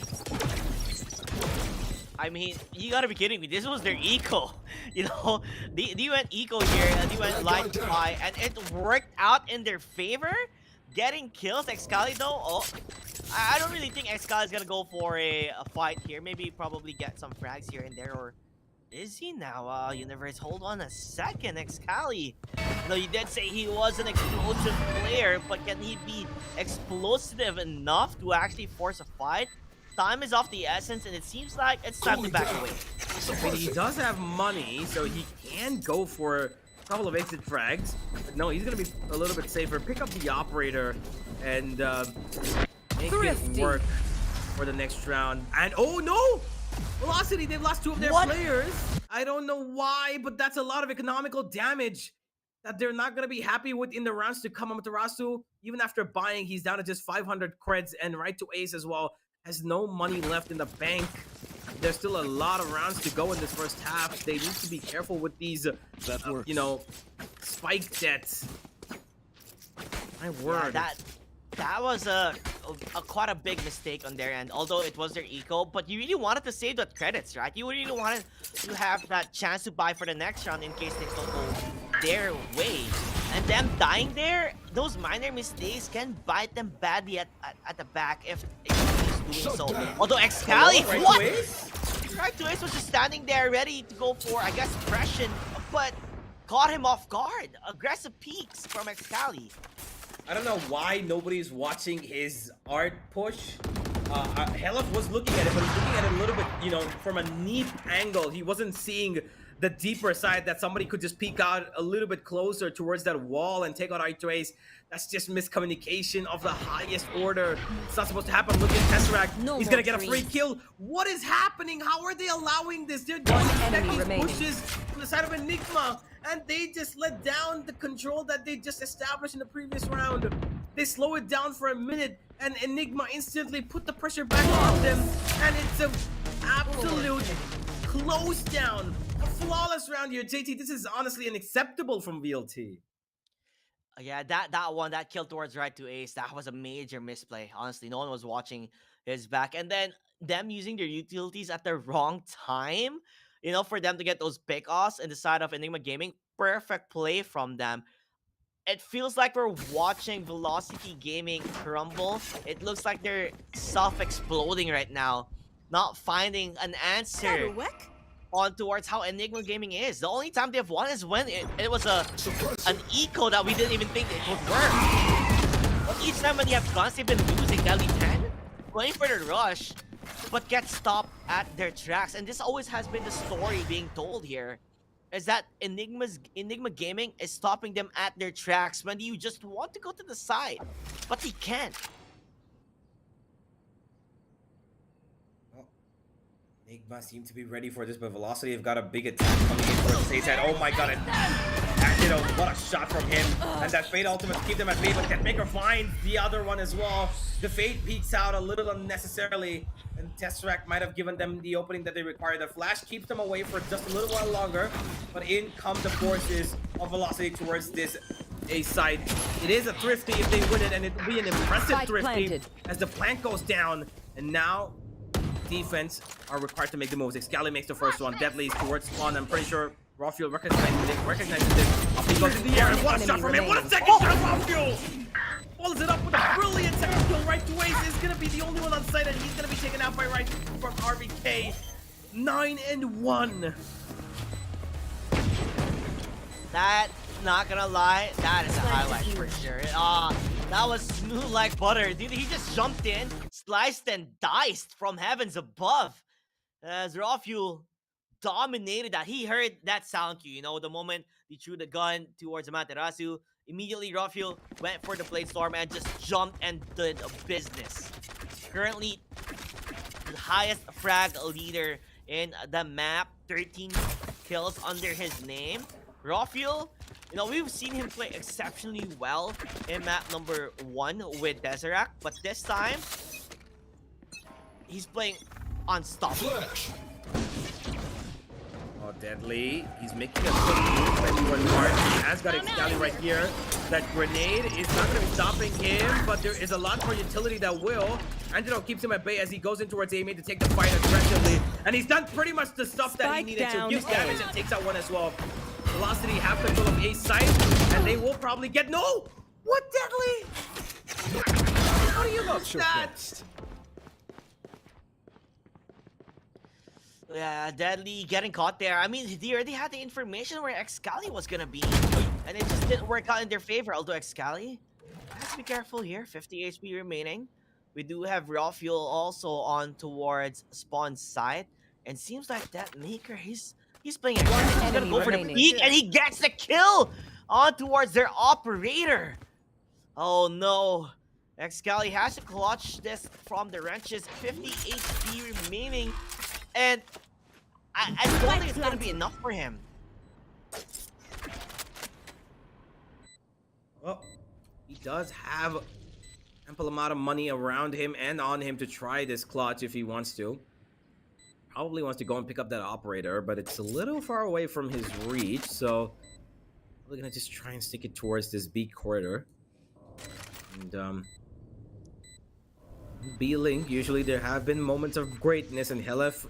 I mean, you gotta be kidding me. This was their eco. You know, they went eco here, and they went light to high, and it worked out in their favor. Getting kills, Excali though, oh, I don't really think Excali is gonna go for a fight here. Maybe probably get some frags here and there, or is he now? Universe, hold on a second, Excali. No, you did say he was an explosive player, but can he be explosive enough to actually force a fight? Time is off the essence, and it seems like it's time to back away. I mean, he does have money, so he can go for a couple of exit frags. But no, he's going to be a little bit safer. Pick up the operator and make it work for the next round. And oh no! Velocity, they've lost 2 of their players. I don't know why, but that's a lot of economical damage that they're not going to be happy with in the rounds to come. Amaterasu, even after buying, he's down to just 500 creds, and right to Ace as well. Has no money left in the bank. There's still a lot of rounds to go in this first half. They need to be careful with these, you know, spike debts. My word. Yeah, that was a quite a big mistake on their end, although it was their eco. But you really wanted to save that credits, right? You really wanted to have that chance to buy for the next round in case things don't go their way. And them dying there, those minor mistakes can bite them badly at the back if he's doing so. Although Excali, what? Right to Ace was just standing there ready to go for, I guess, suppression, but caught him off guard. Aggressive peeks from Excali. I don't know why nobody's watching his art push. Helef was looking at it, but he's looking at it a little bit, you know, from a neat angle. He wasn't seeing the deeper side that somebody could just peek out a little bit closer towards that wall and take out Icebox. That's just miscommunication of the highest order. It's not supposed to happen. Look at Tesseract. He's gonna get a free kill. What is happening? How are they allowing this? They're doing these pushes from the side of Enigma, and they just let down the control that they just established in the previous round. They slow it down for a minute, and Enigma instantly put the pressure back on them, and it's an absolute close down. A flawless round here, JT. This is honestly unacceptable from VLT. Yeah, that kill towards right to Ace, that was a major misplay. Honestly, no one was watching his back. And then them using their utilities at the wrong time, you know, for them to get those pick-offs in the side of Enigma Gaming. Perfect play from them. It feels like we're watching Velocity Gaming crumble. It looks like they're self-exploding right now, not finding an answer on towards how Enigma Gaming is. The only time they've won is when it was an eco that we didn't even think it would work. But each time when you have guns, they've been losing Delhi 10, going for the rush, but get stopped at their tracks. And this always has been the story being told here, is that Enigma Gaming is stopping them at their tracks when you just want to go to the side, but they can't. Enigma seem to be ready for this, but Velocity have got a big attack coming in towards the stage. Oh my god, and you know, what a shot from him. And that Fate ultimate to keep them at bay, but Deathmaker finds the other one as well. The Fate peeks out a little unnecessarily, and Tesseract might have given them the opening that they require. The flash keeps them away for just a little while longer, but in come the forces of Velocity towards this A side. It is a thrifty if they win it, and it'll be an impressive thrifty as the plant goes down, and now defense are required to make the moves. Excali makes the first one. Deadly towards spawn. I'm pretty sure Rafuel recognizes this. He goes in the air, and what a shot from him! What a second shot of Rafuel! Follows it up with a brilliant second kill. Right to Ace is gonna be the only one on site, and he's gonna be taken out by Right from RBK. 9-1. That, not gonna lie, that is a highlight for sure. That was smooth like butter. Dude, he just jumped in, sliced and diced from heavens above. As Rafuel dominated that. He heard that sound cue, you know, the moment he threw the gun towards Amaterasu. Immediately, Rafuel went for the Blade Storm and just jumped and did business. Currently, the highest frag leader in the map, 13 kills under his name. Rafael, you know, we've seen him play exceptionally well in map number 1 with Deserac, but this time, he's playing unstoppable. Flash. Oh, Deadly. He's making a quick movement towards Mark. He has got Excalibur right here. That grenade is not going to be stopping him, but there is a lot more utility that will. Angelo keeps him at bay as he goes in towards A-Main to take the fight aggressively. And he's done pretty much the stuff that he Spike needed to. down Gives A. damage and takes out one as well. Velocity have control of A site, and they will probably get... No! What, Deadly? How do you look that? Yeah, Deadly getting caught there. I mean, they already had the information where Excali was gonna be, and it just didn't work out in their favor. Although Excali has to be careful here. 50 HP remaining. We do have raw fuel also on towards spawn side, and seems like that Maker he's playing aggressive. He's gonna go for the remaining. peek, and he gets the kill on towards their operator. Oh no. Excali has to clutch this from the wrenches. 50 HP remaining. And I don't think it's going to be enough for him. Well, he does have ample amount of money around him and on him to try this clutch if he wants to. Probably wants to go and pick up that operator, but it's a little far away from his reach, so we're gonna just try and stick it towards this B corridor. And B-Link, usually there have been moments of greatness, and Helef,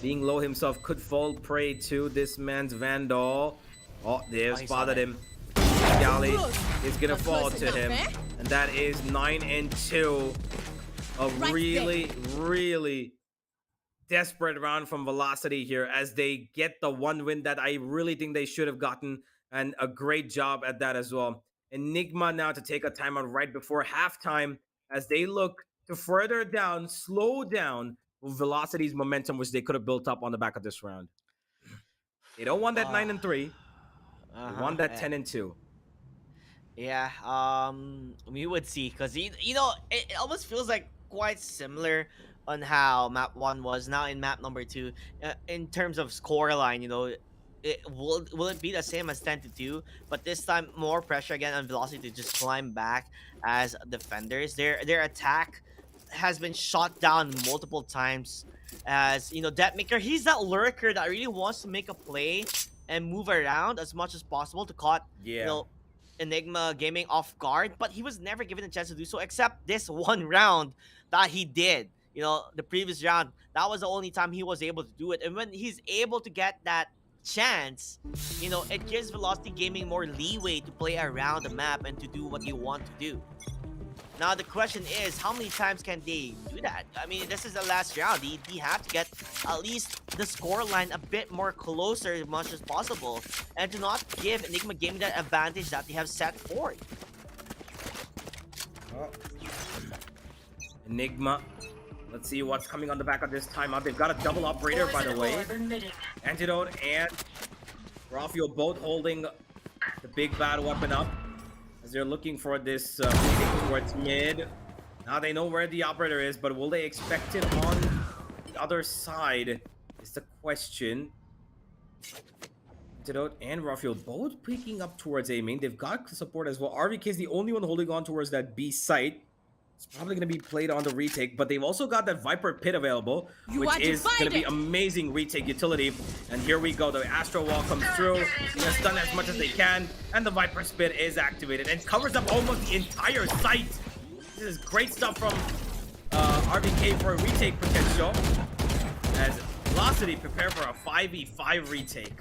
being low himself, could fall prey to this man's Vandal. Oh, they've spotted him. Gali is gonna fall to him, and that is 9 and 2. A really, really desperate round from Velocity here as they get the one win that I really think they should have gotten, and a great job at that as well. Enigma now to take a timeout right before halftime as they look to further down, slow down Velocity's momentum, which they could have built up on the back of this round. They don't want that 9 and 3. They want that 10 and 2. Yeah, we would see, because you know, it almost feels like quite similar on how map 1 was now in map number 2 in terms of scoreline. You know, will it be the same as 10 to 2, but this time more pressure again on Velocity to just climb back as defenders. Their attack has been shot down multiple times, as you know, Deathmaker, he's that lurker that really wants to make a play and move around as much as possible to caught you know, Enigma Gaming off guard, but he was never given a chance to do so except this one round that he did. You know, the previous round, that was the only time he was able to do it, and when he's able to get that chance, you know, it gives Velocity Gaming more leeway to play around the map and to do what you want to do. Now the question is, how many times can they do that? I mean, this is the last round. They have to get at least the scoreline a bit more closer as much as possible, and to not give Enigma Gaming that advantage that they have set forth. Oh. Enigma. Let's see what's coming on the back of this timeout. They've got a double operator, by the way. Antidote and Rafael both holding the big bad weapon up as they're looking for this towards mid. Now they know where the operator is, but will they expect it on the other side is the question. Antidote and Rafael both peeking up towards A-Main. They've got support as well. RVK is the only one holding on towards that B site. It's probably going to be played on the retake, but they've also got that Viper Pit available, which is going to be amazing retake utility. And here we go. The Astro Wall comes through. They're stun as much as they can, and the Viper Spit is activated and covers up almost the entire site. This is great stuff from RVK for a retake potential, as Velocity prepare for a 5v5 retake.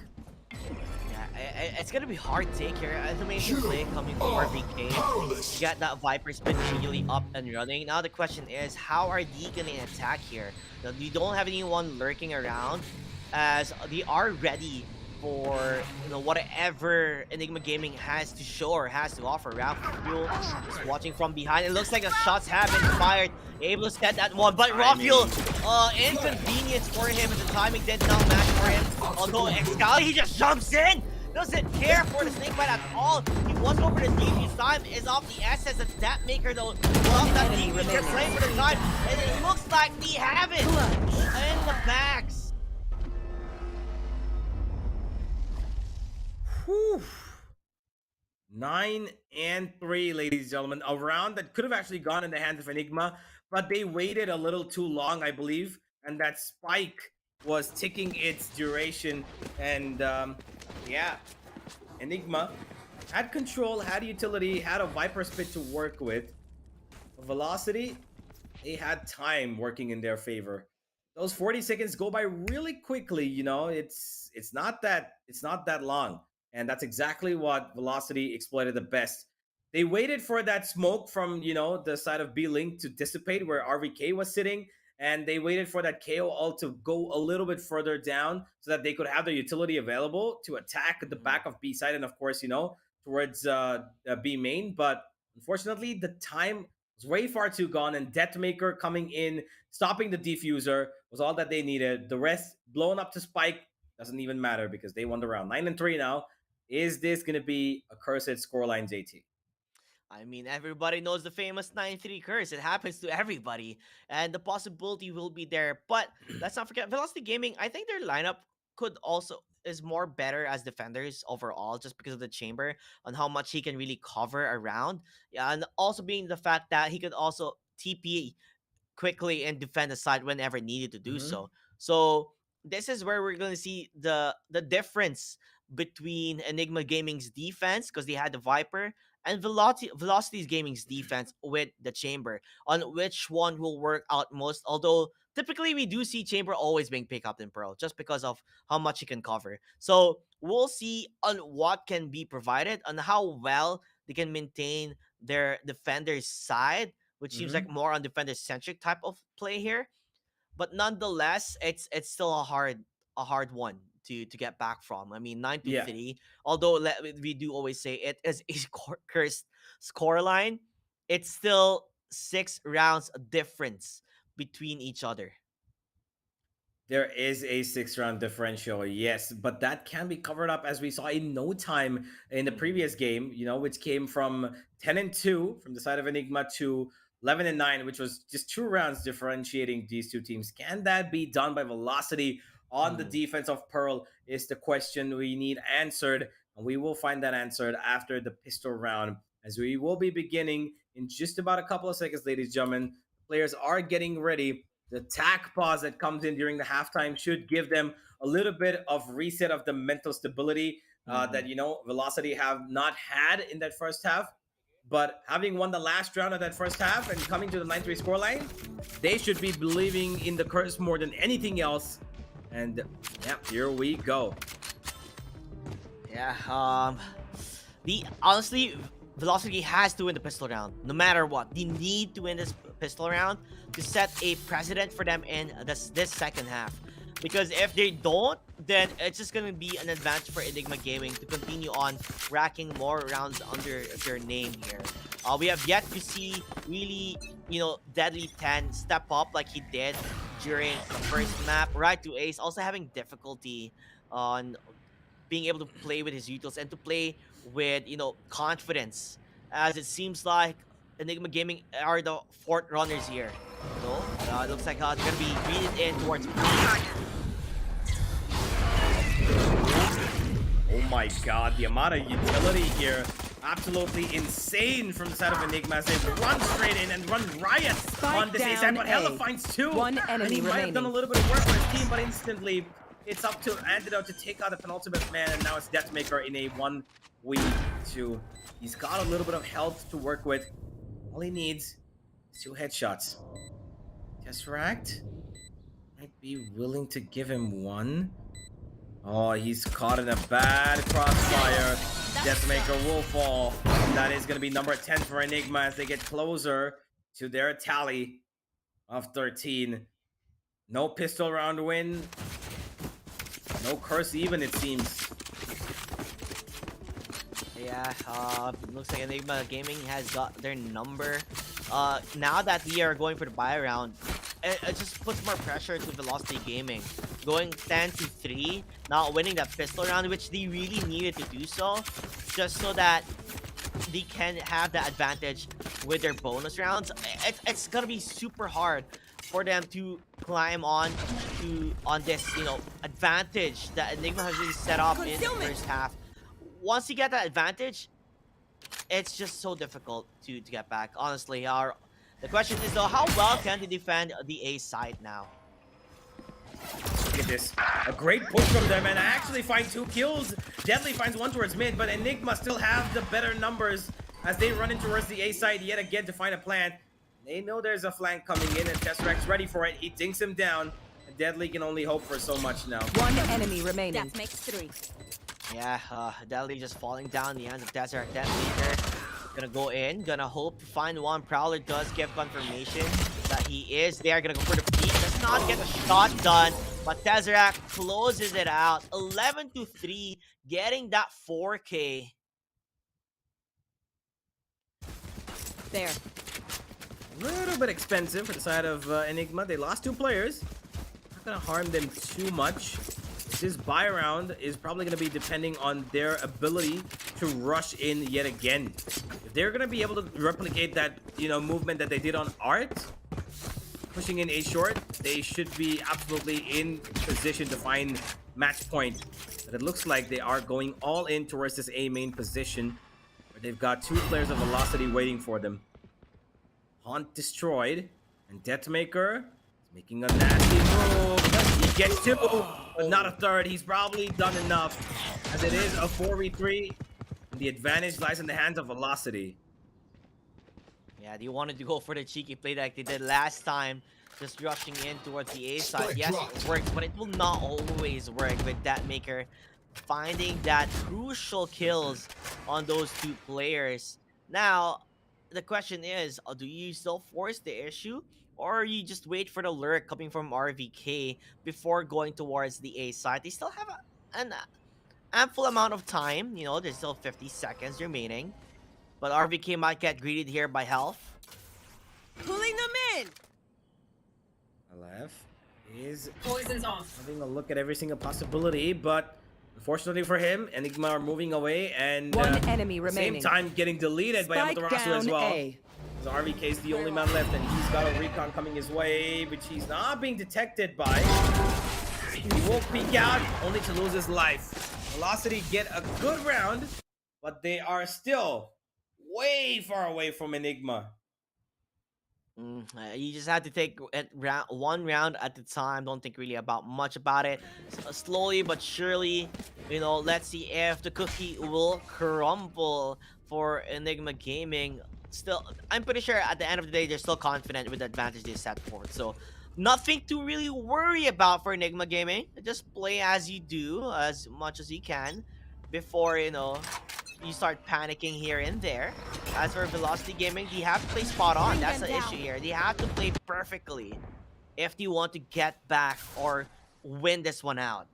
It's gonna be hard to take here. Amazing play coming from RVK. You got that Viper Spin immediately up and running. Now the question is, how are they gonna attack here? Now, you don't have anyone lurking around, as they are ready for, you know, whatever Enigma Gaming has to show or has to offer. Rafael is watching from behind. It looks like the shots have been fired. Able to set that one, but Rafael, inconvenience for him, and the timing did not match for him. Although Excali, he just jumps in. Doesn't care for the snake bite at all. He was over the deep. His time is off the essence of that maker though. Lost that deep. They're playing for the time. And it looks like we have it in the backs. Whew. 9-3, ladies and gentlemen. A round that could have actually gone in the hands of Enigma, but they waited a little too long, I believe. And that spike was ticking its duration. And yeah, Enigma had control, had utility, had a Viper Spit to work with. Velocity, they had time working in their favor. Those 40 seconds go by really quickly, you know. It's not that long. And that's exactly what Velocity exploited the best. They waited for that smoke from, the side of B Link to dissipate where RVK was sitting, and they waited for that KO ult to go a little bit further down so that they could have their utility available to attack the back of B side and of course, towards B main. But unfortunately, the time was way far too gone, and Deathmaker coming in, stopping the diffuser was all that they needed. The rest blown up to Spike doesn't even matter because they won the round. 9-3 now. Is this going to be a cursed scoreline, JT? I mean, everybody knows the famous 9-3 curse. It happens to everybody, and the possibility will be there. But let's not forget, Velocity Gaming, I think their lineup could also is more better as defenders overall, just because of the chamber on how much he can really cover around. Yeah, and also being the fact that he could also TP quickly and defend the side whenever needed to do Mm-hmm. so. So this is where we're going to see the difference between Enigma Gaming's defense, because they had the Viper, and Velocity's Gaming's defense with the Chamber, on which one will work out most. Although typically we do see Chamber always being picked up in Pearl just because of how much he can cover. So we'll see on what can be provided, on how well they can maintain their defender's side, which seems like Mm-hmm. more on defender centric type of play here. But nonetheless, it's still a hard one to get back from. I mean, nine to Yeah. three. Although we do always say it is a cursed score line, it's still 6 rounds difference between each other. There is a 6 round differential, yes, but that can be covered up as we saw in no time in the Mhm. previous game, which came from 10-2 from the side of Enigma to 11-9, which was just 2 rounds differentiating these two teams. Can that be done by Velocity on the Mhm. defense of Pearl? Is the question we need answered, and we will find that answered after the pistol round, as we will be beginning in just about a couple of seconds, ladies and gentlemen. Players are getting ready. The tack pause that comes in during the halftime should give them a little bit of reset of the mental stability that Mhm. Velocity have not had in that first half. But having won the last round of that first half and coming to the 9-3 scoreline, they should be believing in the curse more than anything else. And yeah, here we go. Yeah. The honestly, Velocity has to win the pistol round, no matter what. They need to win this pistol round to set a precedent for them in this second half. Because if they don't, then it's just gonna be an advantage for Enigma Gaming to continue on racking more rounds under their name here. We have yet to see really, Deadly 10 step up like he did during the first map. Right to Ace also having difficulty on being able to play with his utils and to play with confidence, as it seems like Enigma Gaming are the fourth runners here. So it looks like they're gonna be greeted in towards. Oh my god, the amount of utility here. Absolutely insane from the side of Enigma as they run straight in and run Riot on this A side, but Hella A. finds two. One And enemy he might have done a remaining. little bit of work for his team, but instantly it's up to Antidote to take out the penultimate man, and now it's Deathmaker in a 1v2. He's got a little bit of health to work with. All he needs is 2 headshots. Tesseract might be willing to give him one. Oh, he's caught in a bad crossfire. Deathmaker will fall. That is going to be number 10 for Enigma as they get closer to their tally of 13. No pistol round win. No curse even, it seems. Yeah, looks like Enigma Gaming has got their number. Now that we are going for the buy round, it just puts more pressure to Velocity Gaming. Going 10-3, not winning that pistol round, which they really needed to do so, just so that they can have the advantage with their bonus rounds. It's gonna be super hard for them to climb on this advantage that Enigma has really set up in the first half. once you get that advantage, it's just so difficult to get back. Honestly, the question is though, how well can they defend the A side now? Look at this. A great push from them, and I actually find 2 kills. Deadly finds 1 towards mid, but Enigma still have the better numbers as they run in towards the A side yet again to find a plant. They know there's a flank coming in, and Tesseract's ready for it. He dinks him down. And Deadly can only hope for so much now. One enemy remaining. That makes 3. Yeah, Deadly just falling down in the hands of Tesseract. That leader gonna go in, gonna hope to find one. Prowler does give confirmation that he is there. Gonna go for the peek. Does not get the shot done, but Tesseract closes it out. 11-3, getting that 4K. There. A little bit expensive for the side of Enigma. They lost 2 players. Not gonna harm them too much. This buy round is probably gonna be depending on their ability to rush in yet again. If they're gonna be able to replicate that, movement that they did on Art, pushing in A short, they should be absolutely in position to find match point. But it looks like they are going all in towards this A main position, where they've got 2 players of Velocity waiting for them. Haunt destroyed, and Deathmaker is making a nasty move. He gets 2, but not a third. He's probably done enough, as it is a 4v3. And the advantage lies in the hands of Velocity. Yeah, they wanted to go for the cheeky play like they did last time, just rushing in towards the A side. Spike Yes, dropped. it works, but it will not always work with Deathmaker finding that crucial kills on those 2 players. Now, the question is, do you still force the issue, or you just wait for the lurk coming from RVK before going towards the A side? They still have an ample amount of time. There's still 50 seconds remaining, but RVK might get greeted here by health. Pulling them in. Alef is Poison's off. having a look at every single possibility, but unfortunately for him, Enigma are moving away, and One enemy at the remaining. same time getting deleted by Spike Amaterasu as down well. A. So RVK is the only man left, and he's got a recon coming his way, which he's not being detected by. He will peek out, only to lose his life. Velocity get a good round, but they are way far away from Enigma. You just have to take it one round at a time. Don't think really about much about it. Slowly but surely, let's see if the cookie will crumble for Enigma Gaming. Still, I'm pretty sure at the end of the day, they're still confident with the advantage they set forth. So, nothing to really worry about for Enigma Gaming. Just play as you do, as much as you can, before, you start panicking here and there. As for Velocity Gaming, they have to play spot on. That's the issue here. They have to play perfectly if they want to get back or win this one out.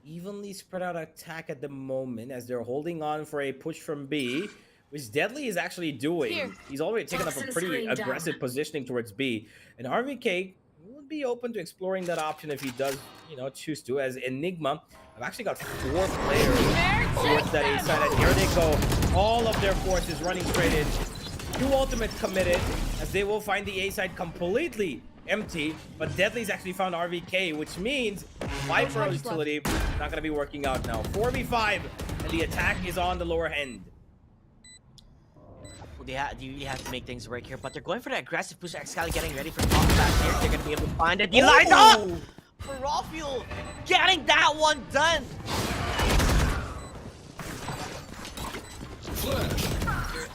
Evenly spread out attack at the moment as they're holding on for a push from B, which Deadly is actually doing. Here. He's already taken up a Toxin pretty screen down. aggressive positioning towards B, and RVK would be open to exploring that option if he does, choose to, as Enigma have actually got 4 players towards that A side, and here they go. All of their forces running straight in. 2 ultimates committed, as they will find the A side completely empty, but Deadly's actually found RVK, which means Viper utility not gonna be working out now. 4v5, and the attack is on the lower end. They really have to make things work here, but they're going for the aggressive push. Excali getting ready for top back here. They're going to be able to find it. He lights up! For Rafuel, getting that one done.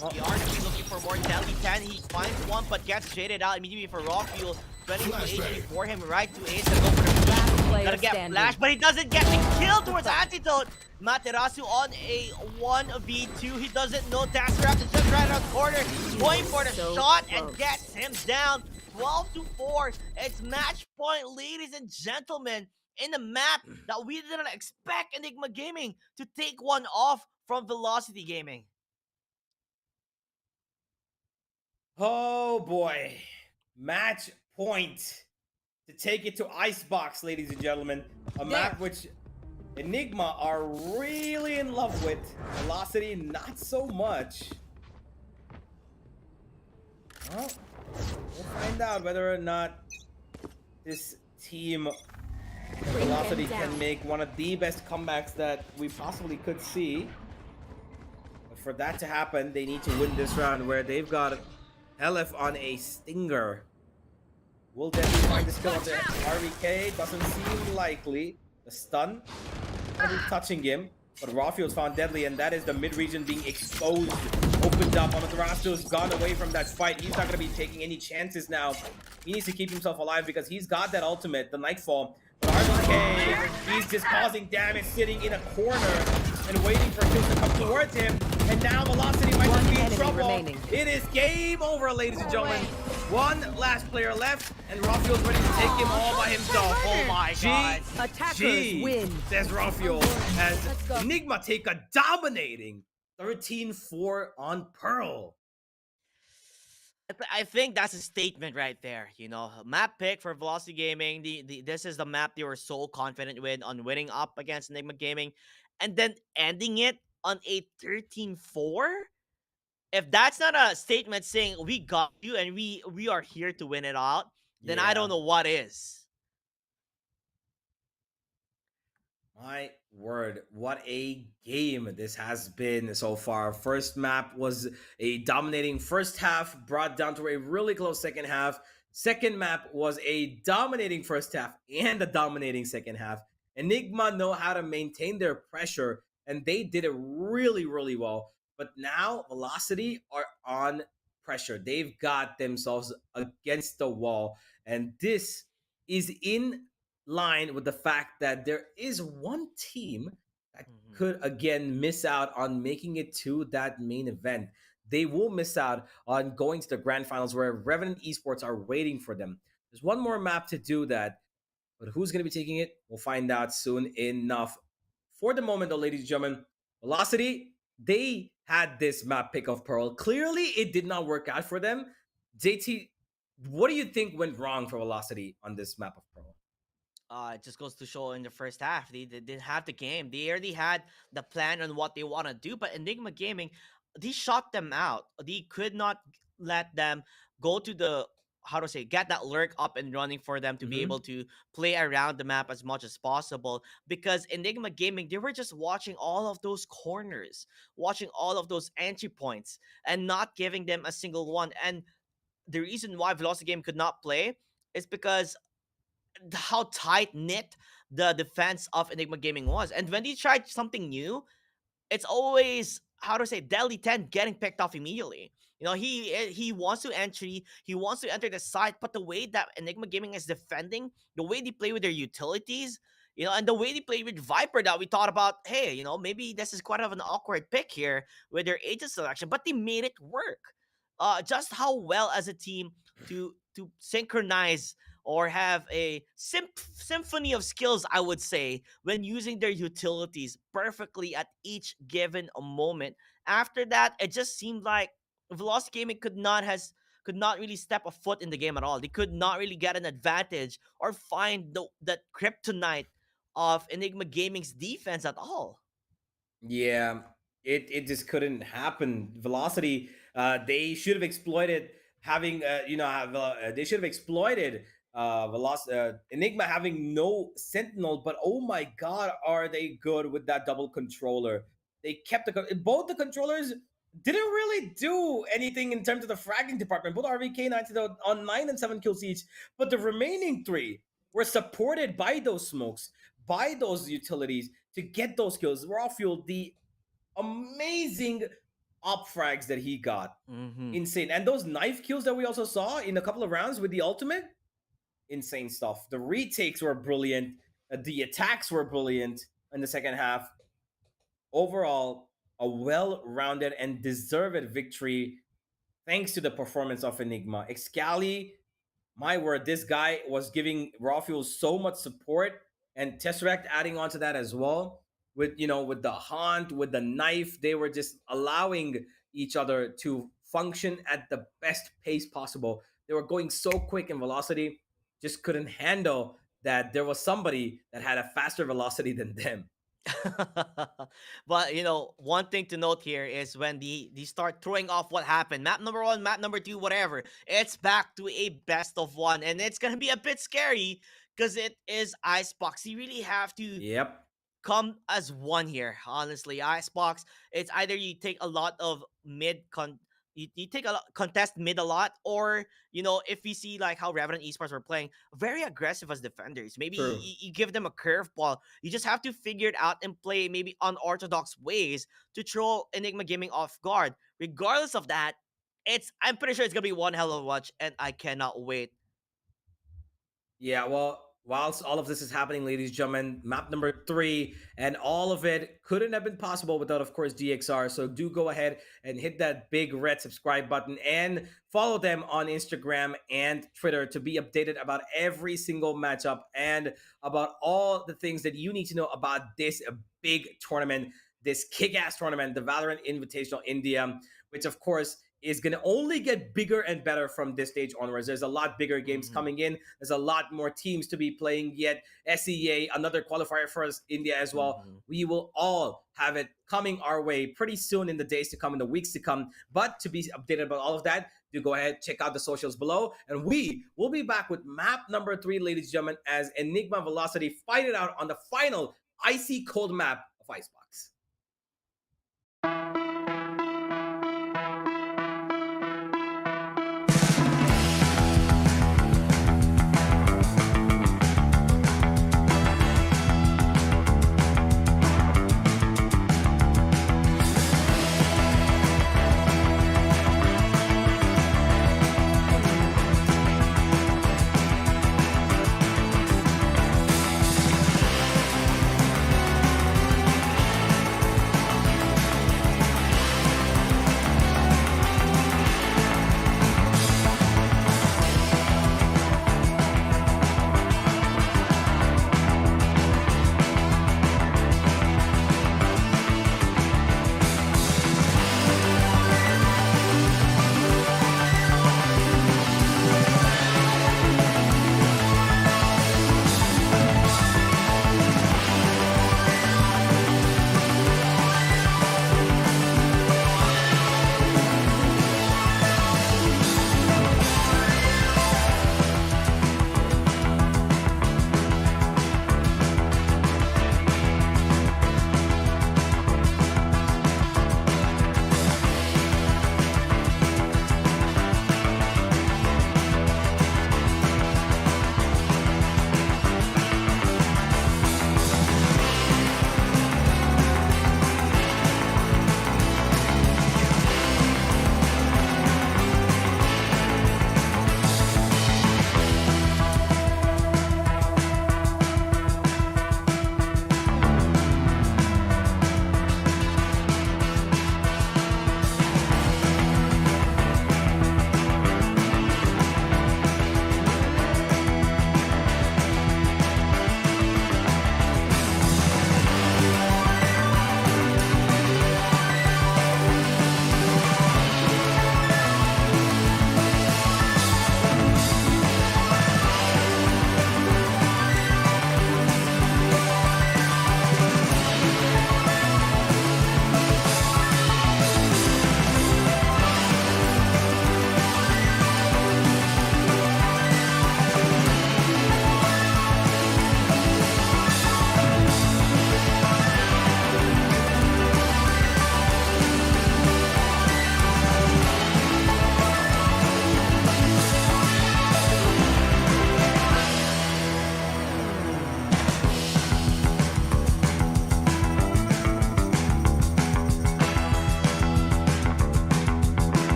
The RG looking for more Telly 10. He finds one, but gets shaded out immediately for Rafuel. 22 HP for him, right to Ace. Go for the Last player Gonna get standing. flashed, but he doesn't get the kill towards Antidote. Materasu on a 1v2. He doesn't know Tesseract is just right around the corner. Going for the shot and gets him down. 12-4. It's match point, ladies and gentlemen, in the map that we didn't expect Enigma Gaming to take one off from Velocity Gaming. Oh boy. Match point to take it to Icebox, ladies and gentlemen. A map which Enigma are really in love with. Velocity, not so much. Well, we'll find out whether or not this team Velocity can make one of the best comebacks that we possibly could see. But for that to happen, they need to win this round where they've got LF on a stinger. Will definitely find the skill of the RVK. Doesn't seem likely. The stun probably touching him. But Rawfield's found deadly, and that is the mid-region being exposed. Opened up. Amaterasu's gone away from that fight. He's not going to be taking any chances now. He needs to keep himself alive because he's got that ultimate, the Nightfall. But RVK, he's just causing damage, sitting in a corner and waiting for kills to come towards him. And now Velocity might just be in trouble. Remaining. It is game over, ladies and gentlemen. One last player left, and Rawfield's ready to take him all by himself. Oh my god. Attackers win. Says Rawfield, as Enigma take a dominating 13-4 on Pearl. I think that's a statement right there. Map pick for Velocity Gaming. This is the map they were so confident with on winning up against Enigma Gaming, and then ending it on a 13-4. If that's not a statement saying we got you and we are here to win it out, then I don't know what is. My word, what a game this has been so far. First map was a dominating first half, brought down to a really close second half. Second map was a dominating first half and a dominating second half. Enigma know how to maintain their pressure, and they did it really, really well. But now Velocity are on pressure. They've got themselves against the wall, and this is in line with the fact that there is one team that could again miss out on making it to that main event. They will miss out on going to the grand finals where Revenant Esports are waiting for them. There's one more map to do that, but who's going to be taking it? We'll find out soon enough. For the moment, though, ladies and gentlemen, Velocity, they had this map pick of Pearl. Clearly, it did not work out for them. JT, what do you think went wrong for Velocity on this map of Pearl? It just goes to show in the first half they didn't have the game. They already had the plan on what they want to do, but Enigma Gaming, they shot them out. They could not let them go to the, how to say, get that lurk up and running for them to be able to play around the map as much as possible, because Enigma Gaming, they were just watching all of those corners, watching all of those entry points and not giving them a single one. And the reason why Velocity Game could not play is because how tight knit the defense of Enigma Gaming was. And when they tried something new, it's always, how to say, Deadly 10 getting picked off immediately. He wants to enter the site, but the way that Enigma Gaming is defending, the way they play with their utilities, and the way they play with Viper, that we thought about, hey, maybe this is quite of an awkward pick here with their agent selection, but they made it work. Just how well as a team to synchronize or have a symphony of skills, I would say, when using their utilities perfectly at each given moment. After that, it just seemed like Velocity Gaming could not really step a foot in the game at all. They could not really get an advantage or find that kryptonite of Enigma Gaming's defense at all. Yeah, it just couldn't happen. Velocity, they should have exploited having they should have exploited Enigma having no sentinel, but oh my god, are they good with that double controller? They kept both the controllers didn't really do anything in terms of the fragging department. Both RVK9 on 9 and 7 kills each, but the remaining 3 were supported by those smokes, by those utilities to get those kills. Rawfield, the amazing op frags that he got, insane, and those knife kills that we also saw in a couple of rounds with the ultimate, insane stuff. The retakes were brilliant. The attacks were brilliant in the second half. Overall, a well-rounded and deserved victory thanks to the performance of Enigma. Excali, my word, this guy was giving Rawfield so much support, and Tesseract adding on to that as well. With with the haunt, with the knife, they were just allowing each other to function at the best pace possible. They were going so quick in velocity, just couldn't handle that there was somebody that had a faster velocity than them. But one thing to note here is when they start throwing off what happened, map number 1, map number 2, whatever, it's back to a best of 1, and it's gonna be a bit scary because it is Icebox. You really have to Yep. come as one here. Honestly, Icebox. It's either you take a lot of you take a lot, contest mid a lot, or if we see like how Revenant Esports were playing, very aggressive as defenders. Maybe True. you give them a curveball. You just have to figure it out and play maybe unorthodox ways to throw Enigma Gaming off guard. Regardless of that, I'm pretty sure it's gonna be one hell of a watch, and I cannot wait. Yeah, well, whilst all of this is happening, ladies and gentlemen, map number 3, and all of it couldn't have been possible without, of course, DXR. So do go ahead and hit that big red subscribe button and follow them on Instagram and Twitter to be updated about every single matchup and about all the things that you need to know about this big tournament, this kick-ass tournament, the Valorant Invitational India, which, of course, is going to only get bigger and better from this stage onwards. There's a lot bigger games coming in. There's a lot more teams to be playing yet. SEA, another qualifier for us, India as well. We will all have it coming our way pretty soon in the days to come, in the weeks to come. But to be updated about all of that, do go ahead, check out the socials below. And we will be back with map number 3, ladies and gentlemen, as Enigma Velocity fight it out on the final icy cold map of Icebox.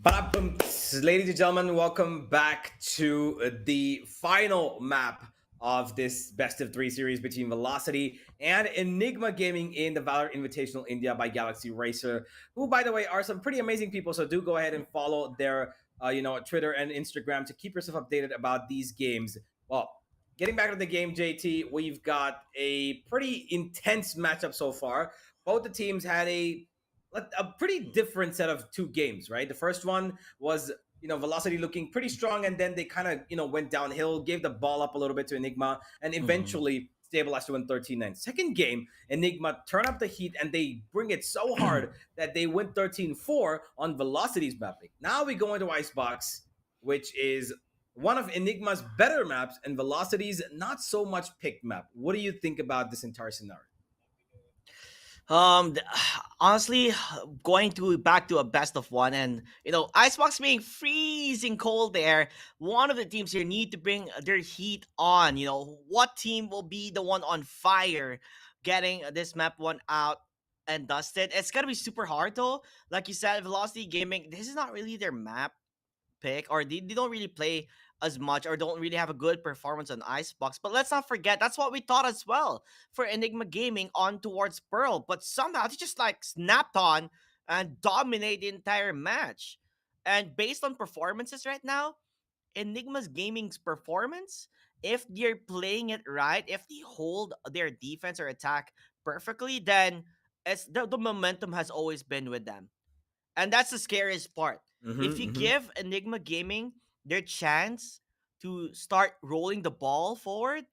Ba-dum. Ladies and gentlemen, welcome back to the final map of this best of three series between Velocity and Enigma Gaming in the Valorant Invitational India by Galaxy Racer, who, by the way, are some pretty amazing people. So do go ahead and follow their, Twitter and Instagram to keep yourself updated about these games. Well, getting back to the game, JT, we've got a pretty intense matchup so far. Both the teams had a pretty different set of two games, right? The first one was, Velocity looking pretty strong, and then they kind of, went downhill, gave the ball up a little bit to Enigma, and Mm-hmm. eventually stabilized to win 13-9. Second game, Enigma turn up the heat, and they bring it so hard that they win 13-4 on Velocity's mapping. Now we go into Icebox, which is one of Enigma's better maps, and Velocity's not so much picked map. What do you think about this entire scenario? th- Honestly, going to back to a best of one, and Icebox being freezing cold there. One of the teams here need to bring their heat on. What team will be the one on fire, getting this map one out and dusted? It's gonna be super hard though. Like you said, Velocity Gaming. This is not really their map pick, or they don't really play as much, or don't really have a good performance on Icebox. But let's not forget, that's what we thought as well for Enigma Gaming on towards Pearl. But somehow they just like snapped on and dominate the entire match. And based on performances right now, Enigma's Gaming's performance, if they're playing it right, if they hold their defense or attack perfectly, then the momentum has always been with them. And that's the scariest part. If you Mm-hmm. give Enigma Gaming their chance to start rolling the ball forward,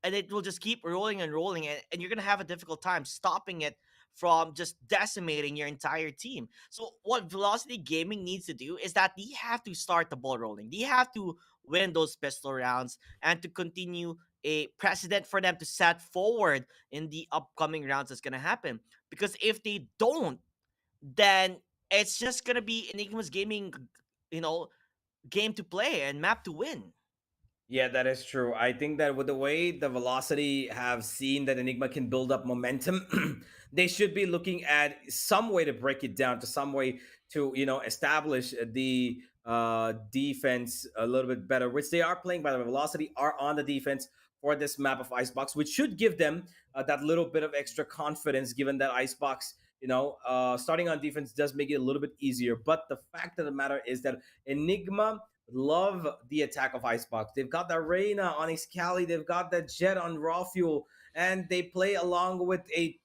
and it will just keep rolling and rolling, and you're going to have a difficult time stopping it from just decimating your entire team. So, what Velocity Gaming needs to do is that they have to start the ball rolling. They have to win those pistol rounds and to continue a precedent for them to set forward in the upcoming rounds that's going to happen. Because if they don't, then it's just gonna be Enigma's gaming, you know, game to play and map to win. Yeah, that is true. I think that with the way the Velocity have seen that Enigma can build up momentum, they should be looking at some way to break it down, to some way to establish the defense a little bit better, which they are playing. By the way, Velocity are on the defense for this map of Icebox, which should give them that little bit of extra confidence, given that Icebox, starting on defense does make it a little bit easier. But the fact of the matter is that Enigma love the attack of Icebox. They've got the Reyna on Excali, they've got the Jet on Raw Fuel, and they play along with a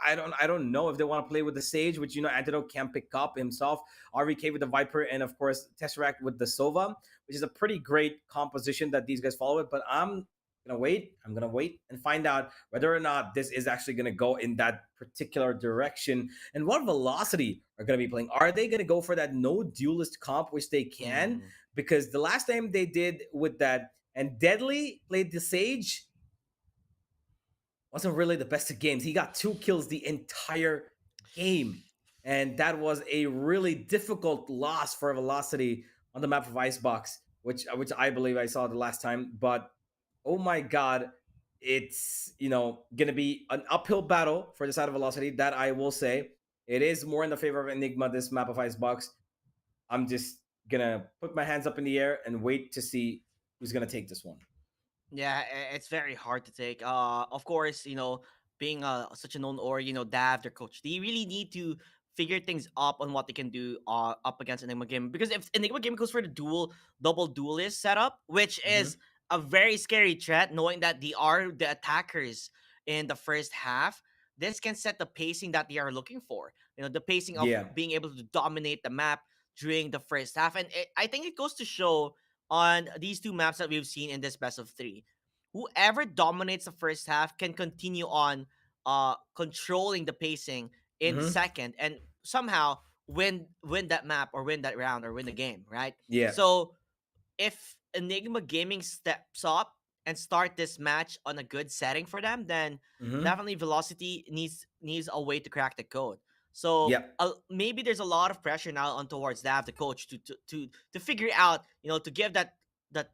I don't know if they want to play with the Sage, which Antidote can pick up himself, RVK with the Viper, and of course Tesseract with the Sova, which is a pretty great composition that these guys follow it. But I'm gonna wait and find out whether or not this is actually gonna go in that particular direction, and what Velocity are gonna be playing. Are they gonna go for that no duelist comp, which they can? Mm, Because the last time they did with that, and Deadly played the Sage, wasn't really the best of games. He got 2 kills the entire game, and that was a really difficult loss for Velocity on the map of Icebox, which I believe I saw the last time. But oh my god, it's gonna be an uphill battle for the side of Velocity. That I will say, it is more in the favor of Enigma, this map of Icebox. I'm just gonna put my hands up in the air and wait to see who's gonna take this one. yeah, it's very hard to take. Of course, being such a known or Dav, their coach, they really need to figure things up on what they can do up against Enigma Game. Because if Enigma Game goes for the double duelist setup, which Mm-hmm. is a very scary threat, knowing that they are the attackers in the first half, this can set the pacing that they are looking for. The pacing of Yeah. being able to dominate the map during the first half. And I think it goes to show on these two maps that we've seen in this best of three. Whoever dominates the first half can continue on controlling the pacing in the Mm-hmm. second and somehow win that map or win that round or win the game, right? Yeah. So if Enigma Gaming steps up and start this match on a good setting for them, then Mm-hmm. definitely Velocity needs a way to crack the code. So Yep. maybe there's a lot of pressure now on towards Dav, the coach, to figure out, to give that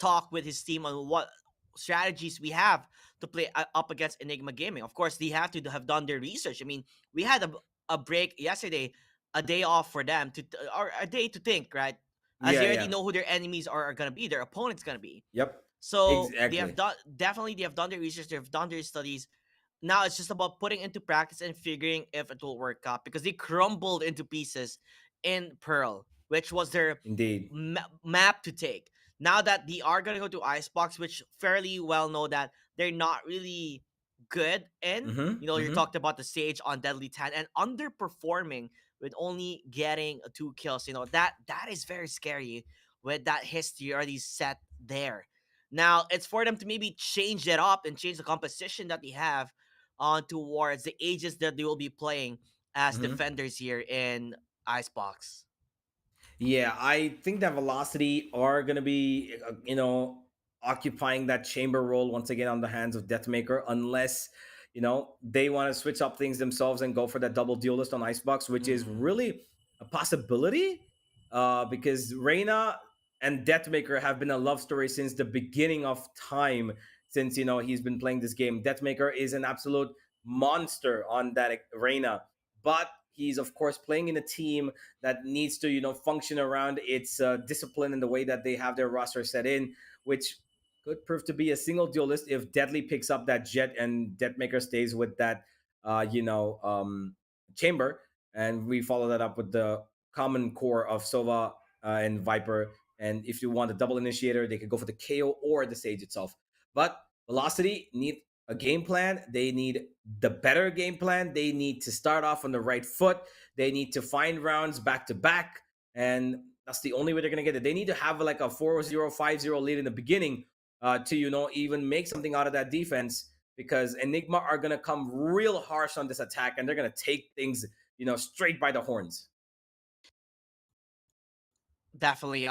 talk with his team on what strategies we have to play up against Enigma Gaming. Of course, they have to have done their research. I mean, we had a break yesterday, a day off for them or a day to think, right? as Yeah, they already yeah. know who their enemies are gonna be, their opponent's gonna be. Yep. So they have Exactly. done definitely they have done their research, they have done their studies. Now it's just about putting into practice and figuring if it will work out because they crumbled into pieces in Pearl, which was their Indeed. map to take. Now that they are gonna go to Icebox, which fairly well know that they're not really good in. Mm-hmm. You know, you Mm-hmm. talked about the Sage on Deadly 10 and underperforming with only getting 2 kills. You know, that is very scary with that history already set there. Now it's for them to maybe change it up and change the composition that they have on towards the ages that they will be playing as Mm-hmm. defenders here in Icebox. Yeah, I think that Velocity are going to be, occupying that chamber role once again on the hands of Deathmaker, unless, they want to switch up things themselves and go for that double duelist on Icebox, which is Mhm. really a possibility because Reina and Deathmaker have been a love story since the beginning of time, since, he's been playing this game. Deathmaker is an absolute monster on that Reina, but he's, of course, playing in a team that needs to function around its discipline and the way that they have their roster set in, which could prove to be a single duelist if Deadly picks up that jet and Deathmaker stays with that chamber, and we follow that up with the common core of Sova and Viper. And if you want a double initiator, they could go for the KO or the Sage itself. But Velocity need a game plan. They need the better game plan. They need to start off on the right foot. They need to find rounds back to back. And that's the only way they're going to get it. They need to have like a 4-0, 5-0 lead in the beginning to, even make something out of that defense, because Enigma are going to come real harsh on this attack and they're going to take things, straight by the horns. Definitely.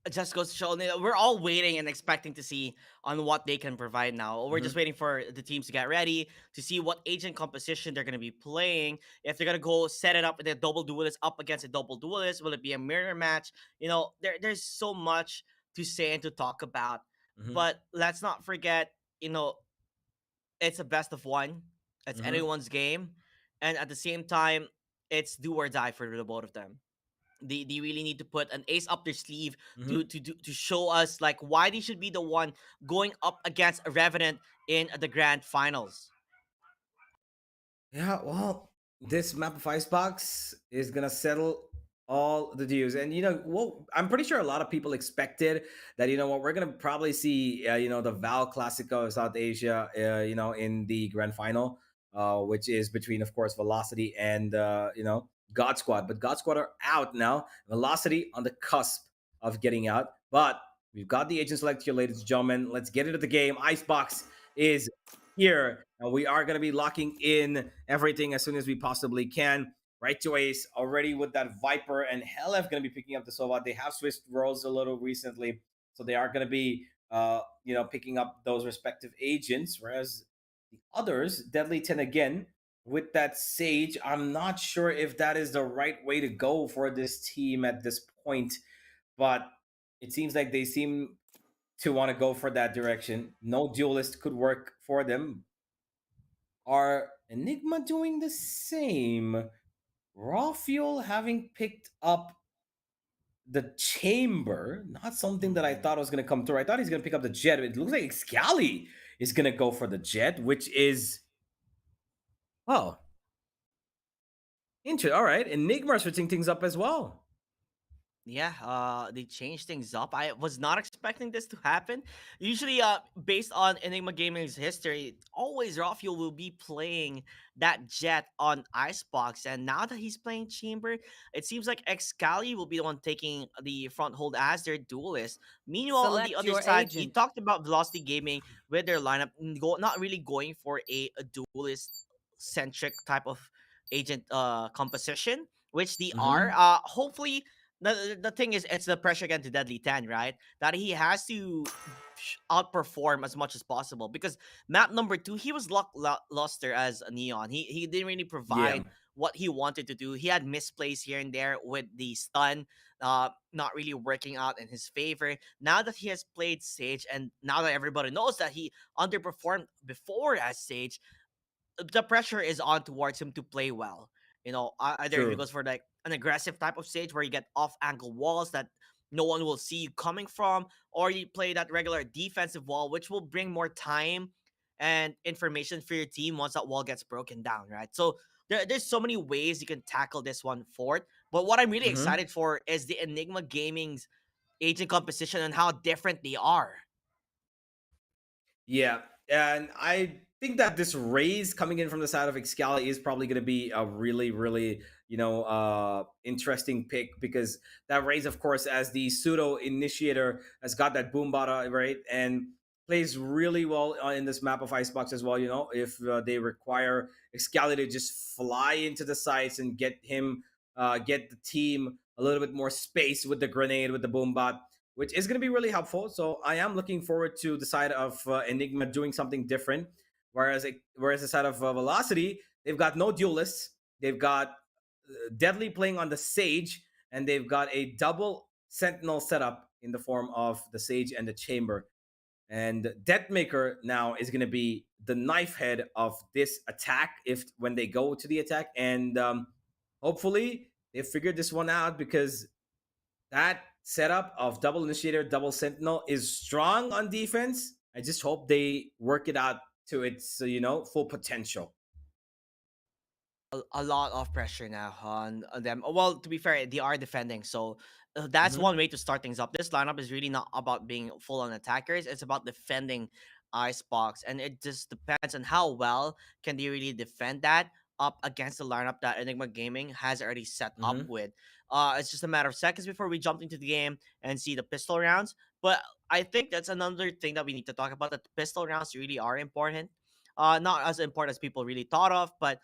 It just goes to show we're all waiting and expecting to see on what they can provide now. We're just Mm-hmm. waiting for the teams to get ready to see what agent composition they're going to be playing. If they're going to go set it up with a double duelist up against a double duelist, will it be a mirror match? You know, there's so much to say and to talk about. Mm-hmm. But let's not forget, you know, it's a best of one. It's Mm-hmm. anyone's game. And at the same time, it's do or die for the both of them. They really need to put an ace up their sleeve Mm-hmm. to show us like why they should be the one going up against a Revenant in the grand finals. Yeah, well, this map of Icebox is gonna settle all the dues, and well, I'm pretty sure a lot of people expected that. You know what, we're gonna probably see, the Val Classico of South Asia, in the grand final, which is between, of course, Velocity and God Squad. But God Squad are out now. Velocity on the cusp of getting out, but we've got the agent select here, ladies and gentlemen. Let's get into the game. Icebox is here, and we are going to be locking in everything as soon as we possibly can. Right to Ace already with that Viper, and Helef going to be picking up the Sova. They have switched roles a little recently, so they are going to be picking up those respective agents, whereas the others, Deadly 10 again with that Sage. I'm not sure if that is the right way to go for this team at this point, but it seems like they seem to want to go for that direction. No duelist could work for them. Are Enigma doing the same? Raw Fuel having picked up the chamber, not something that I Mhm. thought was going to come through. I thought he's going to pick up the jet. It looks like Scally is going to go for the jet, which is, well, interesting. All right. Enigma switching things up as well. Yeah, they changed things up. I was not expecting this to happen. Usually, based on Enigma Gaming's history, always Rafael will be playing that jet on Icebox, and now that he's playing Chamber, it seems like Excali will be the one taking the front hold as their duelist. Meanwhile, on the Select other your side, he agent. talked about Velocity Gaming with their lineup, not really going for a duelist centric type of agent composition, which they are. Mm-hmm. Hopefully the thing is, it's the pressure again to Deadly 10, right? That he has to outperform as much as possible because map number 2, he was luster as a Neon. He didn't really Yeah. provide what he wanted to do. He had misplays here and there with the stun, not really working out in his favor. Now that he has played Sage, and now that everybody knows that he underperformed before as Sage, the pressure is on towards him to play well. Either if he True. goes for like an aggressive type of stage where you get off angle walls that no one will see you coming from, or you play that regular defensive wall, which will bring more time and information for your team once that wall gets broken down, right? So there's so many ways you can tackle this one forth. But what I'm really Mm-hmm. excited for is the Enigma Gaming's agent composition and how different they are. Yeah, and I think that this raise coming in from the side of Excali is probably going to be a really, really, interesting pick, because that raise, of course, as the pseudo initiator, has got that boom bata, right, and plays really well in this map of Icebox as well. If they require Excali to just fly into the sites and get the team a little bit more space with the grenade, with the boom bot, which is going to be really helpful. So I am looking forward to the side of Enigma doing something different. Whereas the side of Velocity, they've got no duelists. They've got Deadly playing on the Sage, and they've got a double Sentinel setup in the form of the Sage and the Chamber. And Deathmaker now is going to be the knife head of this attack if when they go to the attack. And hopefully they figured this one out, because that setup of double initiator, double sentinel is strong on defense. I just hope they work it out to its full potential. A lot of pressure now on them. Well, to be fair, they are defending, so that's Mm-hmm. one way to start things up. This lineup is really not about being full on attackers; it's about defending Icebox, and it just depends on how well can they really defend that up against the lineup that Enigma Gaming has already set up Mm-hmm. with. It's just a matter of seconds before we jump into the game and see the pistol rounds. But I think that's another thing that we need to talk about. That the pistol rounds really are important. Not as important as people really thought of, but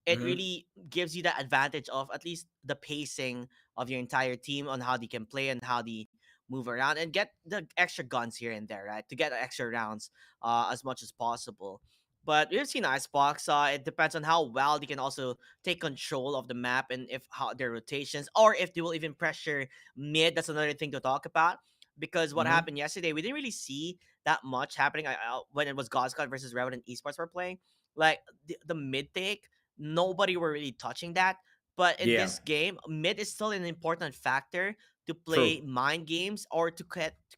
it Mm-hmm. really gives you that advantage of at least the pacing of your entire team on how they can play and how they move around and get the extra guns here and there, right? To get extra rounds as much as possible. But we've seen Icebox. It depends on how well they can also take control of the map and if how their rotations or if they will even pressure mid. That's another thing to talk about because what Mm-hmm. happened yesterday, we didn't really see that much happening when it was God's versus Revenant and Esports were playing. Like the mid take, nobody were really touching that. But in Yeah. this game, mid is still an important factor to True. play mind games or to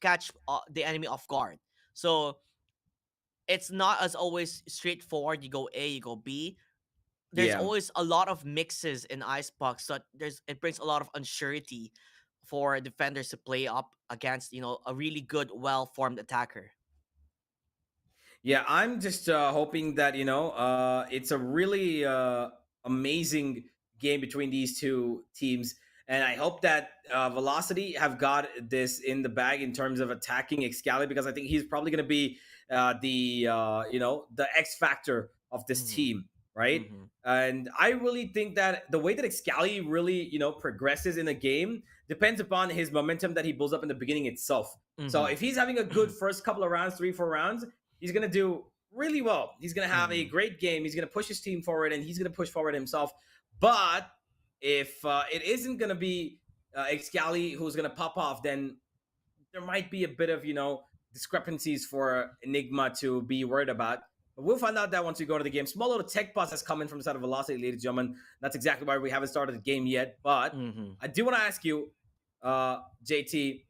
catch the enemy off guard. So it's not as always straightforward. You go A, you go B. There's Yeah. always a lot of mixes in Icebox, so it brings a lot of uncertainty for defenders to play up against a really good, well formed attacker. Yeah, I'm just hoping that it's a really amazing game between these two teams, and I hope that Velocity have got this in the bag in terms of attacking Excalibur, because I think he's probably going to be the X factor of this Mm-hmm. team, right? Mm-hmm. And I really think that the way that Excalibur really progresses in a game depends upon his momentum that he builds up in the beginning itself. So Mm-hmm. if he's having a good first couple of rounds, 3 4 rounds, he's going to do really well. He's going to have a Mm-hmm. great game. He's going to push his team forward, and he's going to push forward himself. But if it isn't going to be Excali who's going to pop off, then there might be a bit of discrepancies for Enigma to be worried about. But we'll find out that once we go to the game. Small little tech pause has come in from the side of Velocity, ladies and gentlemen. That's exactly why we haven't started the game yet. But Mm-hmm. I do want to ask you, JT,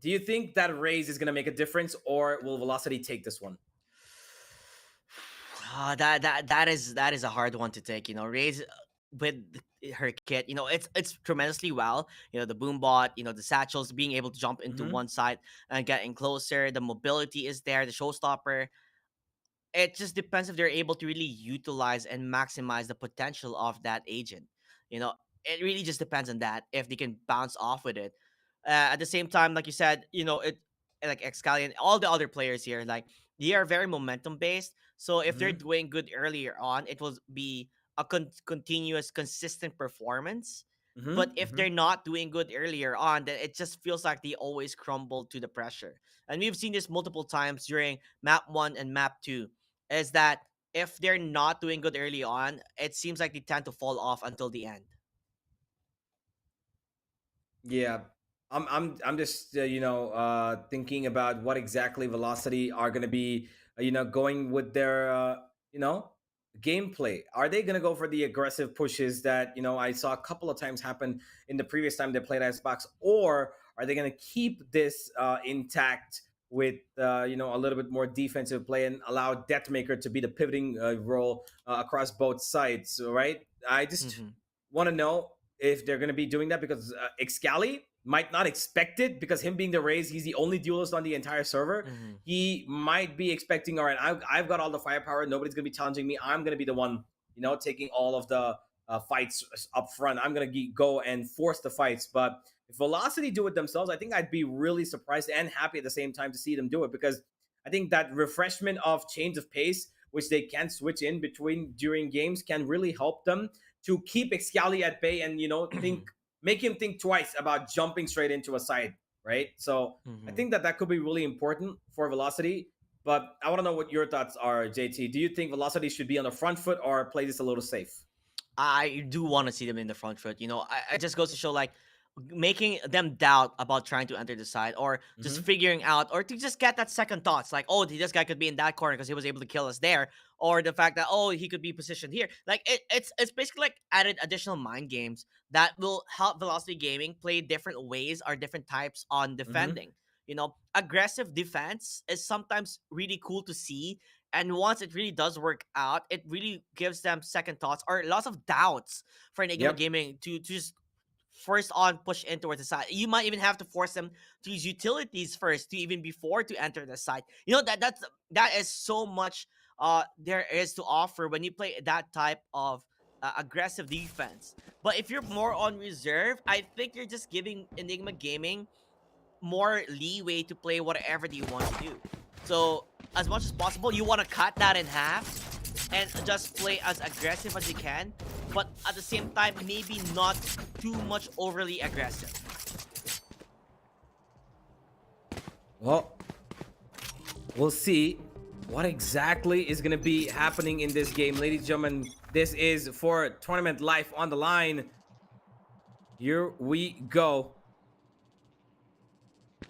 do you think that raise is going to make a difference, or will Velocity take this one? That is a hard one to take. Raise with her kit. It's tremendously well. The boom bot. The satchels being able to jump into Mm-hmm. one side and getting closer. The mobility is there. The showstopper. It just depends if they're able to really utilize and maximize the potential of that agent. You know, it really just depends on that if they can bounce off with it. At the same time, like you said, it like Excalion, all the other players here, like they are very momentum based. So if they're Mm-hmm. doing good earlier on, it will be a continuous, consistent performance. But Mm-hmm. if Mm-hmm. they're not doing good earlier on, then it just feels like they always crumble to the pressure. And we've seen this multiple times during map one and map two is that if they're not doing good early on, it seems like they tend to fall off until the end. Yeah, I'm just thinking about what exactly Velocity are going to be going with their you know gameplay. Are they going to go for the aggressive pushes that, I saw a couple of times happen in the previous time they played Icebox, or are they going to keep this intact with, a little bit more defensive play and allow Deathmaker to be the pivoting role across both sides, right? I just Mm-hmm. want to know if they're going to be doing that, because Excali might not expect it, because him being the Raze, he's the only duelist on the entire server. Mm-hmm. He might be expecting, all right, I've got all the firepower. Nobody's going to be challenging me. I'm going to be the one, taking all of the fights up front. I'm going to go and force the fights. But if Velocity do it themselves, I think I'd be really surprised and happy at the same time to see them do it, because I think that refreshment of change of pace, which they can switch in between during games, can really help them to keep Excali at bay and, make him think twice about jumping straight into a side, right? So I Mm-hmm. think that could be really important for Velocity. But I want to know what your thoughts are, JT. Do you think Velocity should be on the front foot or play this a little safe? I do want to see them in the front foot. It just goes to show, like, making them doubt about trying to enter the side, or just Mm-hmm. figuring out, or to just get that second thoughts, like, oh, this guy could be in that corner because he was able to kill us there, or the fact that, oh, he could be positioned here. Like, it's basically like added additional mind games that will help Velocity Gaming play different ways or different types on Mm-hmm. defending. Aggressive defense is sometimes really cool to see, and once it really does work out, it really gives them second thoughts or lots of doubts for Enigma Yep. Gaming to just first on push in towards the side. You might even have to force them to use utilities first to even before to enter the side. That is so much there is to offer when you play that type of aggressive defense. But if you're more on reserve, I think you're just giving Enigma Gaming more leeway to play whatever you want to do. So as much as possible, you want to cut that in half and just play as aggressive as you can, but at the same time, maybe not too much overly aggressive. Well, we'll see what exactly is going to be happening in this game. Ladies and gentlemen, this is for tournament life on the line. Here we go.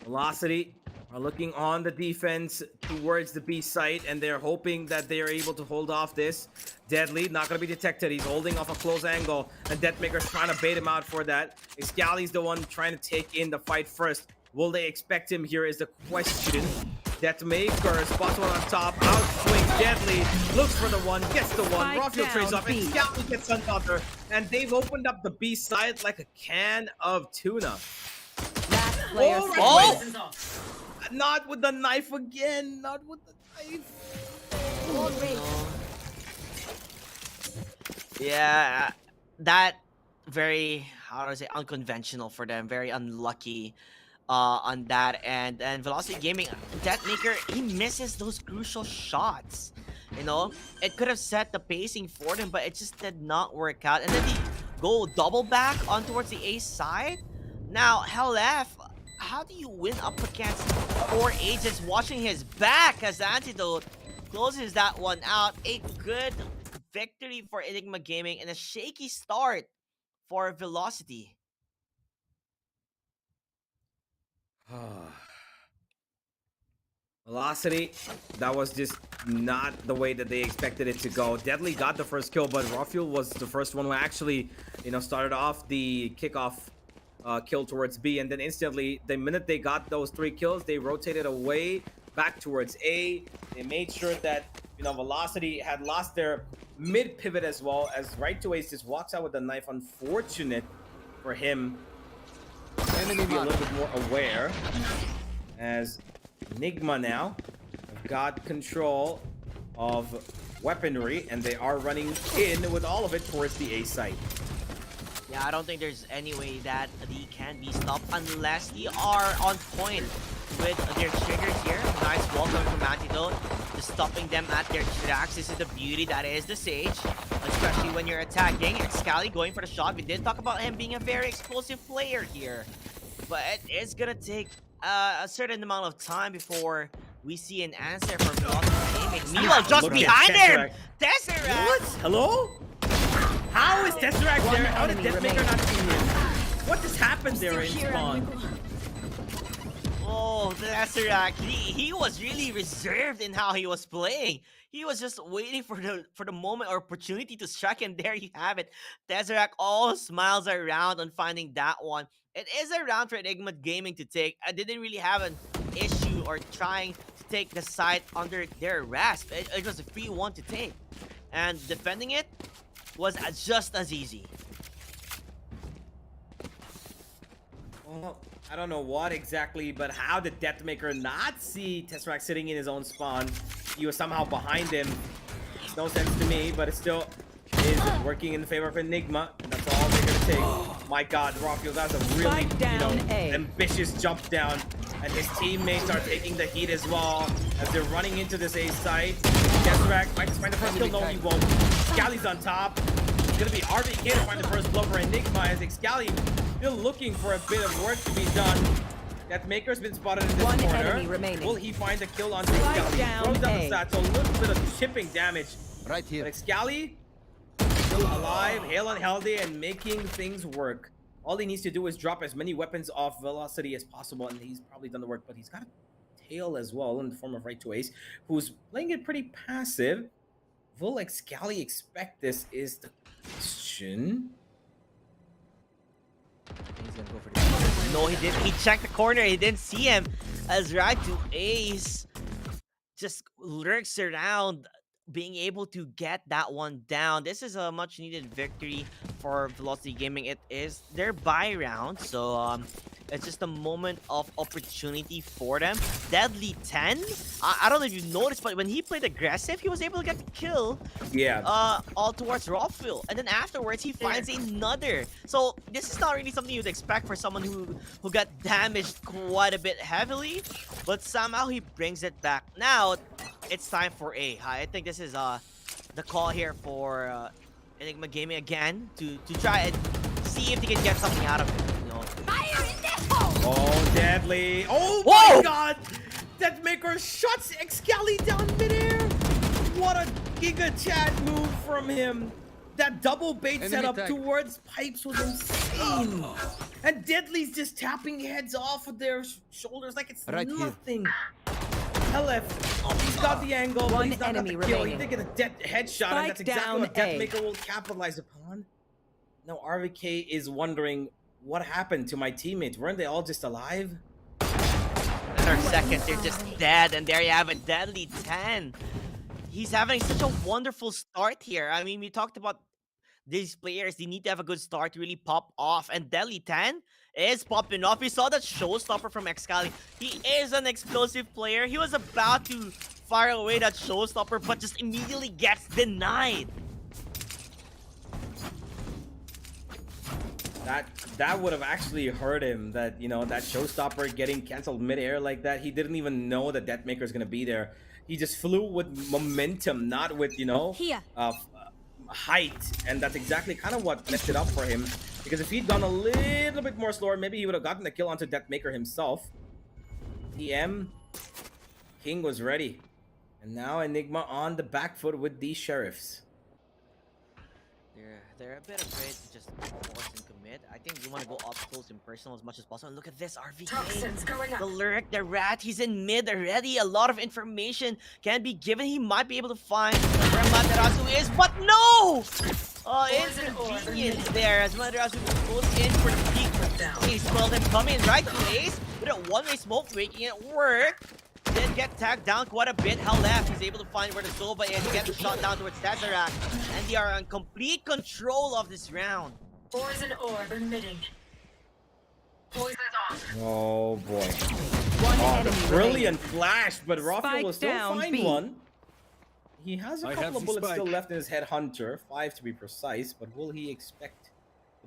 Velocity are looking on the defense towards the B site, and they're hoping that they are able to hold off this. Deadly, not going to be detected. He's holding off a close angle, and Deathmaker's trying to bait him out for that. Excali's the one trying to take in the fight first. Will they expect him? Here is the question. Deathmaker spots one on top, outswings Deadly, looks for the one, gets the one. Spike Rockfield trades down, off, and B. Excali gets another, and they've opened up the B side like a can of tuna. Last player Oh, standing. Oh! Weapons off. Not with the knife again. Not with the knife. Yeah, that very, how do I say, unconventional for them. Very unlucky on that end. And Velocity Gaming, Deathmaker, he misses those crucial shots. It could have set the pacing for them, but it just did not work out. And then they go double back on towards the A side. Now, LF, how do you win up against 4 agents watching his back as Antidote closes that one out? A good victory for Enigma Gaming and a shaky start for Velocity. Velocity, that was just not the way that they expected it to go. Deadly got the first kill, but Rawfuel was the first one who actually, started off the kickoff kill towards B, and then instantly, the minute they got those 3 kills, they rotated away back towards A. They made sure that, Velocity had lost their mid pivot as well, as Right to Ace just walks out with the knife. Unfortunate for him. Enemy Be a mark. little bit more aware, as Enigma now have got control of weaponry, and they are running in with all of it towards the A site. Yeah, I don't think there's any way that they can be stopped unless they are on point with their triggers here. Nice welcome from Antidote, just stopping them at their tracks. This is the beauty that is the Sage, especially when you're attacking. Excali going for the shot. We did talk about him being a very explosive player here, but it is gonna take a certain amount of time before we see an answer from Velocity Gaming. Meanwhile, just Look at behind him, Tesseract. Tesseract! What? Hello? How is Tesseract there? How did enemy Deathmaker remaining. not see him? What just happened there in spawn? Oh, the Tesseract, he was really reserved in how he was playing. He was just waiting for the moment or opportunity to strike, and there you have it. Tesseract all smiles around on finding that one. It is a round for Enigma Gaming to take. I didn't really have an issue or trying to take the side under their grasp. It was a free one to take, and defending it was just as easy. Well, I don't know what exactly, but how did Deathmaker not see Tesseract sitting in his own spawn? He was somehow behind him. Makes no sense to me, but it still is working in favor of Enigma, and that's all they're gonna take. My God, Rockfield, that's a really, ambitious jump down, and his teammates are taking the heat as well as they're running into this A site. Tesseract might just find the first kill. No, he won't. Scally's on top. It's gonna be RVK to find the first blow for Enigma as Scally still looking for a bit of work to be done. Deathmaker's been spotted in this One corner. enemy remaining. Will he find the kill on Scally? Throws down the stats, so a little bit of chipping damage. Right here. But Scally still alive, hale and healthy, and making things work. All he needs to do is drop as many weapons off velocity as possible, and he's probably done the work. But he's got a tail as well in the form of Right to Ace, who's playing it pretty passive. Will Scally expect this is the question. He's gonna go for the... No, he didn't. He checked the corner. He didn't see him. As Right to Ace just lurks around, being able to get that one down. This is a much needed victory for Velocity Gaming. It is their bye round, so it's just a moment of opportunity for them. Deadly 10. I don't know if you noticed, but when he played aggressive, he was able to get the kill. Yeah. All towards Rockfield, and then afterwards he finds another. So this is not really something you'd expect for someone who got damaged quite a bit heavily, but somehow he brings it back. Now it's time for A. I think this is the call here for Enigma Gaming again to try and see if they can get something out of it. You know. Fire in the hole! Oh, deadly. Oh Whoa! my God! Deathmaker shuts Scally down midair. What a Giga Chad move from him. That double bait setup towards Pipes was insane. And Deadly's just tapping heads off with their shoulders like it's nothing. LF, he's got the angle, but he's not got the kill. He did get a headshot, and that's exactly what Deathmaker will capitalize upon. Now RVK is wondering, what happened to my teammates? Weren't they all just alive? Another second, they're just dead, and there you have it, Deadly 10. He's having such a wonderful start here. I mean, we talked about these players, they need to have a good start to really pop off, and Deadly 10 is popping off. We saw that showstopper from Scally. He is an explosive player. He was about to fire away that showstopper, but just immediately gets denied. That would have actually hurt him. That, you know, that showstopper getting canceled midair like that. He didn't even know that Deathmaker is gonna be there. He just flew with momentum, not with, you know, height, and that's exactly kind of what messed it up for him. Because if he'd gone a little bit more slower, maybe he would have gotten the kill onto Deathmaker himself. TM King was ready, and now Enigma on the back foot with these sheriffs. They're a bit afraid to just force and commit. I think you want to go up close and personal as much as possible. And look at this RVK. The lurk, the rat, he's in mid already. A lot of information can be given. He might be able to find where Materasu is, but no! Inconvenience there as Materasu goes in for the peak. He smelled him coming right to Ace with a one-way smoke, making it work. Then get tagged down quite a bit. Hell left. He's able to find where the Sova is. Get the shot down towards Tesseract. And they are in complete control of this round. Poison orb emitting. Poison off. Oh boy. One The brilliant flash, but Rockfield will still find B. one. He has a couple of bullets still left in his headhunter, 5 to be precise, but will he expect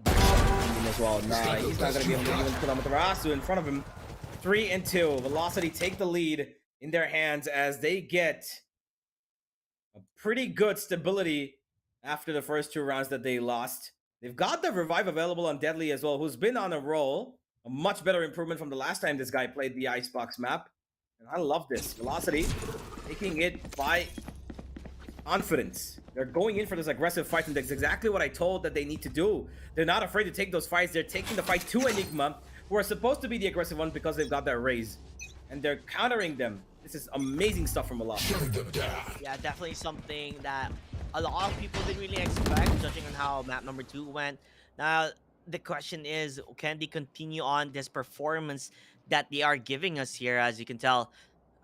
the team as well? Nah, he's not gonna be able to even put on Materasu in front of him. 3 and 2. Velocity take the lead in their hands as they get a pretty good stability after the first 2 rounds that they lost. They've got the revive available on Deadly as well, who's been on a roll. A much better improvement from the last time this guy played the Icebox map. And I love this. Velocity taking it by confidence. They're going in for this aggressive fight, and that's exactly what I told that they need to do. They're not afraid to take those fights. They're taking the fight to Enigma, who are supposed to be the aggressive one because they've got their raise, and they're countering them. This is amazing stuff from Olaf. Shut them down. Yeah, definitely something that a lot of people didn't really expect, judging on how map number 2 went. Now, the question is, can they continue on this performance that they are giving us here? As you can tell,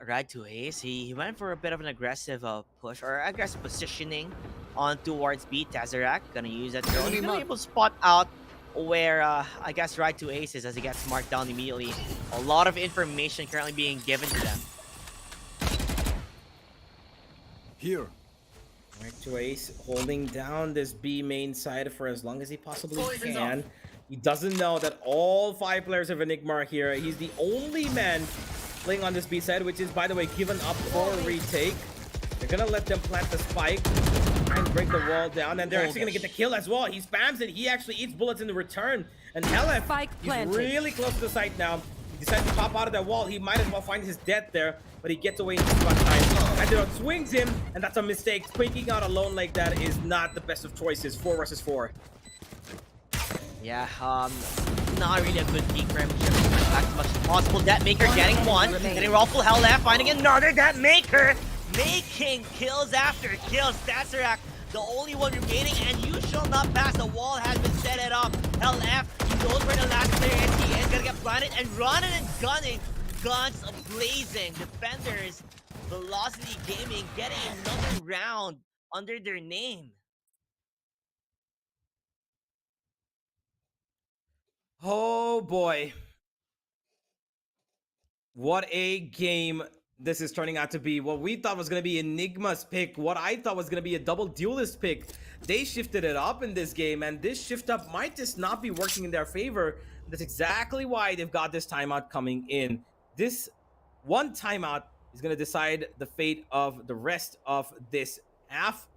right to Ace, he went for a bit of an aggressive push or aggressive positioning on towards B. Tesseract gonna use that drone. He's gonna be able to spot out where I guess right to Ace is as he gets marked down immediately. A lot of information currently being given to them. Here. Right to Ace holding down this B main side for as long as he possibly Poison's can. off. He doesn't know that all 5 players of Enigma are here. He's the only man playing on this B side, which is, by the way, given up for a retake. They're gonna let them plant the spike and break the wall down, and they're actually gonna get the kill as well. He spams it. He actually eats bullets in the return. And Helef, Spike he's planted. really close to the site now. He decides to pop out of that wall. He might as well find his death there, but he gets away in spot time. And then swings him, and that's a mistake. Squeaking out alone like that is not the best of choices. 4 versus 4. Yeah, not really a good peek for him. Shifting back as much as possible. That Maker getting one, and a Raffle Hell left, finding another. That Maker making kills after kills. Tesseract, the only one remaining, and you shall not pass. The wall has been set it up. LF, he knows where the last player is. He is gonna get planted and running and gunning. Guns blazing. Defenders, Velocity Gaming getting another round under their name. Oh boy. What a game this is turning out to be. What we thought was going to be Enigma's pick, what I thought was going to be a double duelist pick, they shifted it up in this game, and this shift up might just not be working in their favor. That's exactly why they've got this timeout coming in. This one timeout is going to decide the fate of the rest of this half.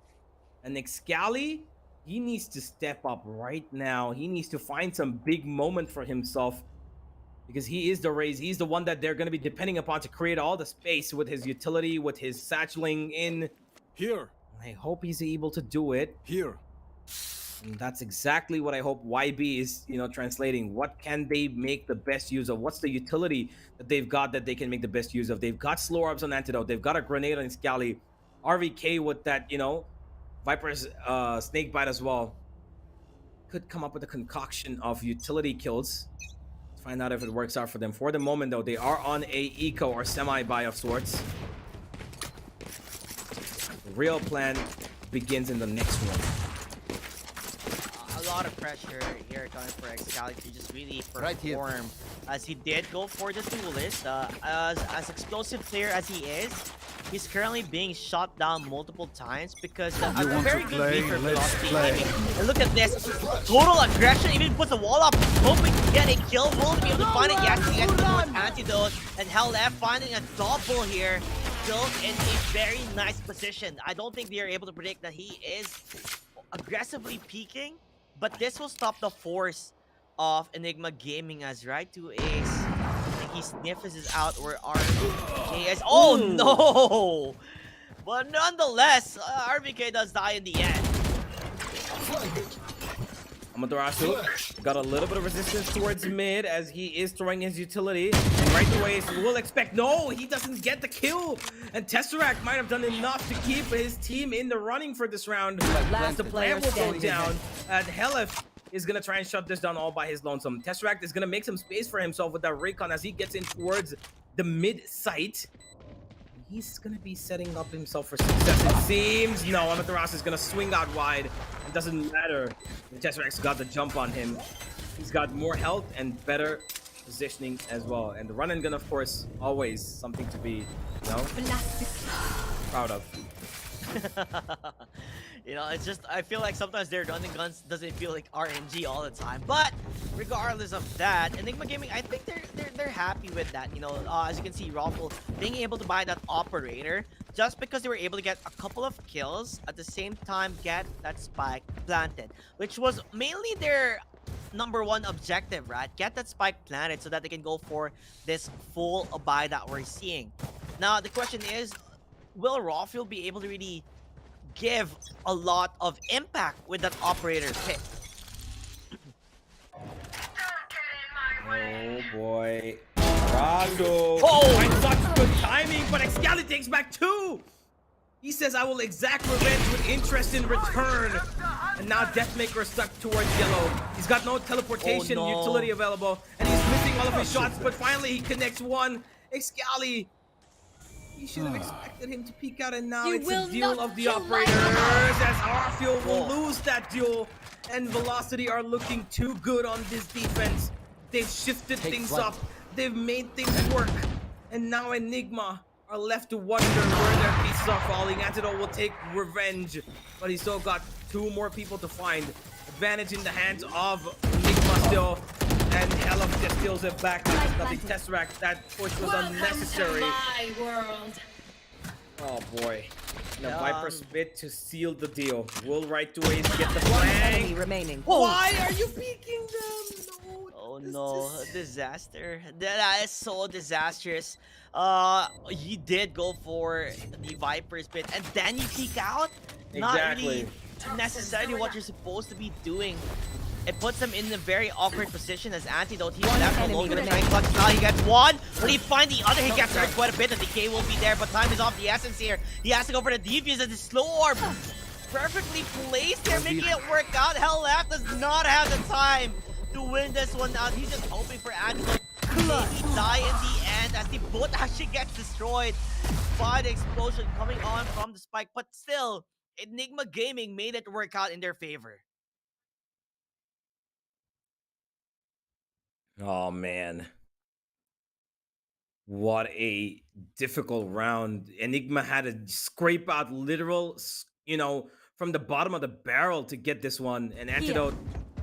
And Excali, he needs to step up right now. He needs to find some big moment for himself, because he is the raise. He's the one that they're going to be depending upon to create all the space with his utility, with his satcheling in. Here. I hope he's able to do it. Here. And that's exactly what I hope YB is, translating. What can they make the best use of? What's the utility that they've got that they can make the best use of? They've got slow ups on Antidote. They've got a grenade on Scally. RVK with that, Viper's snake bite as well. Could come up with a concoction of utility kills. Find out if it works out for them. For the moment, though, they are on a eco or semi-buy of sorts. The real plan begins in the next one. A lot of pressure here coming for Excali to just really Right here. perform, as he did go for the duelist. As explosive player as he is, he's currently being shot down multiple times because a want very to good play? Reaper Let's velocity play. aiming. And look at this, total aggression, even puts a wall up, hoping to get a kill. Won't be able to find it yet. He gets towards Antidote, and Hell F finding a double here. Still in a very nice position. I don't think they are able to predict that he is aggressively peeking, but this will stop the force of Enigma Gaming as right to Ace. I think he sniffs this out where RVK is. Oh no! But nonetheless, RVK does die in the end. Amaterasu got a little bit of resistance towards mid as he is throwing his utility. And right away, so we'll expect. No, he doesn't get the kill. And Tesseract might have done enough to keep his team in the running for this round. But the plan will go down. And Helef is going to try and shut this down all by his lonesome. Tesseract is going to make some space for himself with that recon as he gets in towards the mid site. He's going to be setting up himself for success, it seems. No, Amaterasu is going to swing out wide. It doesn't matter. The Tesseract's got the jump on him. He's got more health and better positioning as well. And the run and gun, of course, always something to be, proud of. It's just, I feel like sometimes their running guns doesn't feel like RNG all the time. But regardless of that, Enigma Gaming, I think they're happy with that. As you can see, Raffle being able to buy that operator just because they were able to get a couple of kills at the same time get that spike planted, which was mainly their #1 objective, right? Get that spike planted so that they can go for this full buy that we're seeing. Now the question is, will Raffle be able to really give a lot of impact with that operator pick? Oh boy. Razo Oh! finds such good timing, but Excali takes back 2. He says, I will exact revenge with interest in return. And now Deathmaker is stuck towards yellow. He's got no teleportation Oh, no. utility available, and he's missing all of his shots, but finally he connects one. Excali, you should have expected him to peek out, and now You it's will a duel not of the kill my operators, ally. as Arfield will Whoa. lose that duel, and Velocity are looking too good on this defense. They've shifted things flight. up. They've made things work. And now Enigma are left to wonder where their pieces are falling. Antidote will take revenge, but he's still got 2 more people to find. Advantage in the hands of Enigma still. And Hellup just steals it back. Got the Tesseract. That push was unnecessary. Welcome to my world. Oh boy. And the Yeah. Viper spit to seal the deal. Will right to Ace get the One enemy flank. remaining. Why are you peeking them? No. Oh this no, is- disaster. That is so disastrous. You did go for the Viper's bit and then you peek out? Not Exactly. really necessarily what you're supposed to be doing. It puts him in a very awkward position as Antidote. He's One left enemy alone, gonna try remaining. and clutch. Now he gets one. When he finds the other, he gets hurt quite a bit. The decay will be there, but time is of the essence here. He has to go for the defuse as the slow orb. Perfectly placed here, making it work out. Hell Left does not have the time to win this one out. He's just hoping for Antidote to maybe die in the end as the boat actually gets destroyed by the explosion coming on from the spike. But still, Enigma Gaming made it work out in their favor. Oh man. What a difficult round. Enigma had to scrape out literal, from the bottom of the barrel to get this one. And Antidote,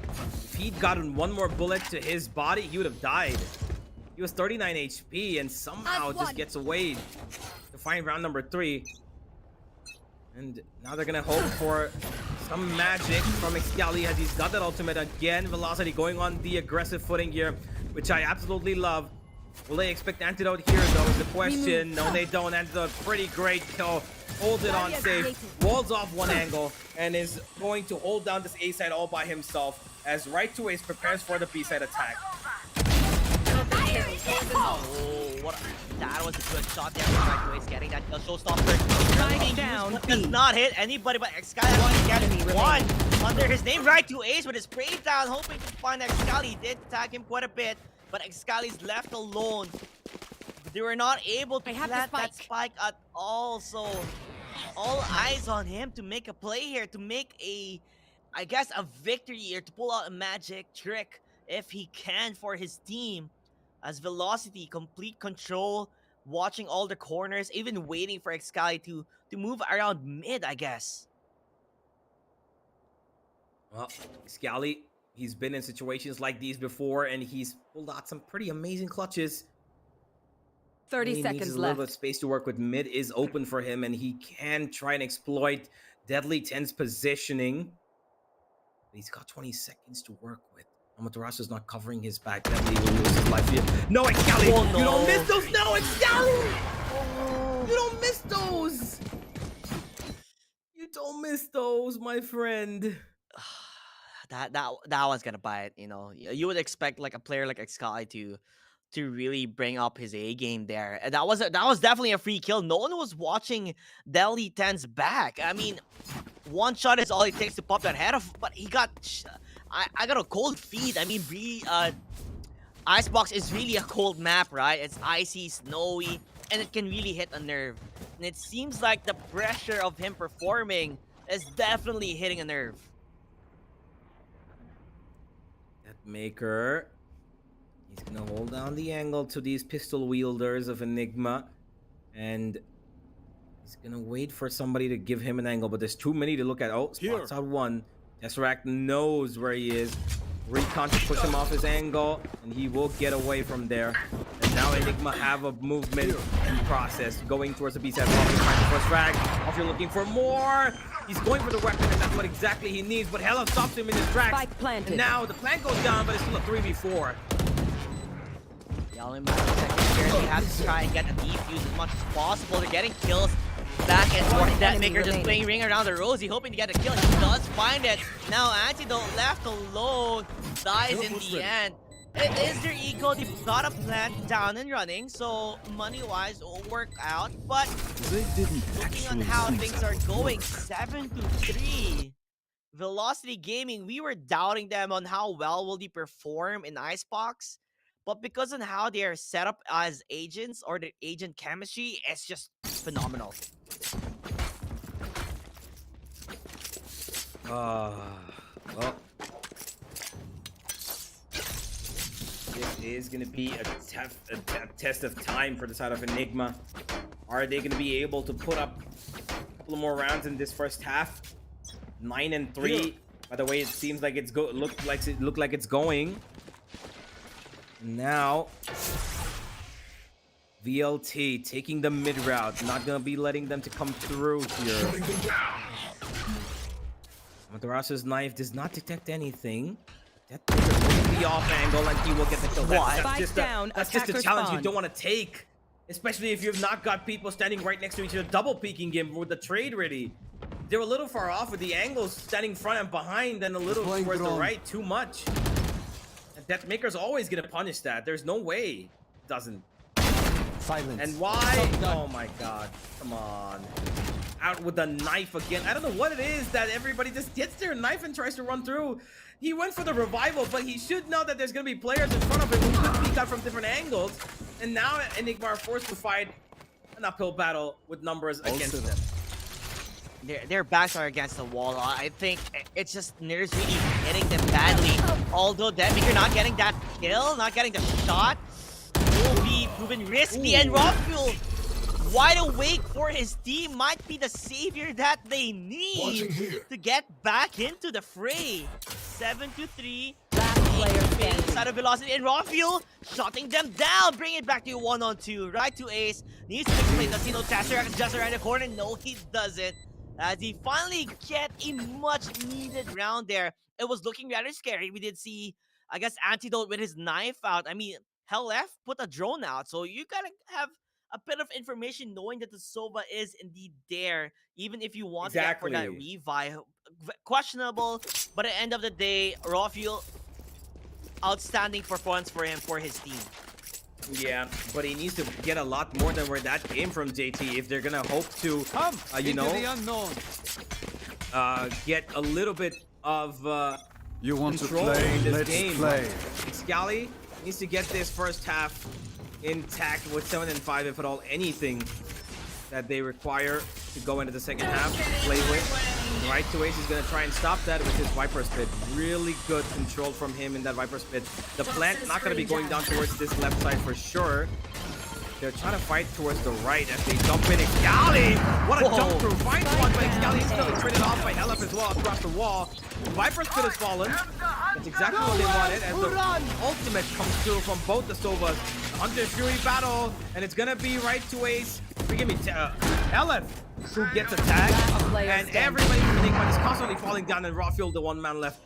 if he'd gotten 1 more bullet to his body, he would have died. He was 39 HP and somehow I've just won. gets away to find round number 3. And now they're gonna hope for some magic from Excali as he's got that ultimate again. Velocity going on the aggressive footing here, which I absolutely love. Will they expect Antidote here though is the question. No, they don't. Antidote, pretty great kill. Holds it on safe, walls off one angle, and is going to hold down this A side all by himself as Right to Ace prepares for the B side attack. Oh, that was a good shot there from Right to Ace getting that kill. Showstopper down, does not hit anybody, but Excali getting one under his name. Right to Ace with his spray down, hoping to find Excali. He did tag him quite a bit, but Excali's left alone. They were not able to I have the plant that spike. spike at all, so all eyes on him to make a play here, to make I guess, a victory or to pull out a magic trick if he can for his team. As Velocity, complete control, watching all the corners, even waiting for Excali to move around mid, I guess. Well, Excali, he's been in situations like these before, and he's pulled out some pretty amazing clutches. 30 He needs seconds a little bit left. of space to work with. Mid is open for him, and he can try and exploit Deadly 10's positioning. He's got 20 seconds to work with. Amaterasu's not covering his back. Deadly will lose his life here. No, Excali! Oh, no. You don't miss those! No, Excali! You don't miss those! You don't miss those, my friend. That one's gonna bite. You know, you would expect like a player like Excali to really bring up his A game there. And that was definitely a free kill. No one was watching Deadly 10's back. I mean, one shot is all it takes to pop that head off, but he got. I got a cold feet. I mean, Icebox is really a cold map, right? It's icy, snowy, and it can really hit a nerve. And it seems like the pressure of him performing is definitely hitting a nerve. That Maker. He's gonna hold down the angle to these pistol wielders of Enigma. And he's gonna wait for somebody to give him an angle, but there's too many to look at. Oh, spots out one. Tesseract knows where he is. Recon to push him off his angle, and he will get away from there. And now Enigma have a movement in process, going towards the B-side. Off is trying to push frag. Off, you're looking for more. He's going for the weapon, and that's what exactly he needs. But Hella stops him in his tracks. Spike planted. And now the plant goes down, but it's still a 3v4. Yeah, only matter of seconds here. They have to try and get a defuse as much as possible. They're getting kills back and forth. That enemy Maker just remaining. playing ring around the rosy, hoping to get a kill. He does find it. Now Antidote left alone dies in the end. It is their ego. They've got a plant down and running, so money-wise, it'll work out. But They didn't looking on actually how think things that are would going, work. 7-3. Velocity Gaming, we were doubting them on how well will they perform in Icebox, but because on how they are set up as agents or the agent chemistry, it's just phenomenal. Well, this is going to be a test of time for the side of Enigma. Are they going to be able to put up a couple more rounds in this first half? 9-3. By the way, it seems like it's looked like it's going. Now, VLT taking the mid route. Not going to be letting them to come through here. Shutting them down. Matarasa's knife does not detect anything. That will be off angle and he will get the kill. What? That's just a Attacker challenge you spawn. don't want to take. Especially if you've not got people standing right next to each other, double peeking him with the trade ready. They're a little far off with the angles standing front and behind and a little Playing towards the drone. right, too much. And Deathmaker's always gonna punish that. There's no way it doesn't. Silence. And why? Oh my god. Come on. Out with the knife again. I don't know what it is that everybody just gets their knife and tries to run through. He went for the revival, but he should know that there's going to be players in front of him who could peek out from different angles. And now Enigma are forced to fight an uphill battle with numbers against them. Their backs are against the wall. I think it's just Nerds really hitting them badly. Although Deadmaker not getting that kill, not getting the shot, will be proven risky. And Rockfuel, wide awake for his team, might be the savior that they Watching need here. to get back into the fray. 7-3. Last player Inside standing. of Velocity and Raw shutting them down, bring it back to a 1-on-2. Right to Ace, needs to make a play. Does he know Tesseract just around the corner? No, he doesn't. As he finally get a much needed round there. It was looking rather scary. We did see, I guess, Antidote with his knife out. I mean, Hell F put a drone out, so you gotta have a bit of information knowing that the Sova is indeed there, even if you want to get for that Exactly. revive. Questionable, but at the end of the day, Raw Fuel, outstanding performance for him, for his team. Yeah, but he needs to get a lot more than where that came from, JT, if they're going to hope to, you Into know, the unknown. get a little bit of You want to control play? in this Let's game. play. Scally needs to get this first half intact with 7-5, if at all anything that they require to go into the second half to play with. Right to Ace is going to try and stop that with his Viper Spit. Really good control from him in that Viper Spit. The plant not going to be going down towards this left side for sure. They're trying to fight towards the right as they jump in. Scally! What a jump through! Finds one, but Scally is still traded off by LF as well across the wall. Viper Spit has fallen. That's exactly what they wanted as the ultimate comes through from both the Sovas. Hunter Fury battle, and it's gonna be right to Ace. Forgive me, LF who gets attacked, player and standing. everybody from Enigma is constantly falling down, and Rawfield, the one man left.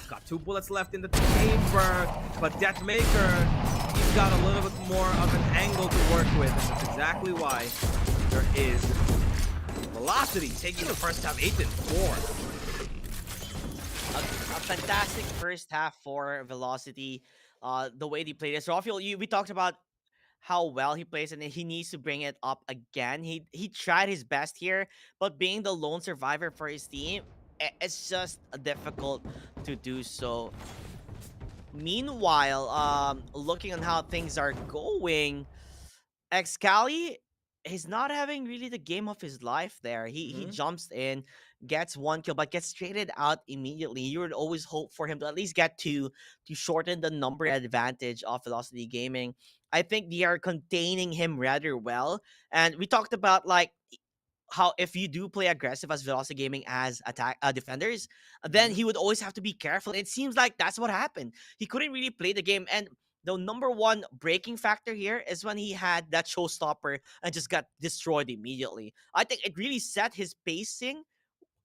Got 2 bullets left in the chamber, but Deathmaker, he's got a little bit more of an angle to work with, and that's exactly why there is Velocity taking the first half 8-4. A fantastic first half for Velocity. The way they played this. Rafael, we talked about how well he plays, and he needs to bring it up again. He tried his best here, but being the lone survivor for his team, it's just difficult to do so. Meanwhile, looking on how things are going, Excali, he's not having really the game of his life there. He jumps in, gets 1 kill, but gets traded out immediately. You would always hope for him to at least get 2 to shorten the number advantage of Velocity Gaming. I think they are containing him rather well. And we talked about like how if you do play aggressive as Velocity Gaming as attack defenders, then he would always have to be careful. It seems like that's what happened. He couldn't really play the game, and the number one breaking factor here is when he had that showstopper and just got destroyed immediately. I think it really set his pacing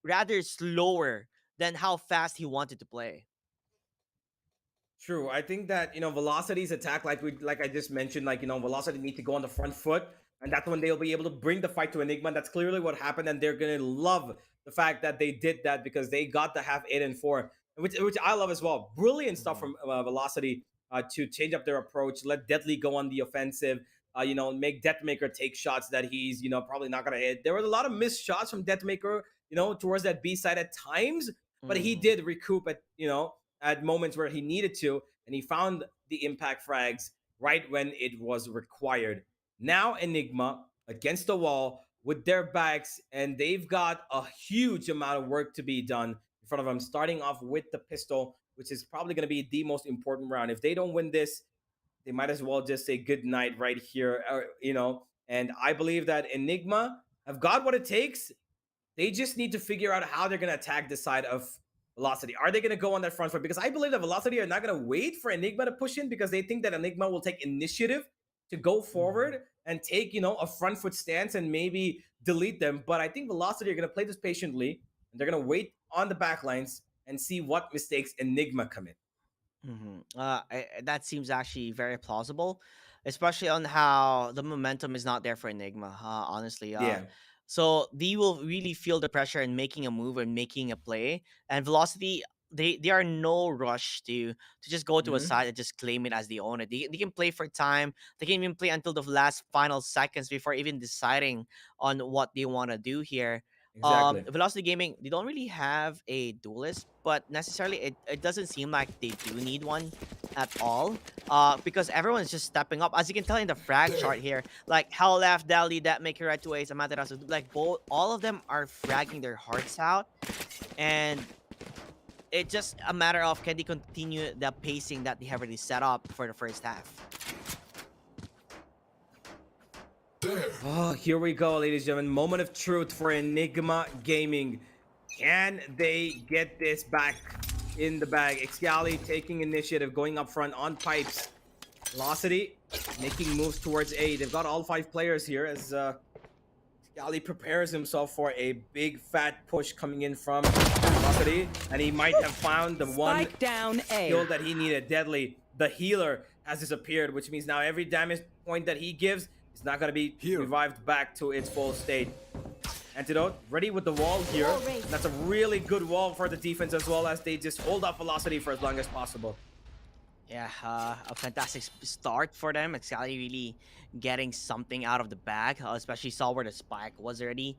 rather slower than how fast he wanted to play. True. I think that, Velocity's attack, like I just mentioned, Velocity need to go on the front foot, and that's when they'll be able to bring the fight to Enigma. And that's clearly what happened, and they're gonna love the fact that they did that because they got the half 8-4, which I love as well. Brilliant stuff from Velocity. to change up their approach, let Deadly go on the offensive, make Deathmaker take shots that he's, probably not going to hit. There were a lot of missed shots from Deathmaker, towards that B side at times, but he Mhm. did recoup at moments where he needed to, and he found the impact frags right when it was required. Now Enigma against the wall with their backs, and they've got a huge amount of work to be done in front of them, starting off with the pistol, which is probably going to be the most important round. If they don't win this, they might as well just say good night right here, And I believe that Enigma have got what it takes. They just need to figure out how they're going to attack the side of Velocity. Are they going to go on that front foot? Because I believe that Velocity are not going to wait for Enigma to push in, because they think that Enigma will take initiative to go Mhm. forward and take, a front foot stance and maybe delete them. But I think Velocity are going to play this patiently, and they're going to wait on the back lines and see what mistakes Enigma commit. That seems actually very plausible, especially on how the momentum is not there for Enigma. Honestly, Yeah. so they will really feel the pressure in making a move and making a play. And Velocity, they are no rush to just go to a Hmm. side and just claim it as they own it. They can play for time. They can even play until the last final seconds before even deciding on what they want to do here. Exactly. Velocity Gaming, they don't really have a duelist, but necessarily it doesn't seem like they do need one at all. Because everyone's just stepping up. As you can tell in the frag There. chart here, like Hell Left, Dali, that make right to Ace, Amaterasu, like both all of them are fragging their hearts out, and it's just a matter of can they continue the pacing that they have already set up for the first half. There. Oh, here we go, ladies and gentlemen. Moment of truth for Enigma Gaming. Can they get this back in the bag? Excali taking initiative, going up front on pipes. Velocity making moves towards A. They've got all 5 players here as Excali prepares himself for a big fat push coming in from Velocity. And he might have found the one Spike down skill A. that he needed. Deadly. The healer has disappeared, which means now every damage point that he gives is not going to be Here. revived back to its full state. Antidote ready with the wall here. That's a really good wall for the defense, as well as they just hold up Velocity for as long as possible. Yeah, a fantastic start for them. Excali really getting something out of the bag, especially saw where the spike was already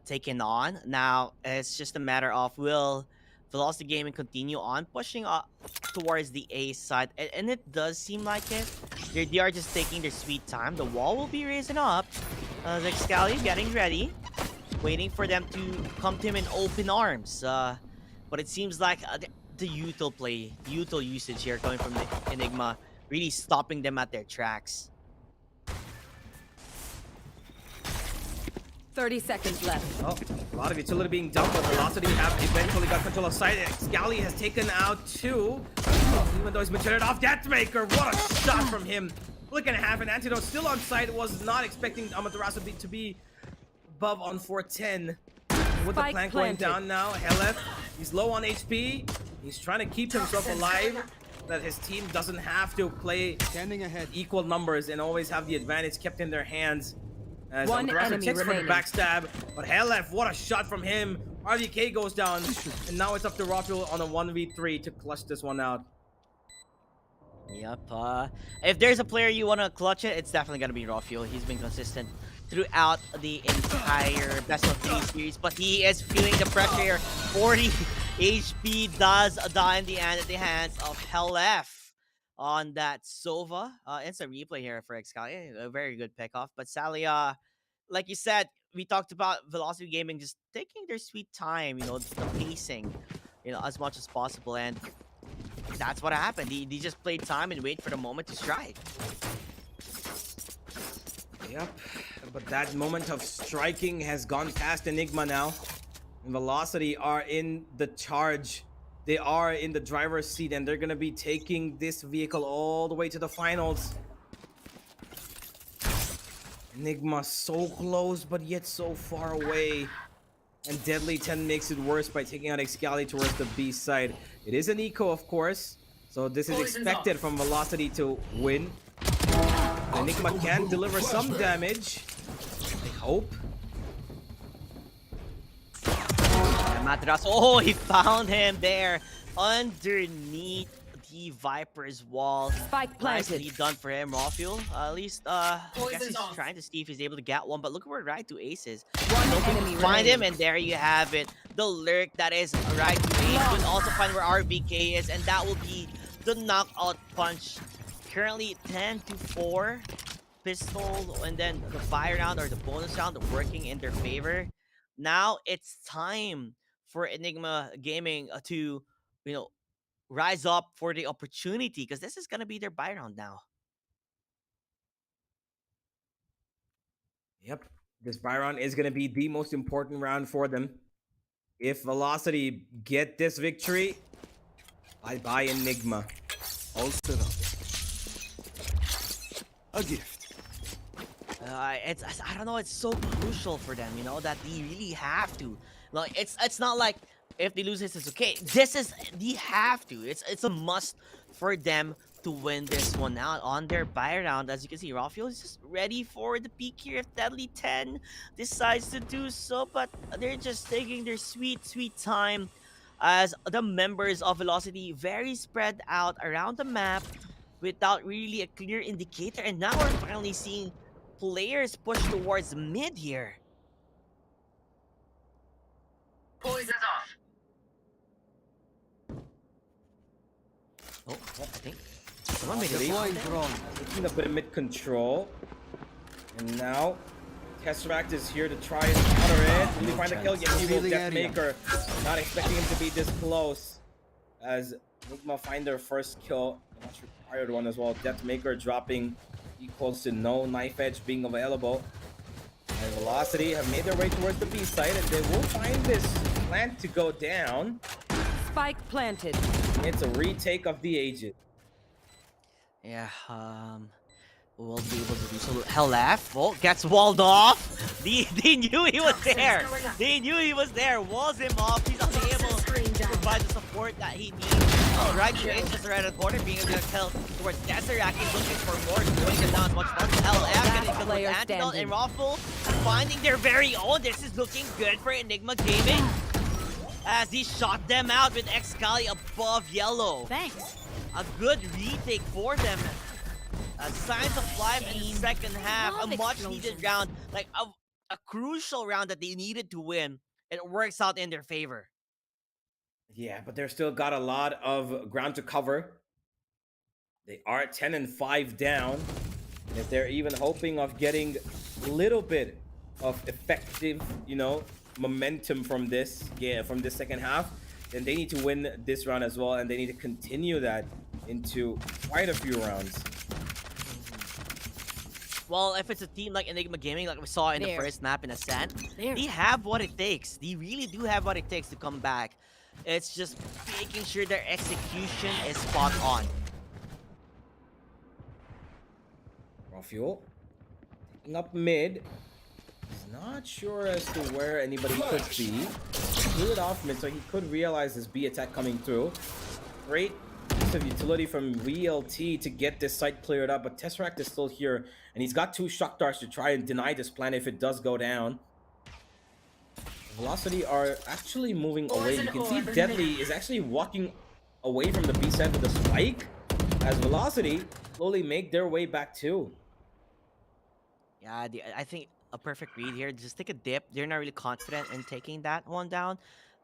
taken on. Now it's just a matter of will Velocity Gaming continue on pushing towards the A side, and it does seem like it. They are just taking their sweet time. The wall will be raising up. Excali getting ready, waiting for them to come to him in open arms. But it seems like the util play, util usage here coming from the Enigma, really stopping them at their tracks. 30 seconds left. Oh, a lot of utility being done, but Velocity have eventually got control of side. Scally has taken out 2. Even though he's been turned off. Deathmaker, what a shot from him. Flick and a half, and Antidote still on site. Was not expecting Amaterasu to be above on 410. With the Spike plank going planted. down now, Helef, he's low on HP. He's trying to keep himself alive, that his team doesn't have to play Standing ahead. equal numbers and always have the advantage kept in their hands. As One Amaterasu enemy checks for the remaining. backstab, but Helef, what a shot from him. RVK goes down, and now it's up to Rafael on a 1v3 to clutch this one out. Yep. If there's a player you want to clutch it, it's definitely gonna be Rafael. He's been consistent throughout the entire best of 3 series, but he is feeling the pressure here. 40 HP does die in the end at the hands of Helef on that Sova. It's a replay here for Excali. A very good pickoff. But Sally, like you said, we talked about Velocity Gaming just taking their sweet time, the pacing, as much as possible. And that's what happened. They just played time and wait for the moment to strike. Yep, but that moment of striking has gone past Enigma now. And Velocity are in the charge. They are in the driver's seat, and they're going to be taking this vehicle all the way to the finals. Enigma so close, but yet so far away. And Deadly 10 makes it worse by taking out Excali towards the B side. It is an eco, of course, so this is Poison's expected off. from Velocity to win. Enigma can deliver some damage, I hope. And Materasu, oh, he found him there underneath the Viper's wall. Spike planted. Nicely done for him, Rafiel. At least, I guess Poison's he's off. trying to see if he's able to get one. But look where Right to Ace is. One enemy Find him, remaining. and there you have it. The lurk that is Right to Ace. Will also find where RBK is, and that will be the knockout punch. Currently 10-4. Pistol, and then the fire round or the bonus round working in their favor. Now it's time for Enigma Gaming to, rise up for the opportunity, because this is gonna be their buy round now. Yep. This buy round is going to be the most important round for them. If Velocity get this victory, I buy Enigma. All set up. A gift. I don't know. It's so crucial for them, that they really have to. Like it's not like if they lose this, it's okay. This is they have to. It's a must for them to win this one out on their buy round. As you can see, Rafiel is just ready for the peak here. If Deadly 10 decides to do so, but they're just taking their sweet time, as the members of Velocity very spread out around the map without really a clear indicator. And now we're finally seeing players push towards mid here. Poison's off. Oh, I think someone made a Velocity play. Drone. taking a bit of mid control. And now, Tesseract is here to try and counter it. Will he find the kill? Yes, he will. Revealing area. Deathmaker. Not expecting him to be this close. As Enigma find their first kill. A much required one as well. Deathmaker dropping equals to no knife edge being available. And Velocity have made their way towards the B site, and they will find this plant to go down. Spike planted. It's a retake of the Aged. Yeah, we'll be able to do so. Hell left. Well, gets walled off. They knew he was there. They knew he was there. Walls him off. He's unable to provide the support that he needs. Oh, Right to Ace just around the corner, being able to kill towards Tesseract. He's looking for more, going it down much fun. LF getting killed with Antidote, and Raffle finding their very own. This is looking good for Enigma Gaming, as he shot them out with Excali above yellow. Thanks. A good retake for them. Signs of life in the second half. A much needed round. Like a crucial round that they needed to win. It works out in their favor. Yeah, but they're still got a lot of ground to cover. They are 10-5 down. And if they're even hoping of getting a little bit of effective, momentum from this second half, then they need to win this round as well, and they need to continue that into quite a few rounds. Well, if it's a team like Enigma Gaming, like we saw in the first map in Ascent, they have what it takes. They really do have what it takes to come back. It's just making sure their execution is spot on. Rafiel taking up mid. He's not sure as to where anybody could be. Blew it off mid, so he could realize this B attack coming through. Great piece of utility from VLT to get this site cleared up, but Tesseract is still here, and he's got 2 shock darts to try and deny this plan if it does go down. Velocity are actually moving away. You can see Deadly is actually walking away from the B side with a spike, as Velocity slowly make their way back too. Yeah, I think a perfect read here. Just take a dip. They're not really confident in taking that one down.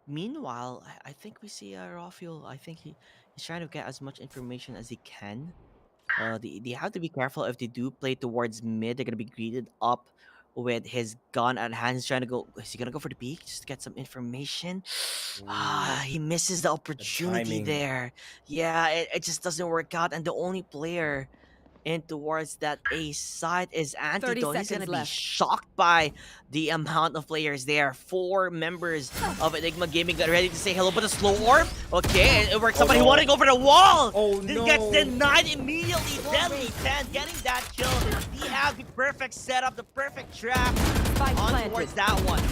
Meanwhile, I think we see Rafiel. I think he's trying to get as much information as he can. They have to be careful if they do play towards mid. They're gonna be greeted up with his gun at hand. He's trying to go. Is he gonna go for the peak just to get some information? He misses the opportunity there. Yeah, it just doesn't work out. And the only player in towards that A side is Antidote. He's gonna be shocked by the amount of players there. 4 members of Enigma Gaming got ready to say hello, but a slow orb. Okay, it works. Somebody wanted to go for the wall. Oh This no! gets denied immediately. Deadly 10 getting that kill. He had the perfect setup, the perfect trap on towards that one.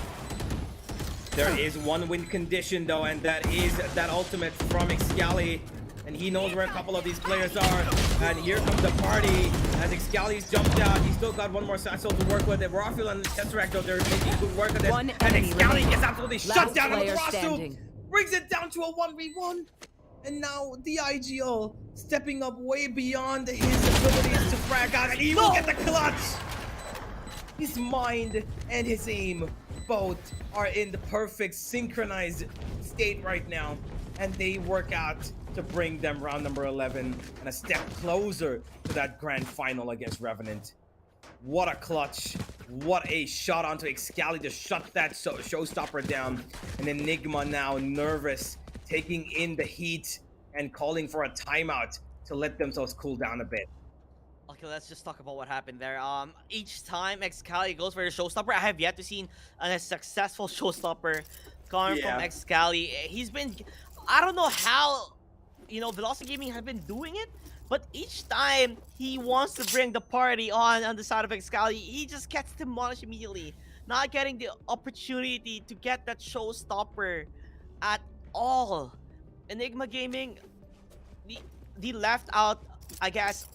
There is one win condition though, and that is that ultimate from Excali. And he knows where a couple of these players are. And here comes the party as Excali's jumped out. He's still got one more satchel to work with. Rafiel and Tesseract though, they're making good work of this. And Excali gets absolutely shut down on the Rasu. Brings it down to a 1v1. And now the IGL stepping up way beyond his abilities to frag out, and he will get the clutch! His mind and his aim both are in the perfect synchronized state right now, and they work out to bring them round number 11 and a step closer to that grand final against Revenant. What a clutch. What a shot onto Excali to shut that showstopper down. And Enigma now nervous, taking in the heat and calling for a timeout to let themselves cool down a bit. Okay, let's just talk about what happened there. Each time Excali goes for the showstopper, I have yet to see a successful showstopper coming from Excali. He's been, I don't know how, Velocity Gaming have been doing it, but each time he wants to bring the party on the side of Excali, he just gets demolished immediately. Not getting the opportunity to get that showstopper at all. Enigma Gaming, the left out, I guess,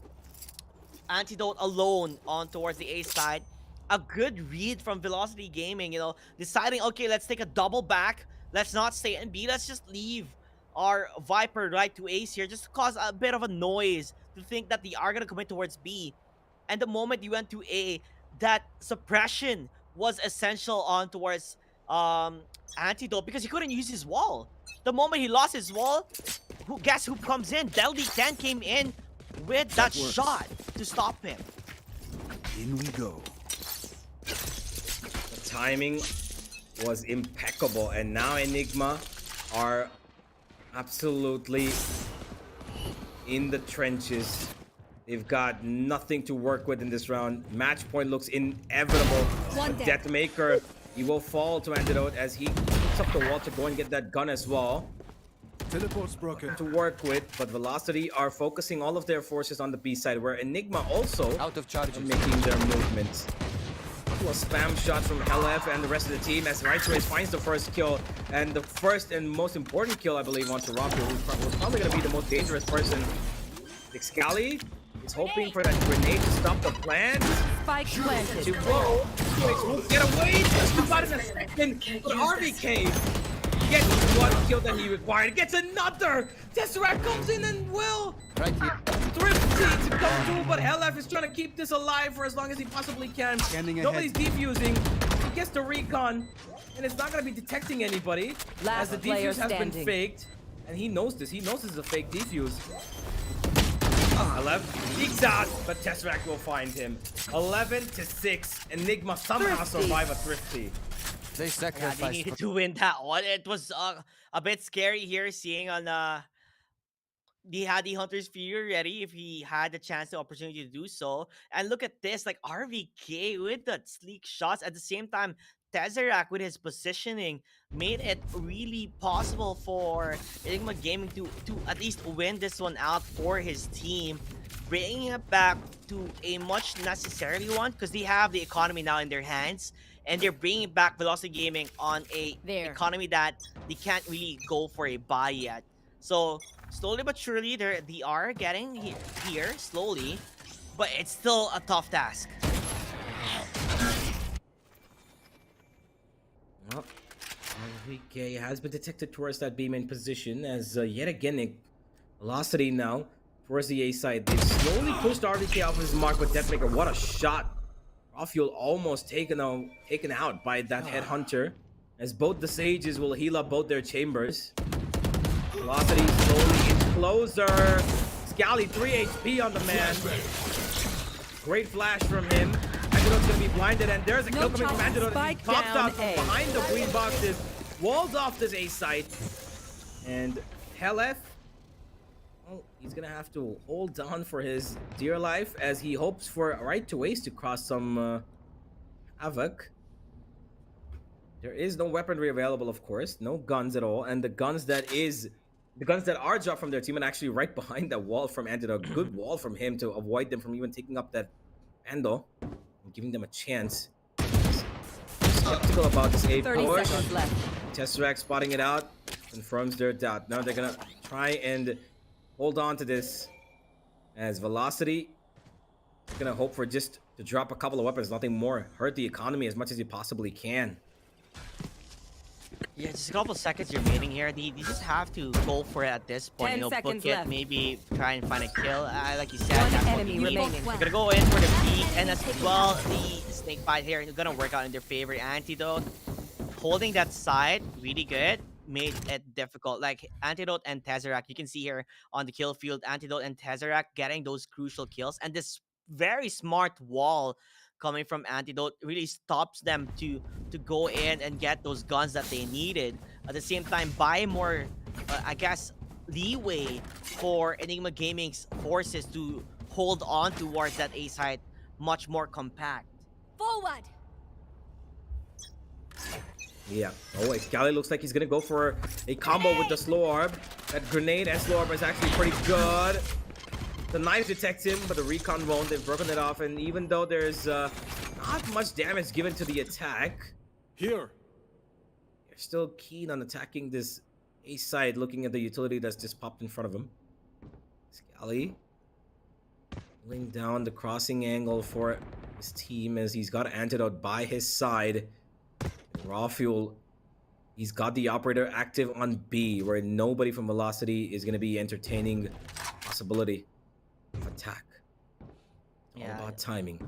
Antidote alone on towards the A side. A good read from Velocity Gaming, deciding, okay, let's take a double back. Let's not stay in B. Let's just leave our Viper right to Ace here, just to cause a bit of a noise to think that they are going to commit towards B. And the moment you went to A, that suppression was essential on towards Antidote, because he couldn't use his wall. The moment he lost his wall, guess who comes in? Delby10 came in with that shot to stop him. In we go. The timing was impeccable, and now Enigma are absolutely in the trenches. They've got nothing to work with in this round. Match point looks inevitable. Deathmaker, he will fall to Antidote as he puts up the wall to go and get that gun as well. Teleport's broken. To work with, but Velocity are focusing all of their forces on the B side, where Enigma also Out of charges. are making their movements. A spam shots from LF and the rest of the team as Right finds the first kill, and the first and most important kill, I believe, on Toronto, who's probably going to be the most dangerous person. Excali is hoping for that grenade to stop the plan. Spike planted. To go. Phoenix will get away just about in a second, but RVK gets one kill that he required. Gets another! Tesseract comes in and will Right here. Thrifty to come through, but LF is trying to keep this alive for as long as he possibly can. Scanning Nobody's ahead. defusing. He gets the recon, and it's not going to be detecting anybody as the player defuse has been standing. faked. And he knows this. He knows this is a fake defuse. 11 leaks out, but Tesseract will find him. 11-6. Enigma somehow Thrifty. survive a Thrifty. They Yeah, sacrificed. they needed to win that one. It was a bit scary here, seeing on he had the Hunter's Fury ready if he had the chance, the opportunity to do so. And look at this, like RVK with the sleek shots. At the same time, Tesseract with his positioning made it really possible for Enigma Gaming to at least win this one out for his team, bringing it back to a much necessary one, because they have the economy now in their hands, and they're bringing back Velocity Gaming on a economy that they can't really go for a buy yet. So slowly but surely, they are getting here slowly, but it's still a tough task. Well, RVK has been detected towards that B main position as yet again Velocity now towards the A side. They've slowly pushed RVK off his mark with Deathmaker. What a shot! Rafuel almost taken out by that headhunter, as both the Sages will heal up both their chambers. Velocity slowly inch closer. Scally 3 HP on the man. Great flash from him. Antidote's gonna be blinded, and there's a kill coming from Antidote. He pops out from behind the green boxes, walls off this A site, and Helef, well, he's gonna have to hold on for his dear life as he hopes for right to Ace to cross some havoc. There is no weaponry available, of course, no guns at all, and the guns that are dropped from their team and actually right behind that wall from Antidote. Good wall from him to avoid them from even taking up that Ando and giving them a chance. Skeptical about this A 30 push. seconds left. Tesseract spotting it out confirms their doubt. Now they're gonna try and hold on to this as Velocity. They're gonna hope for just to drop a couple of weapons, nothing more. Hurt the economy as much as you possibly can. Yeah, just a couple seconds you're waiting here. They just have to go for it at this point. 10 Book seconds it, left. maybe try and find a kill. Like you said, One that's what enemy you need. remaining. They're gonna go in for the peak, and as well, the snake fight here is gonna work out in their favor. Antidote holding that side really good made it difficult. Like Antidote and Tesseract, you can see here on the kill field, Antidote and Tesseract getting those crucial kills, and this very smart wall coming from Antidote really stops them to go in and get those guns that they needed. At the same time, buy more, I guess, leeway for Enigma Gaming's forces to hold on towards that A site much more compact. Forward. Yeah. Oh, Excali looks like he's gonna go for a combo with the slow orb. That grenade and slow orb is actually pretty good. The knife detects him, but the recon won't. They've broken it off, and even though there's not much damage given to the attack, Here. they're still keen on attacking this A side, looking at the utility that's just popped in front of him. Scally pulling down the crossing angle for his team as he's got Antidote by his side. Raw Fuel, he's got the operator active on B, where nobody from Velocity is going to be entertaining possibility of attack. All about timing.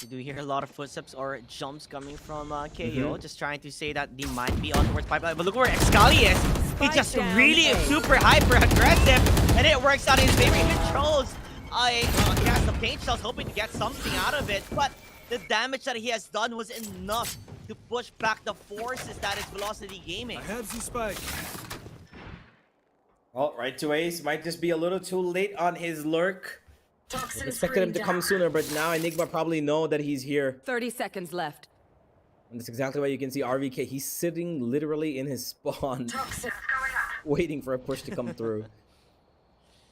You do hear a lot of footsteps or jumps coming from KO, just trying to say that they might be on towards pipeline. But look where Excali is. He Spike just down really A. super hyper aggressive, and it works out in his favor. He controls a cast of paint shells, hoping to get something out of it. But the damage that he has done was enough to push back the forces that is Velocity Gaming. I have the spike. Well, right to Ace might just be a little too late on his lurk. Toxin Expected him to screen come down. sooner, but now Enigma probably know that he's here. 30 seconds left. And that's exactly why you can see RVK. He's sitting literally in his spawn, Toxins going up. waiting for a push to come through.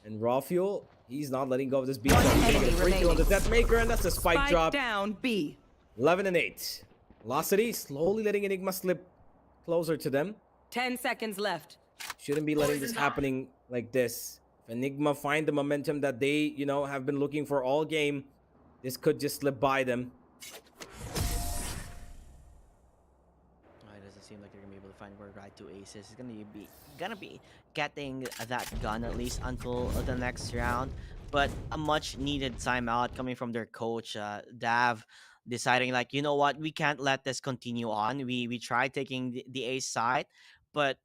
And Raw Fuel, he's not letting go of this beat. He's One gonna get a enemy free kill on the remaining. Death Maker, and that's a spike drop. down B. 11 and 8. Velocity slowly letting Enigma slip closer to them. 10 seconds left. Shouldn't be letting this happening like this. If Enigma find the momentum that they, have been looking for all game, this could just slip by them. It doesn't seem like they're gonna be able to find where Right to Aces is gonna be getting that gun at least until the next round. But a much needed timeout coming from their coach, Dav, deciding like, you know what, we can't let this continue on. We tried taking the ace side, but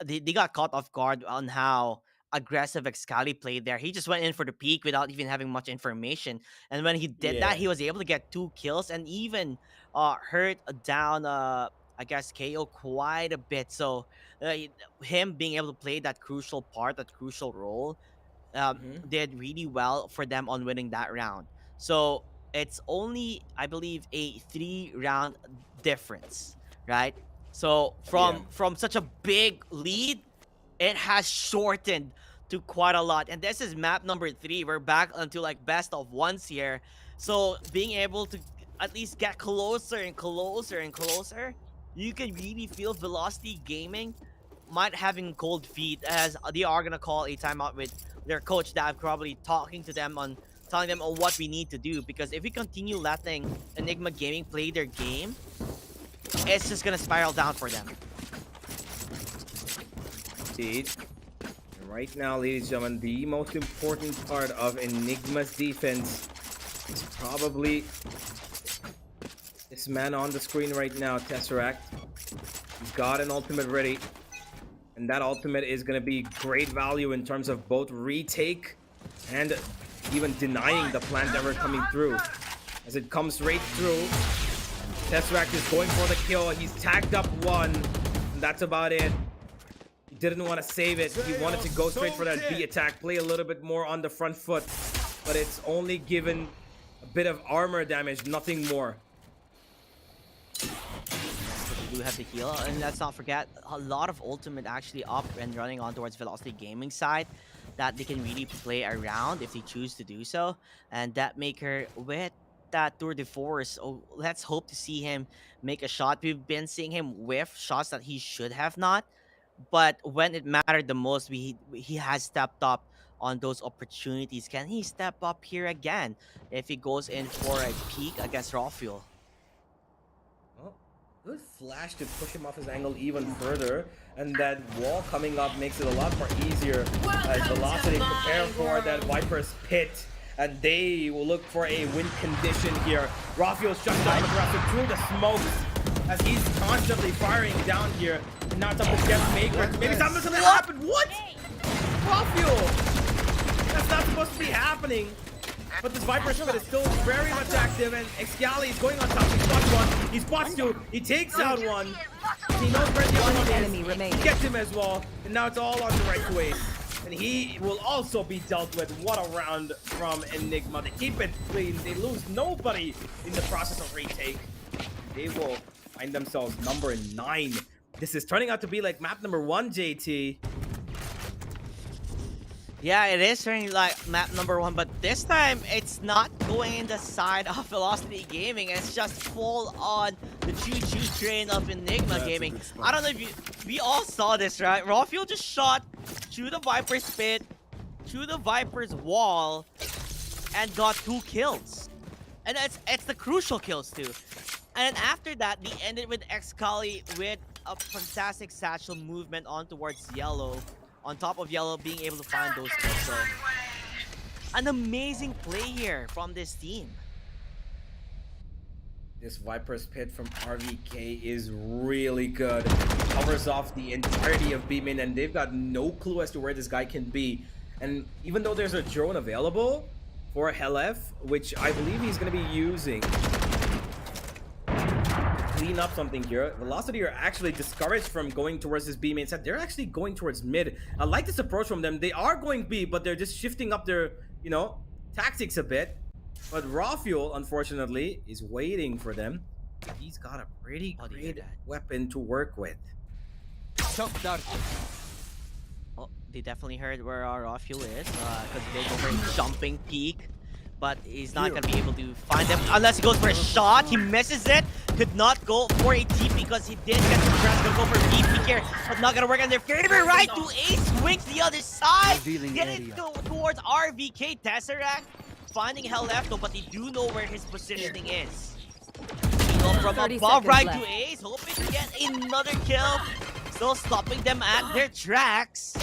they got caught off guard on how aggressive Excali played there. He just went in for the peak without even having much information. And when he did that, he was able to get 2 kills and even hurt down I guess KO quite a bit. So him being able to play that crucial part, that crucial role, did really well for them on winning that round. So it's only, I believe, a 3-round difference, right? So from such a big lead, it has shortened to quite a lot. And this is map number 3. We're back until like best of ones here. So being able to at least get closer and closer and closer, you can really feel Velocity Gaming might having cold feet as they are gonna call a timeout with their coach Dav probably talking to them on telling them on what we need to do, because if we continue letting Enigma Gaming play their game, it's just gonna spiral down for them. Indeed. And right now, ladies and gentlemen, the most important part of Enigma's defense is probably this man on the screen right now, Tesseract. He's got an ultimate ready. And that ultimate is going to be great value in terms of both retake and even denying the plant ever coming through. As it comes right through, Tesseract is going for the kill. He's tagged up one, and that's about it. He didn't want to save it. He wanted to go straight for that B attack, play a little bit more on the front foot. But it's only given a bit of armor damage, nothing more. We do have the heal, and let's not forget a lot of ultimate actually up and running on towards Velocity Gaming side that they can really play around if they choose to do so. And that Maker with that tour de force, let's hope to see him make a shot. We've been seeing him whiff shots that he should have not, but when it mattered the most, he has stepped up on those opportunities. Can he step up here again if he goes in for a peek against Raw Fuel? Well, Good flash to push him off his angle even further, and that wall coming up makes it a lot more easier as Velocity prepare for that Viper's pit, and they will look for a win condition here. Raphael shut down Maturasu through the smokes as he's constantly firing down here. And now it's up to Jeff Maker. Maybe something happened. What? Raphael! That's not supposed to be happening. But this Viper Spit is still very much active, and Excali is going on top. He spots one, he spots two, he takes out one. He knows where the other one enemy is. remaining. He gets him as well, and now it's all on the right to Ace. And he will also be dealt with. What a round from Enigma. They keep it clean. They lose nobody in the process of retake. They will find themselves number 9. This is turning out to be like map number 1, JT. Yeah, it is turning like map number 1, but this time it's not going in the side of Velocity Gaming. It's just full on the choo-choo train of Enigma Gaming. I don't know if we all saw this, right? Rawfield just shot through the Viper's pit, through the Viper's wall, and got 2 kills. And it's the crucial kills too. And then after that, they ended with Excali with a fantastic satchel movement on towards Yellow. On top of Yellow being able to find those kills. So, an amazing play here from this team. This Viper's Pit from RVK is really good. Covers off the entirety of B-main, and they've got no clue as to where this guy can be. And even though there's a drone available for Helef, which I believe he's going to be using clean up something here. Velocity are actually discouraged from going towards this B main set. They're actually going towards mid. I like this approach from them. They are going B, but they're just shifting up their, tactics a bit. But Raw Fuel, unfortunately, is waiting for them. He's got a pretty great weapon to work with. Shock dart. Oh, they definitely heard where our Raw Fuel is. Because they go for a jumping peak. But he's not going to be able to find them unless he goes for a shot. He misses it. Could not go for a TP because he did get the press. Gonna go for a BP here, but not gonna work on their favor. Right to Ace, swings the other side. Getting towards RVK Tesseract. Finding hell left though, but they do know where his positioning is. From above, right to Ace, hoping to get another kill. Still stopping them at their tracks.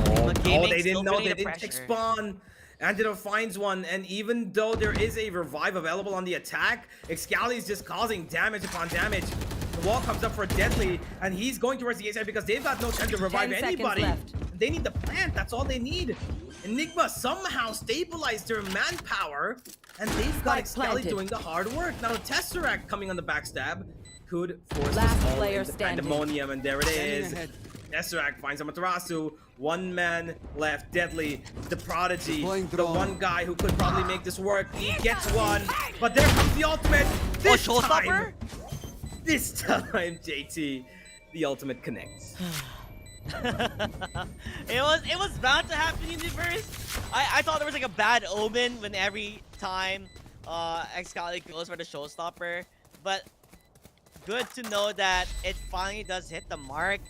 Oh, they didn't know. They didn't take spawn. Antidote finds one, and even though there is a revive available on the attack, Excali is just causing damage upon damage. The wall comes up for Deadly, and he's going towards the A side because they've got no time to revive anybody. They need the plant, that's all they need. Enigma somehow stabilized their manpower, and they've got Excali doing the hard work. Now Tesseract coming on the backstab could force this all into pandemonium, and there it is. Tesseract finds Amaterasu. 1 man left. Deadly, the prodigy, the one guy who could probably make this work. He gets one, but there comes the ultimate. This time, JT, the ultimate connects. it was bound to happen, Universe. I thought there was like a bad omen when every time Excali goes for the showstopper, but good to know that it finally does hit the mark.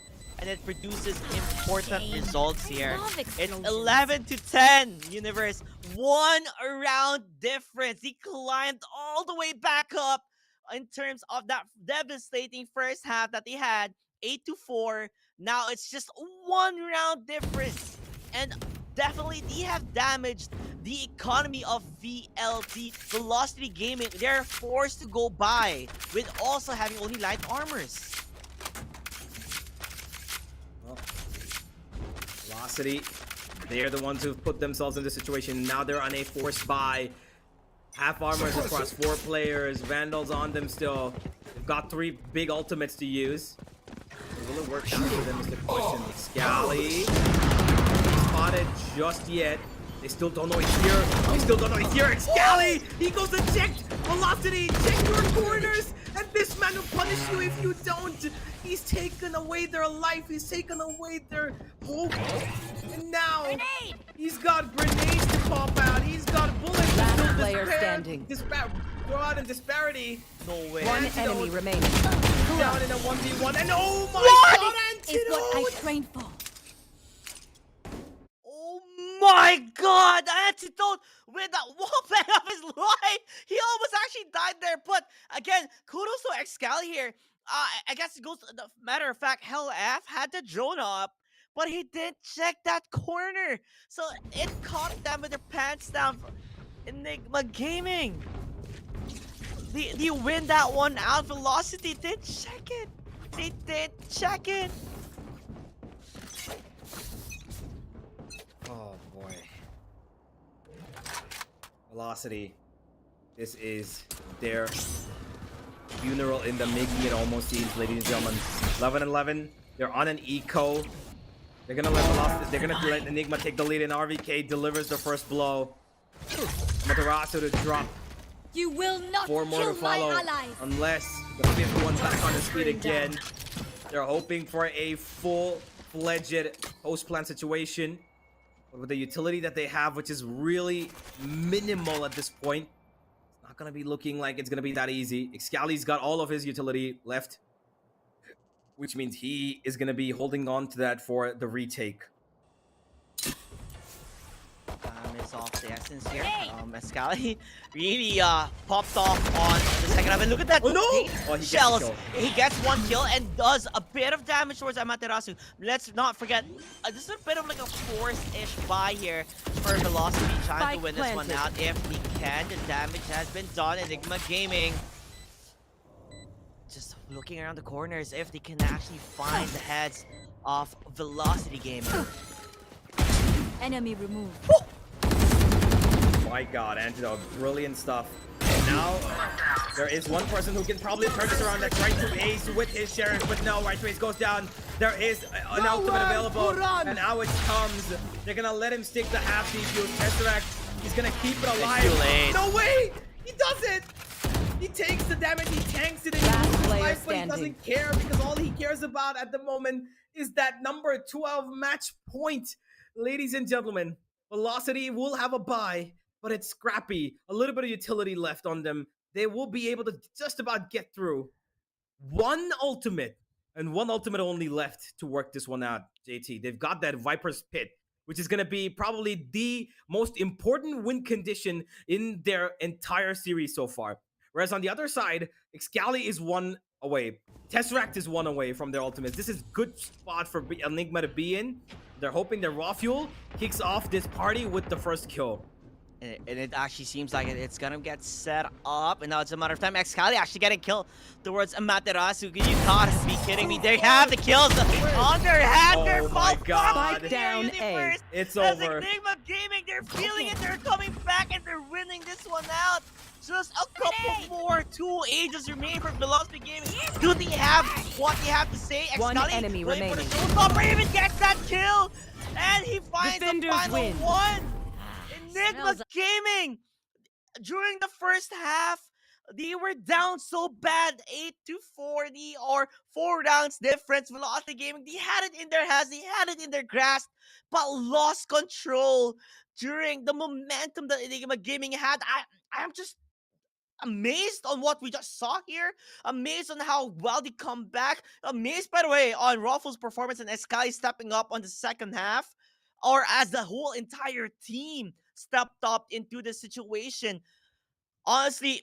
And it produces important results here. It's 11-10, Universe. 1 round difference. He climbed all the way back up in terms of that devastating first half that they had. 8-4. Now it's just 1 round difference. And definitely they have damaged the economy of VLT. Velocity Gaming, they're forced to go by with also having only light armors. Velocity, they're the ones who've put themselves in this situation. Now they're on a forced buy. Half armors across 4 players. Vandals on them still. They've got 3 big ultimates to use. Will it work out for them is the question. Scally, spotted just yet. They still don't know he's here. They still don't know he's here. It's Scally! He goes eject! Velocity, check your corners! And this man will punish you if you don't! He's taken away their life. He's taken away their hope. And now, he's got grenades to pop out. He's got bullets to Last player standing. Throw out in disparity. No way. 1 enemy remaining. Down in a 1v1. And oh my god, Is what I Antidote! trained for. Oh my god! Antidote with that wallbang of his life! He almost actually died there, but again, kudos to Excali here. I guess it goes. The matter of fact, Hell F had the drone up, but he didn't check that corner, so it caught them with their pants down. Enigma Gaming. The win that one out. Velocity didn't check it. They did check it. Oh boy. Velocity. This is their funeral in the making, it almost seems, ladies and gentlemen. 11-11. They're on an eco. They're gonna let Enigma take the lead, and RVK delivers the first blow. Matarasu to drop. You will not 4 more kill to my follow, allies. unless the 5th one's back on his feet again. They're hoping for a full-fledged post-plant situation. But with the utility that they have, which is really minimal at this point, it's not gonna be looking like it's gonna be that easy. Excali's got all of his utility left, which means he is gonna be holding on to that for the retake. Is off the essence here. Ascali really popped off on the second half. And look at that. Oh no! Oh, he gets a Shells. kill. He gets 1 kill and does a bit of damage towards Amaterasu. Let's not forget, this is a bit of like a forced-ish buy here for Velocity, trying Spike to win this one planted. out if he can. The damage has been done. Enigma Gaming just looking around the corners if they can actually find the heads of Velocity Gaming. Enemy removed. My god, Antidote, brilliant stuff. And now, there is one person who can probably turn this around. That's right to Ace with his Sheriff, but no, Right Trace goes down. There is an ultimate available, and now it comes. They're gonna let him stick the half DQ. Tesseract, he's gonna keep it alive. too late. No way! He does it! He takes the damage, he tanks it, and he Last loses player life, but he standing. doesn't care because all he cares about at the moment is that number 12 match point. Ladies and gentlemen, Velocity will have a bye, but it's scrappy. A little bit of utility left on them. They will be able to just about get through. One ultimate, and one ultimate only left to work this one out, JT. They've got that Viper's Pit, which is going to be probably the most important win condition in their entire series so far. Whereas on the other side, Excali is 1 away. Tesseract is 1 away from their ultimates. This is good spot for Enigma to be in. They're hoping that Raw Fuel kicks off this party with the first kill. And it actually seems like it's gonna get set up, and now it's a matter of time. Excali actually getting killed towards Amaterasu. You gotta be kidding me. They have the kills on their hand. Oh They're my both God. from Down the A. universe. It's As over. Enigma Gaming, they're feeling it. They're coming back and they're winning this one out. Just a couple more 2 ages remain for Velocity Gaming. Do they have what they have to say? One Excali enemy going for the remaining. showstopper, even gets that kill, and he finds Defenders the final win. one. Enigma Smells- Gaming, during the first half, they were down so bad, 8-40 or 4 rounds difference. Velocity Gaming, they had it in their hands, they had it in their grasp, but lost control during the momentum that Enigma Gaming had. I'm just amazed on what we just saw here. Amazed on how well they come back. Amazed, by the way, on Ruffles' performance and Sky stepping up on the second half, or as the whole entire team stepped up into the situation. Honestly,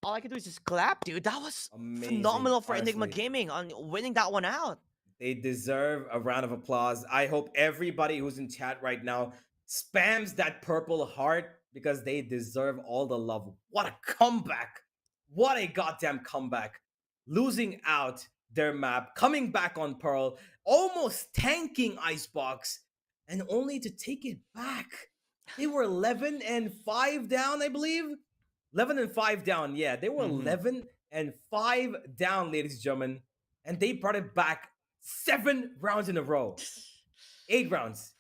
all I can do is just clap, dude. That was Amazing, phenomenal for Enigma honestly. Gaming on winning that one out. They deserve a round of applause. I hope everybody who's in chat right now spams that purple heart because they deserve all the love. What a comeback. What a goddamn comeback. Losing out their map, coming back on Pearl, almost tanking Icebox, and only to take it back. They were 11-5 down, I believe. 11-5 down, yeah. They were 11-5 down, ladies and gentlemen. And they brought it back 7 rounds in a row. 8 rounds.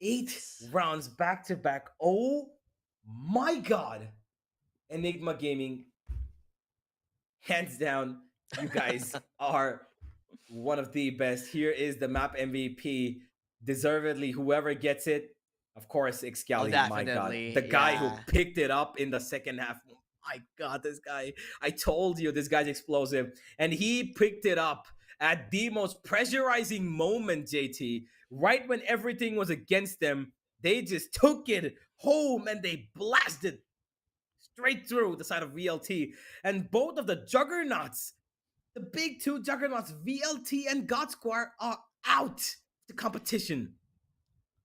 8 rounds back to back. Oh my god. Enigma Gaming, hands down, you guys are one of the best. Here is the map MVP. Deservedly, whoever gets it, of course, Excali, my god. definitely, The guy yeah. who picked it up in the second half. My god, this guy. I told you, this guy's explosive. And he picked it up at the most pressurizing moment, JT. Right when everything was against them, they just took it home and they blasted straight through the side of VLT. And both of the juggernauts, the big two juggernauts, VLT and God Squad, are out the competition.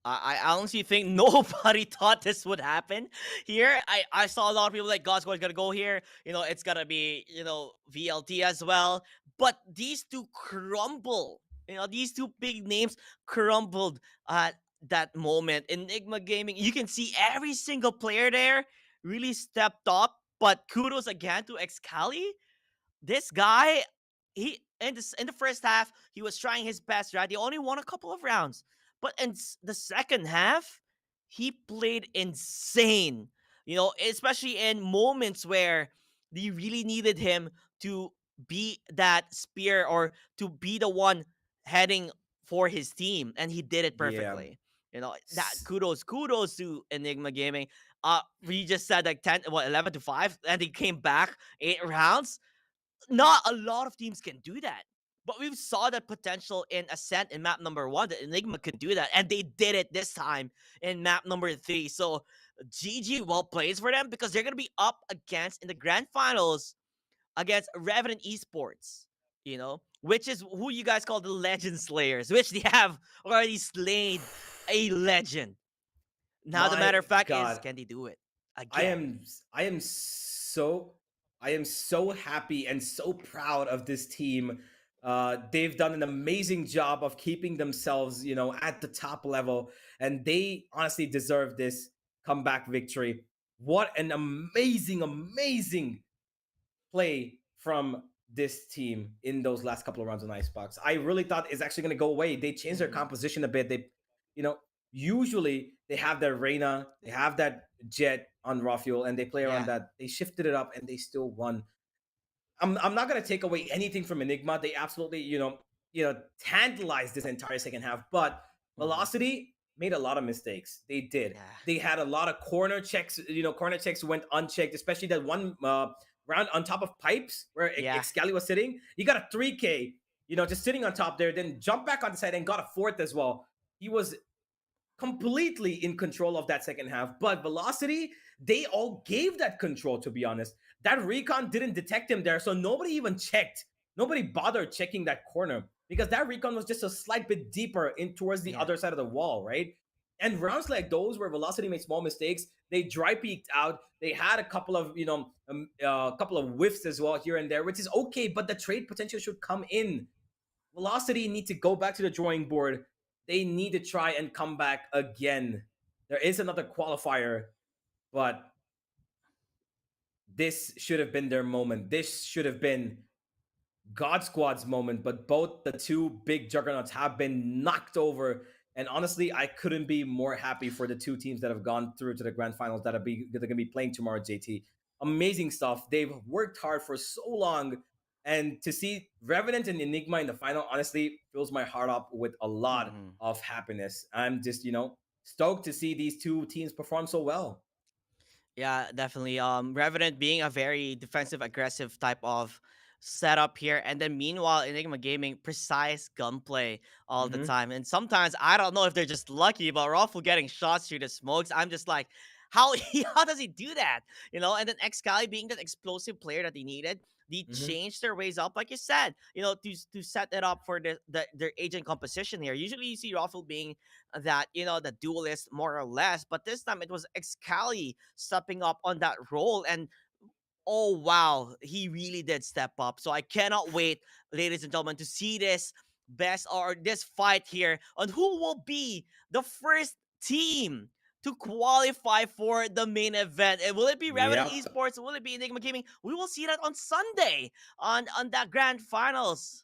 I honestly think nobody thought this would happen here. I saw a lot of people like God's going to go here. It's gonna be VLT as well. But these two crumble. These two big names crumbled at that moment. Enigma Gaming, you can see every single player there really stepped up. But kudos again to Excali. This guy, he in the first half, he was trying his best, right? He only won a couple of rounds, but in the second half, he played insane. Especially in moments where they really needed him to be that spear or to be the one heading for his team, and he did it Yeah. perfectly. That kudos to Enigma Gaming. We just said like 11-5, and he came back 8 rounds. Not a lot of teams can do that. But we saw that potential in Ascent in map number 1 that Enigma could do that. And they did it this time in map number 3. So GG, well played for them, because they're going to be up against in the grand finals against Revenant Esports, which is who you guys call the Legend Slayers, which they have already slayed a legend. Now the My matter of fact is, God, can they do it I again? am I am so I am so happy and so proud of this team. They've done an amazing job of keeping themselves, at the top level, and they honestly deserve this comeback victory. What an amazing play from this team in those last couple of rounds on Icebox. I really thought it's actually going to go away. They changed their Mhm. composition a bit. You know, usually they have their Reyna, they have that Jet on raw fuel, and they play around Yeah. that. They shifted it up and they still won. I'm not gonna take away anything from Enigma. They absolutely, tantalized this entire second half. But Mhm. Velocity made a lot of mistakes. They did. Yeah. They had a lot of corner checks. Corner checks went unchecked, especially that one round on top of pipes where Yeah. Excali was sitting. You got a 3K, just sitting on top there, then jump back on the side and got a fourth as well. He was completely in control of that second half. But Velocity, they all gave that control, to be honest. That recon didn't detect him there, so nobody even checked. Nobody bothered checking that corner because that recon was just a slight bit deeper in towards the Yeah. other side of the wall, right? And rounds like those where Velocity made small mistakes, they dry peaked out. They had a couple of, couple of whiffs as well here and there, which is okay, but the trade potential should come in. Velocity need to go back to the drawing board. They need to try and come back again. There is another qualifier, but this should have been their moment. This should have been God Squad's moment, but both the two big juggernauts have been knocked over. And honestly, I couldn't be more happy for the two teams that have gone through to the grand finals that are going to be playing tomorrow, JT. Amazing stuff. They've worked hard for so long. And to see Revenant and Enigma in the final, honestly, fills my heart up with a lot Mhm. of happiness. I'm just, stoked to see these two teams perform so well. Yeah, definitely. Revenant being a very defensive, aggressive type of setup here, and then meanwhile, Enigma Gaming precise gunplay all the Mm-hmm. time. And sometimes I don't know if they're just lucky, but Raffle getting shots through the smokes. I'm just like, how how does he do that? And then Excali being that explosive player that he needed. They Mm-hmm. changed their ways up, like you said, to set it up for their agent composition here. Usually you see Raffle being that the duelist more or less, but this time it was Excali stepping up on that role, and oh wow, he really did step up. So I cannot wait, ladies and gentlemen, to see this best or this fight here on who will be the first team to qualify for the main event. And will it be Revenant Yep. Esports? Will it be Enigma Gaming? We will see that on Sunday on that grand finals.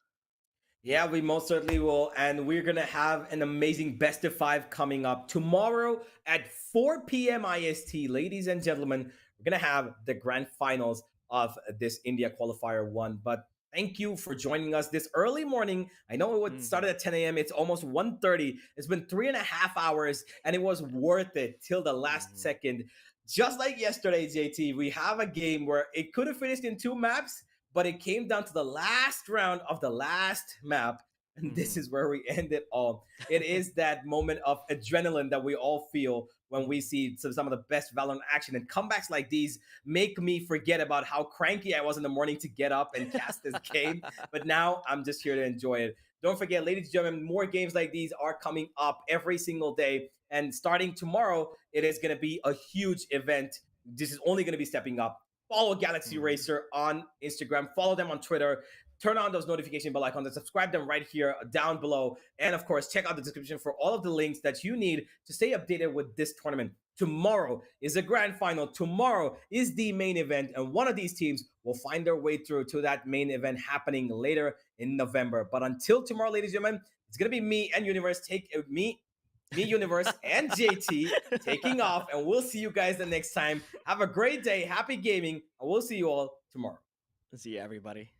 Yeah, we most certainly will. And we're going to have an amazing best of five coming up tomorrow at 4 p.m. IST. Ladies and gentlemen, we're going to have the grand finals of this India Qualifier 1. But thank you for joining us this early morning. I know it Mhm. started at 10 a.m. It's almost 1:30. It's been 3.5 hours, and it was worth it till the last Mhm. second. Just like yesterday, JT, we have a game where it could have finished in two maps, but it came down to the last round of the last map. And this is where we end it all. It is that moment of adrenaline that we all feel when we see some of the best Valorant action. And comebacks like these make me forget about how cranky I was in the morning to get up and cast this game. But now I'm just here to enjoy it. Don't forget, ladies and gentlemen, more games like these are coming up every single day. And starting tomorrow, it is going to be a huge event. This is only going to be stepping up. Follow Galaxy Racer on Instagram. Follow them on Twitter. Turn on those notification bell icons and subscribe them right here down below. And of course, check out the description for all of the links that you need to stay updated with this tournament. Tomorrow is the grand final. Tomorrow is the main event, and one of these teams will find their way through to that main event happening later in November. But until tomorrow, ladies and gentlemen, it's gonna be me and Universe me, Universe, and JT taking off, and we'll see you guys the next time. Have a great day, happy gaming, and we'll see you all tomorrow. See you, everybody.